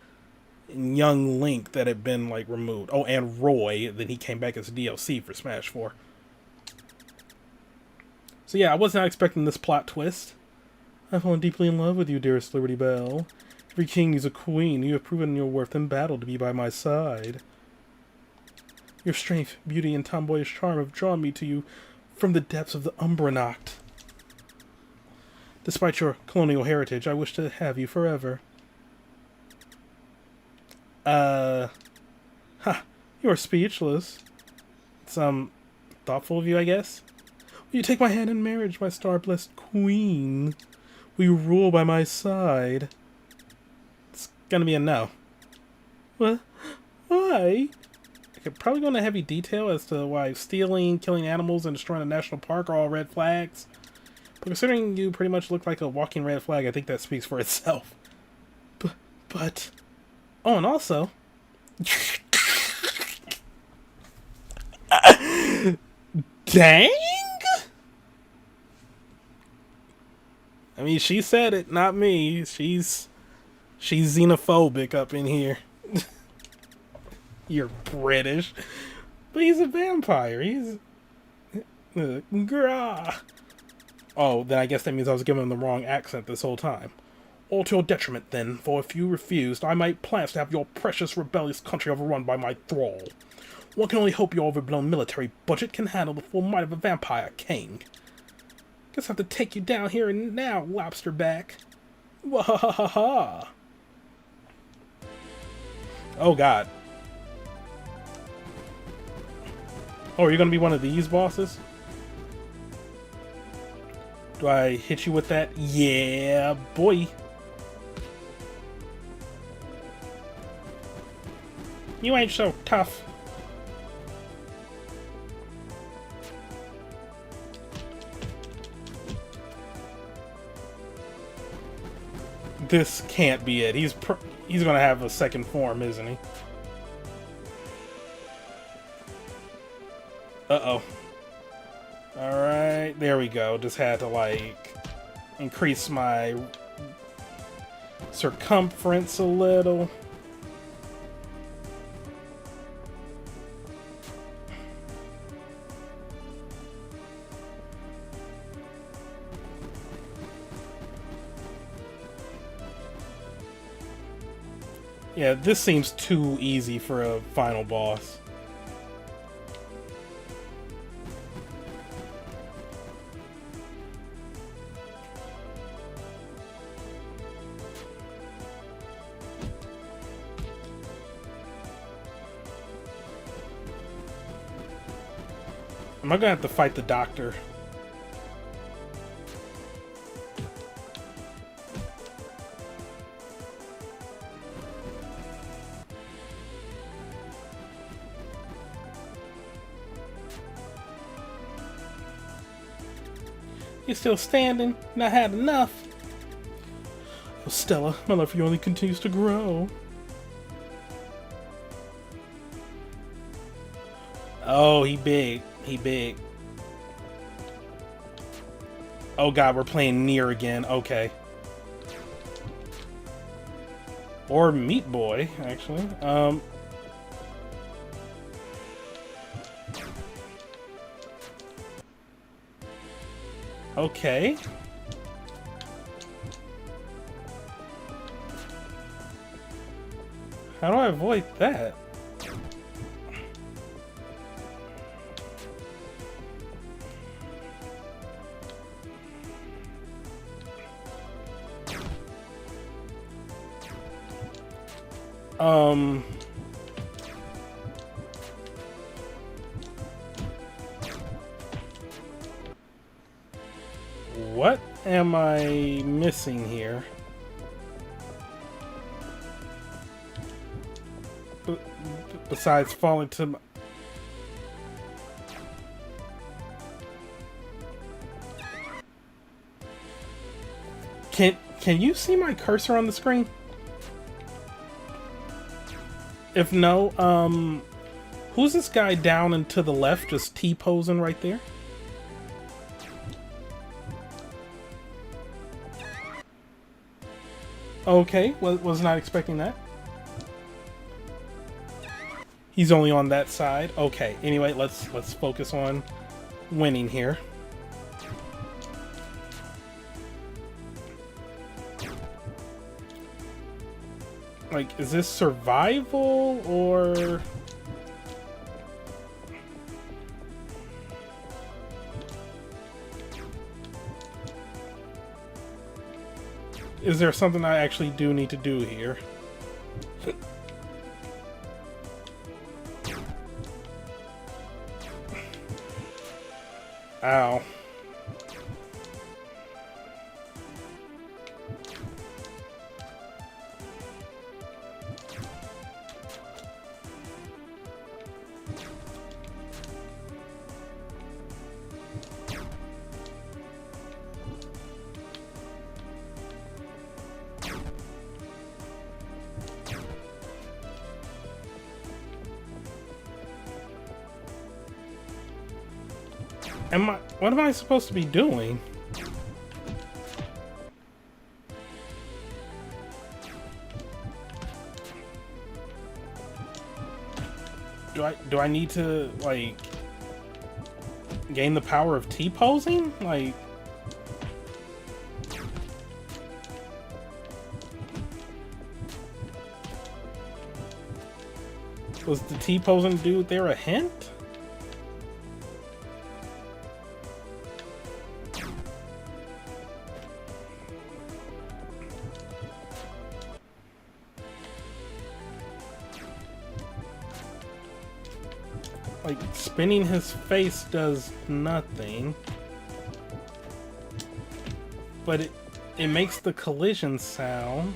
and Young Link that had been, like, removed. Oh, and Roy, then he came back as DLC for Smash 4. So yeah, I was not expecting this plot twist. I've fallen deeply in love with you, dearest Liberty Belle. Every king needs a queen. You have proven your worth in battle to be by my side. Your strength, beauty, and tomboyish charm have drawn me to you from the depths of the Umbranacht. Despite your colonial heritage, I wish to have you forever. You are speechless. It's, thoughtful of you, I guess. Will you take my hand in marriage, my star-blessed queen? Will you rule by my side? It's gonna be a no. What? Hi. I could probably go into heavy detail as to why stealing, killing animals, and destroying a national park are all red flags. But considering you pretty much look like a walking red flag, I think that speaks for itself. But... Oh, and also... Dang? I mean, she said it, not me. She's xenophobic up in here. You're British. But he's a vampire. He's... Grah. Oh, then I guess that means I was giving him the wrong accent this whole time. All to your detriment, then, for if you refused, I might plan to have your precious rebellious country overrun by my thrall. One can only hope your overblown military budget can handle the full might of a vampire king. Guess I have to take you down here and now, lobsterback. Wahahaha. Oh god. Oh, are you gonna be one of these bosses? Do I hit you with that? Yeah, boy. You ain't so tough. This can't be it. He's gonna have a second form, isn't he? Uh-oh. Alright, there we go. Just had to, like, increase my circumference a little. Yeah, this seems too easy for a final boss. Am I gonna have to fight the doctor? You're still standing? Not had enough? Oh, Stella, my love for you only continues to grow. Oh, he big. He big. Oh god, we're playing Nier again. Okay. Or Meat Boy, actually. Okay. How do I avoid that? What am I missing here? Besides falling to my... Can you see my cursor on the screen? If no, who's this guy down and to the left, just T-posing right there? Okay, was not expecting that. He's only on that side. Okay, anyway, let's focus on winning here. Like, is this survival or... Is there something I actually do need to do here? Ow. What am I supposed to be doing? Do I need to, like, gain the power of T-posing? Like, was the T-posing dude there a hint? Like, spinning his face does nothing. But it makes the collision sound.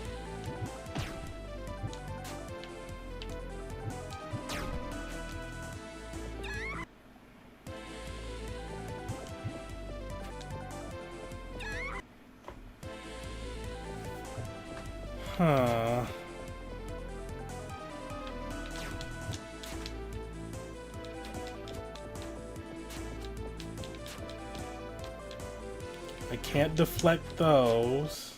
Huh. I can't deflect those.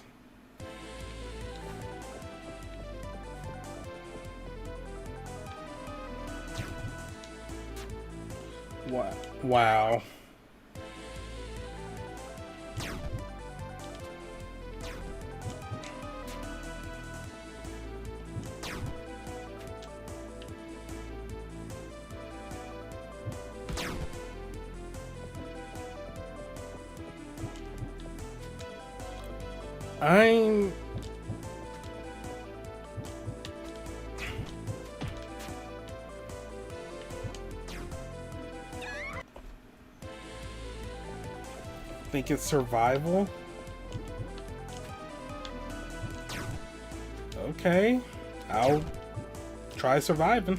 Wow. I'm think it's survival. Okay, I'll try surviving.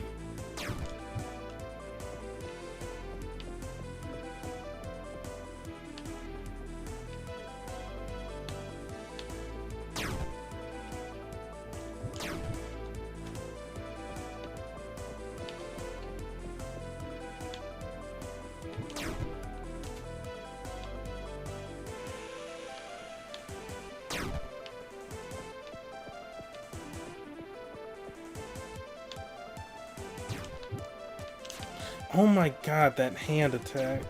Oh my god, that hand attack.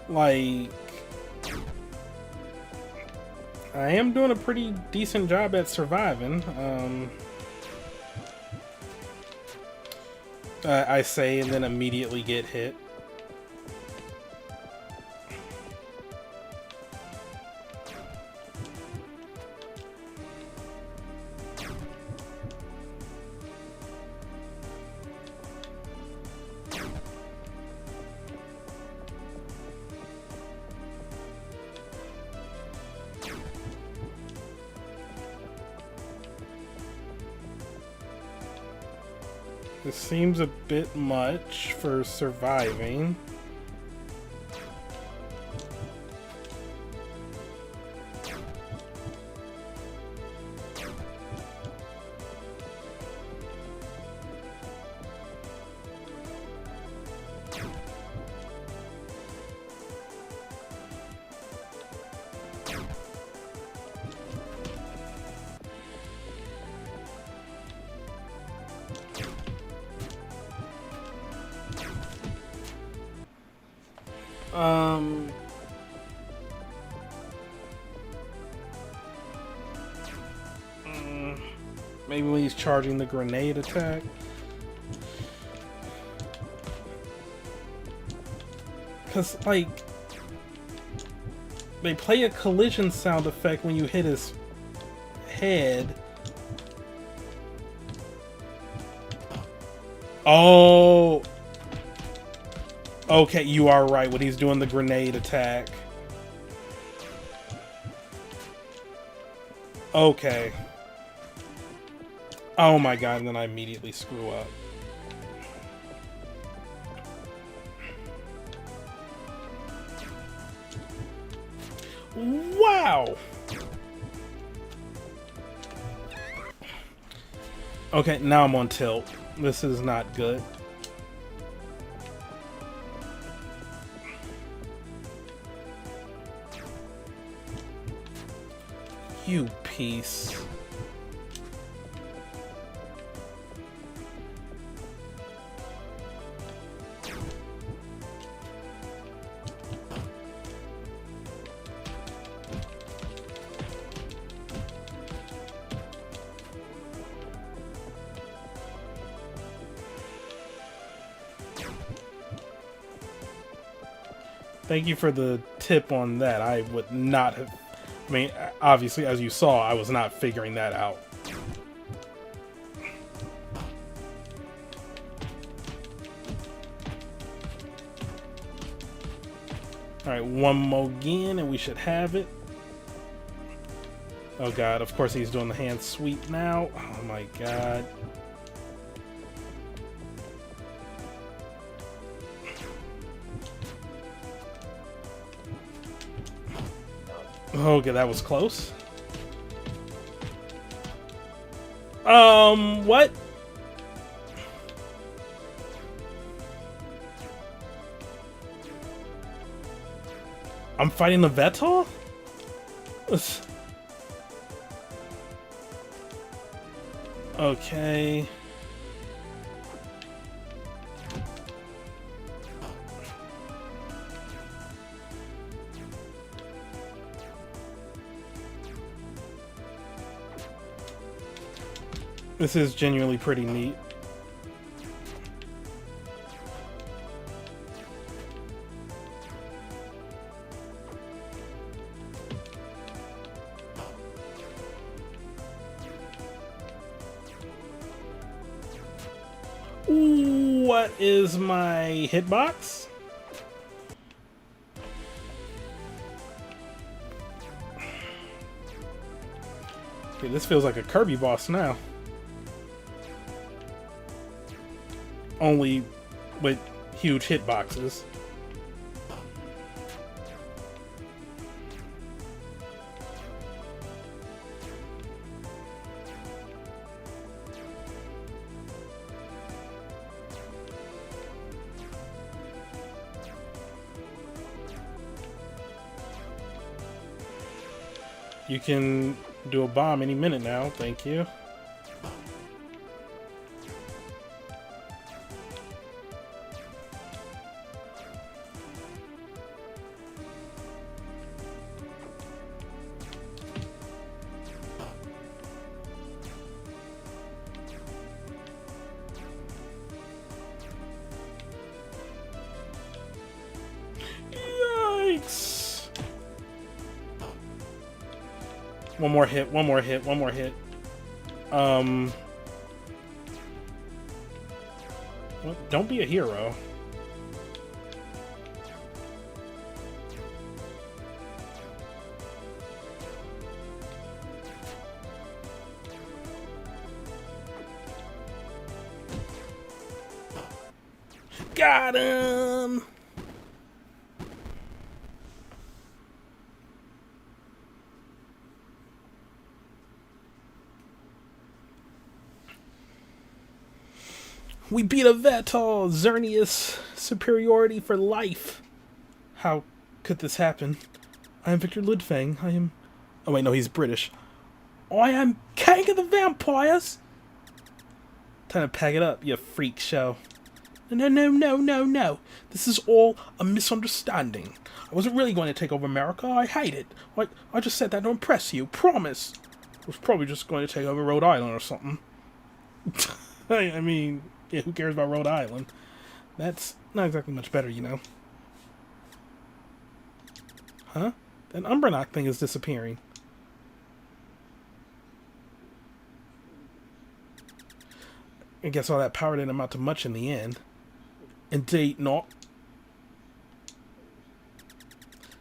Like, I am doing a pretty decent job at surviving. I say and then immediately get hit. This seems a bit much for surviving. Um... Maybe when he's charging the grenade attack. Because, like, they play a collision sound effect when you hit his head. Oh! Okay, you are right when he's doing the grenade attack. Okay. Oh my god, and then I immediately screw up. Wow! Okay, now I'm on tilt. This is not good. You piece. Thank you for the tip on that. I would not have... I mean, obviously, as you saw, I was not figuring that out. Alright, one more again, and we should have it. Oh god, of course he's doing the hand sweep now. Oh my god. Okay, that was close. What? I'm fighting the Vetal? Okay. This is genuinely pretty neat. What is my hitbox? Okay, this feels like a Kirby boss now. Only with huge hitboxes. You can do a bomb any minute now, thank you. Yikes! One more hit, one more hit, one more hit. What? Don't be a hero. Got him! We beat a Vetal! Xerneas superiority for life! How could this happen? I am Victor Ludfang. I am... Oh wait, no, he's British. I am King of the Vampires! Time to pack it up, you freak show. No, no, no, no, no. This is all a misunderstanding. I wasn't really going to take over America. I hate it. I just said that to impress you. Promise. I was probably just going to take over Rhode Island or something. I mean, yeah, who cares about Rhode Island? That's not exactly much better, you know. Huh? That Umbranok thing is disappearing. I guess all that power didn't amount to much in the end. Indeed not.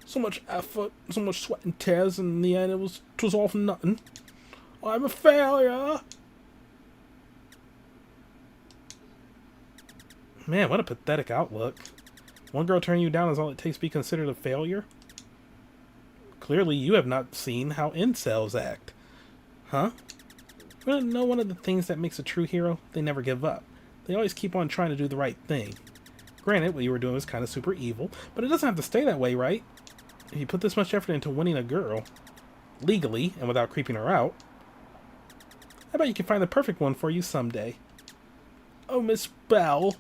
So much effort, so much sweat and tears, and in the end it was all for nothing. I'm a failure! Man, what a pathetic outlook. One girl turning you down is all it takes to be considered a failure? Clearly you have not seen how incels act. Huh? You want to know one of the things that makes a true hero? They never give up. They always keep on trying to do the right thing. Granted, what you were doing was kind of super evil, but it doesn't have to stay that way, right? If you put this much effort into winning a girl, legally and without creeping her out, I bet you can find the perfect one for you someday. Oh, Miss Belle.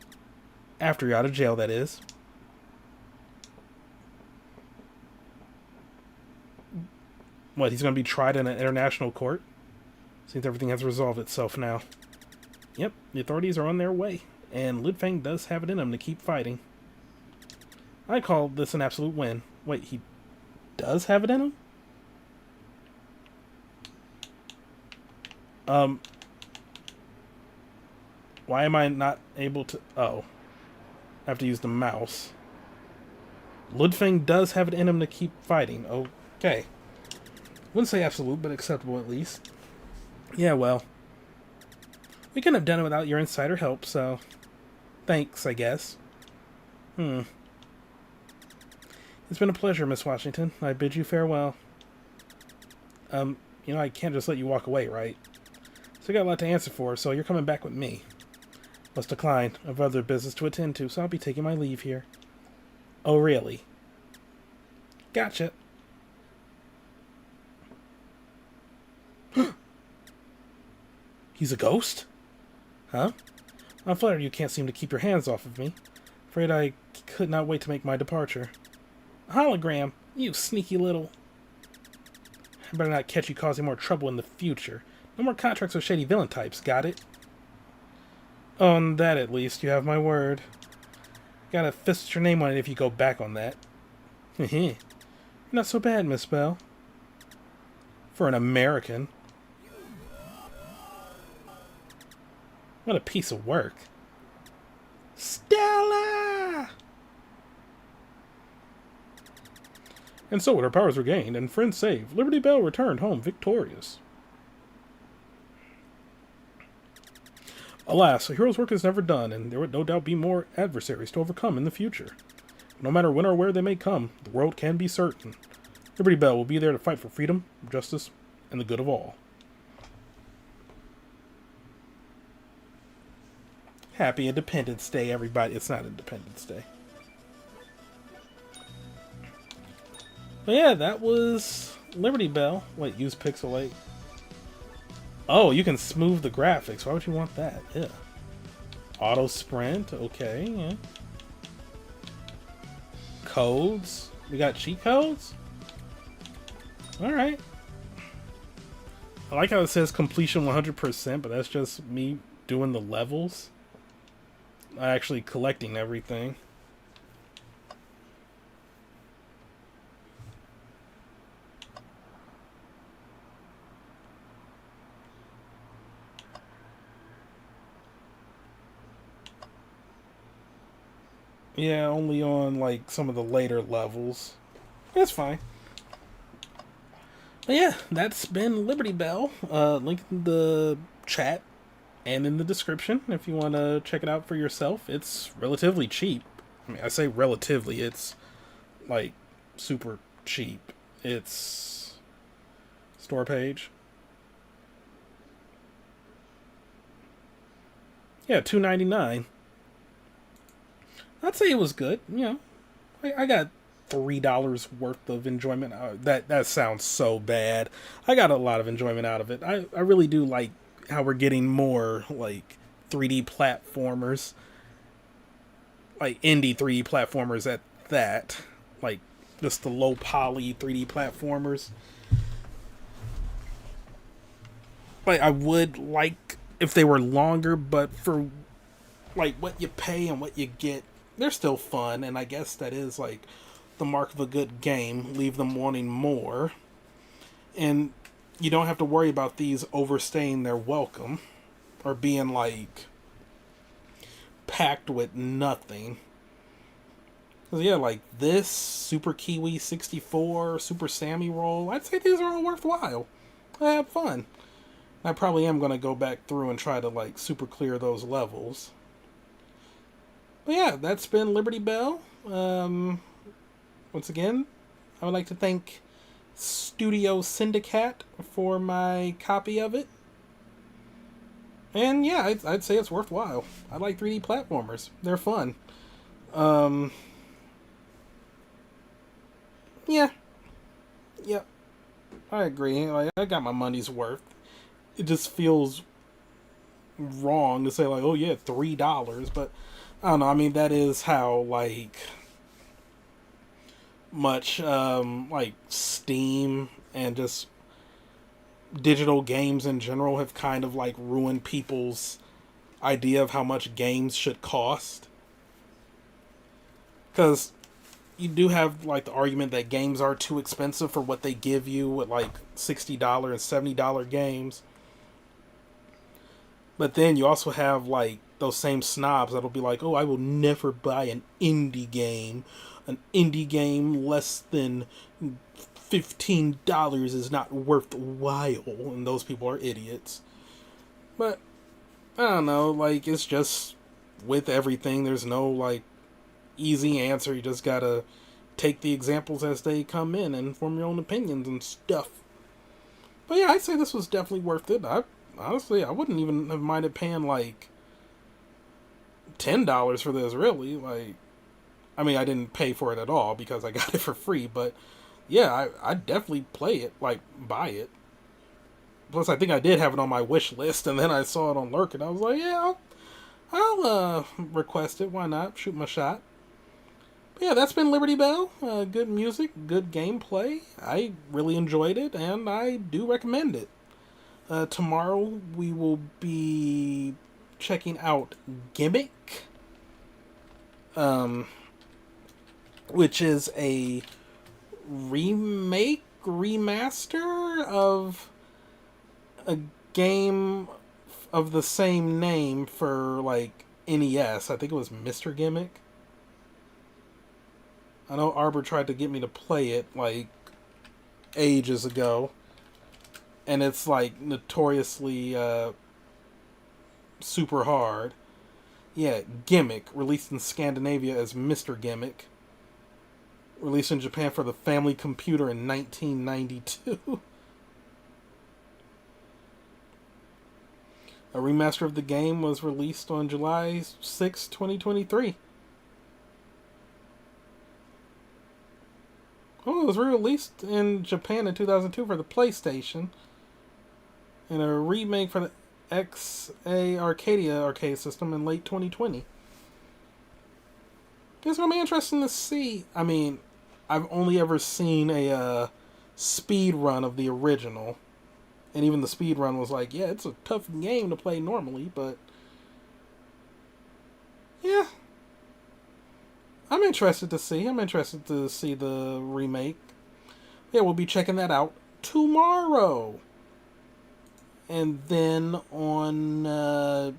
After you're out of jail, that is. What, he's going to be tried in an international court? Seems everything has resolved itself now. Yep, the authorities are on their way, and Lidfang does have it in him to keep fighting. I call this an absolute win. Wait, he does have it in him? Why am I not able to... Oh. I have to use the mouse. Ludfang does have it in him to keep fighting. Okay. Wouldn't say absolute, but acceptable at least. Yeah, well. We couldn't have done it without your insider help, so... Thanks, I guess. It's been a pleasure, Miss Washington. I bid you farewell. You know, I can't just let you walk away, right? So I got a lot to answer for, so you're coming back with me. Must decline. I have other business to attend to, so I'll be taking my leave here. Oh, really? Gotcha. He's a ghost? Huh? I'm flattered you can't seem to keep your hands off of me. Afraid I could not wait to make my departure. Hologram, you sneaky little... I better not catch you causing more trouble in the future. No more contracts with shady villain types, got it? On that, at least, you have my word. Gotta fist your name on it if you go back on that. You're not so bad, Miss Belle. For an American. What a piece of work. Stella! And so, with her powers regained and friends saved, Liberty Belle returned home victorious. Alas, a hero's work is never done, and there would no doubt be more adversaries to overcome in the future. No matter when or where they may come, the world can be certain. Liberty Belle will be there to fight for freedom, justice, and the good of all. Happy Independence Day, everybody. It's not Independence Day. But yeah, that was Liberty Belle. Wait, use Pixelate. Oh, you can smooth the graphics. Why would you want that? Yeah. Auto sprint. Okay, yeah. Codes. We got cheat codes? Alright. I like how it says completion 100%, but that's just me doing the levels. Not actually collecting everything. Yeah, only on, like, some of the later levels. That's fine. But yeah, that's been Liberty Belle. Link in the chat and in the description if you want to check it out for yourself. It's relatively cheap. I mean, I say relatively. It's, like, super cheap. It's... store page. Yeah, $2.99. I'd say it was good. You know, I got $3 worth of enjoyment. That sounds so bad. I got a lot of enjoyment out of it. I really do like how we're getting more like 3D platformers. like indie 3D platformers at that, like just the low poly 3D platformers. Like I would like if they were longer, but for like what you pay and what you get, they're still fun, and I guess that is like the mark of a good game. Leave them wanting more, and you don't have to worry about these overstaying their welcome or being like packed with nothing. Cause yeah, like this Super Kiwi 64, Super Sammy Roll, I'd say these are all worthwhile. I had fun. I probably am gonna go back through and try to like super clear those levels. But yeah, that's been Liberty Belle. Once again, I would like to thank Studio Syndicate for my copy of it. And yeah, I'd say it's worthwhile. I like 3D platformers. They're fun. Yeah. Yep. I agree. Like, I got my money's worth. It just feels wrong to say like, oh yeah, $3, but I don't know. I mean, that is how like much like Steam and just digital games in general have kind of like ruined people's idea of how much games should cost. Because you do have like the argument that games are too expensive for what they give you with like $60 and $70 games. But then you also have like those same snobs that'll be like, oh, I will never buy an indie game. An indie game less than $15 is not worthwhile. And those people are idiots. But I don't know, like it's just with everything, there's no like easy answer. You just gotta take the examples as they come in and form your own opinions and stuff. But yeah, I'd say this was definitely worth it. Honestly, I wouldn't even have minded paying like $10 for this, really. Like, I mean, I didn't pay for it at all because I got it for free, but yeah, I'd definitely play it, like, buy it. Plus, I think I did have it on my wish list, and then I saw it on Lurk, and I was like, yeah, I'll request it. Why not? Shoot my shot. But yeah, that's been Liberty Belle. Good music, good gameplay. I really enjoyed it, and I do recommend it. Tomorrow we will be checking out Gimmick, which is a remaster of a game of the same name for like NES. I think it was Mr. Gimmick. I know Arbor tried to get me to play it like ages ago. And it's like notoriously super hard. Yeah, Gimmick, released in Scandinavia as Mr. Gimmick. Released in Japan for the Family Computer in 1992. A remaster of the game was released on July 6, 2023. Oh, it was re-released in Japan in 2002 for the PlayStation. And a remake for the XA Arcadia arcade system in late 2020. It's going to be interesting to see. I mean, I've only ever seen a speed run of the original. And even the speed run was like, yeah, it's a tough game to play normally, but yeah. I'm interested to see. I'm interested to see the remake. Yeah, we'll be checking that out tomorrow. And then on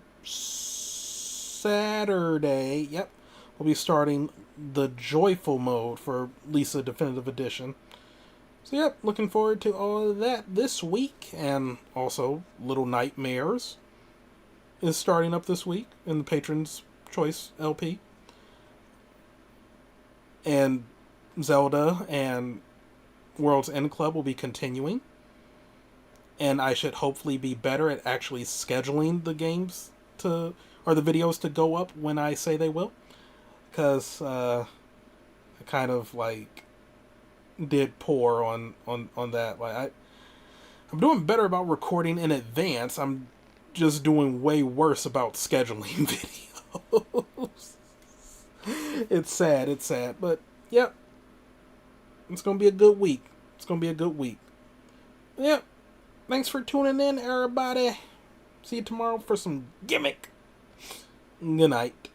Saturday, yep, we'll be starting the Joyful mode for Lisa Definitive Edition. So yep, looking forward to all of that this week. And also, Little Nightmares is starting up this week in the Patron's Choice LP. And Zelda and World's End Club will be continuing. And I should hopefully be better at actually scheduling the games or the videos to go up when I say they will. Because I kind of like did poor on that. Like I'm doing better about recording in advance. I'm just doing way worse about scheduling videos. It's sad, but yep. It's gonna be a good week. It's gonna be a good week. Yep. Thanks for tuning in, everybody. See you tomorrow for some gimmick. Good night.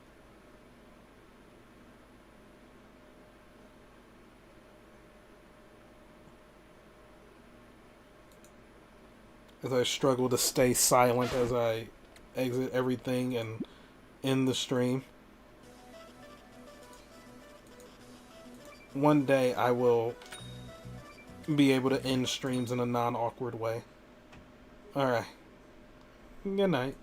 As I struggle to stay silent as I exit everything and end the stream. One day I will be able to end streams in a non-awkward way. Alright. Good night.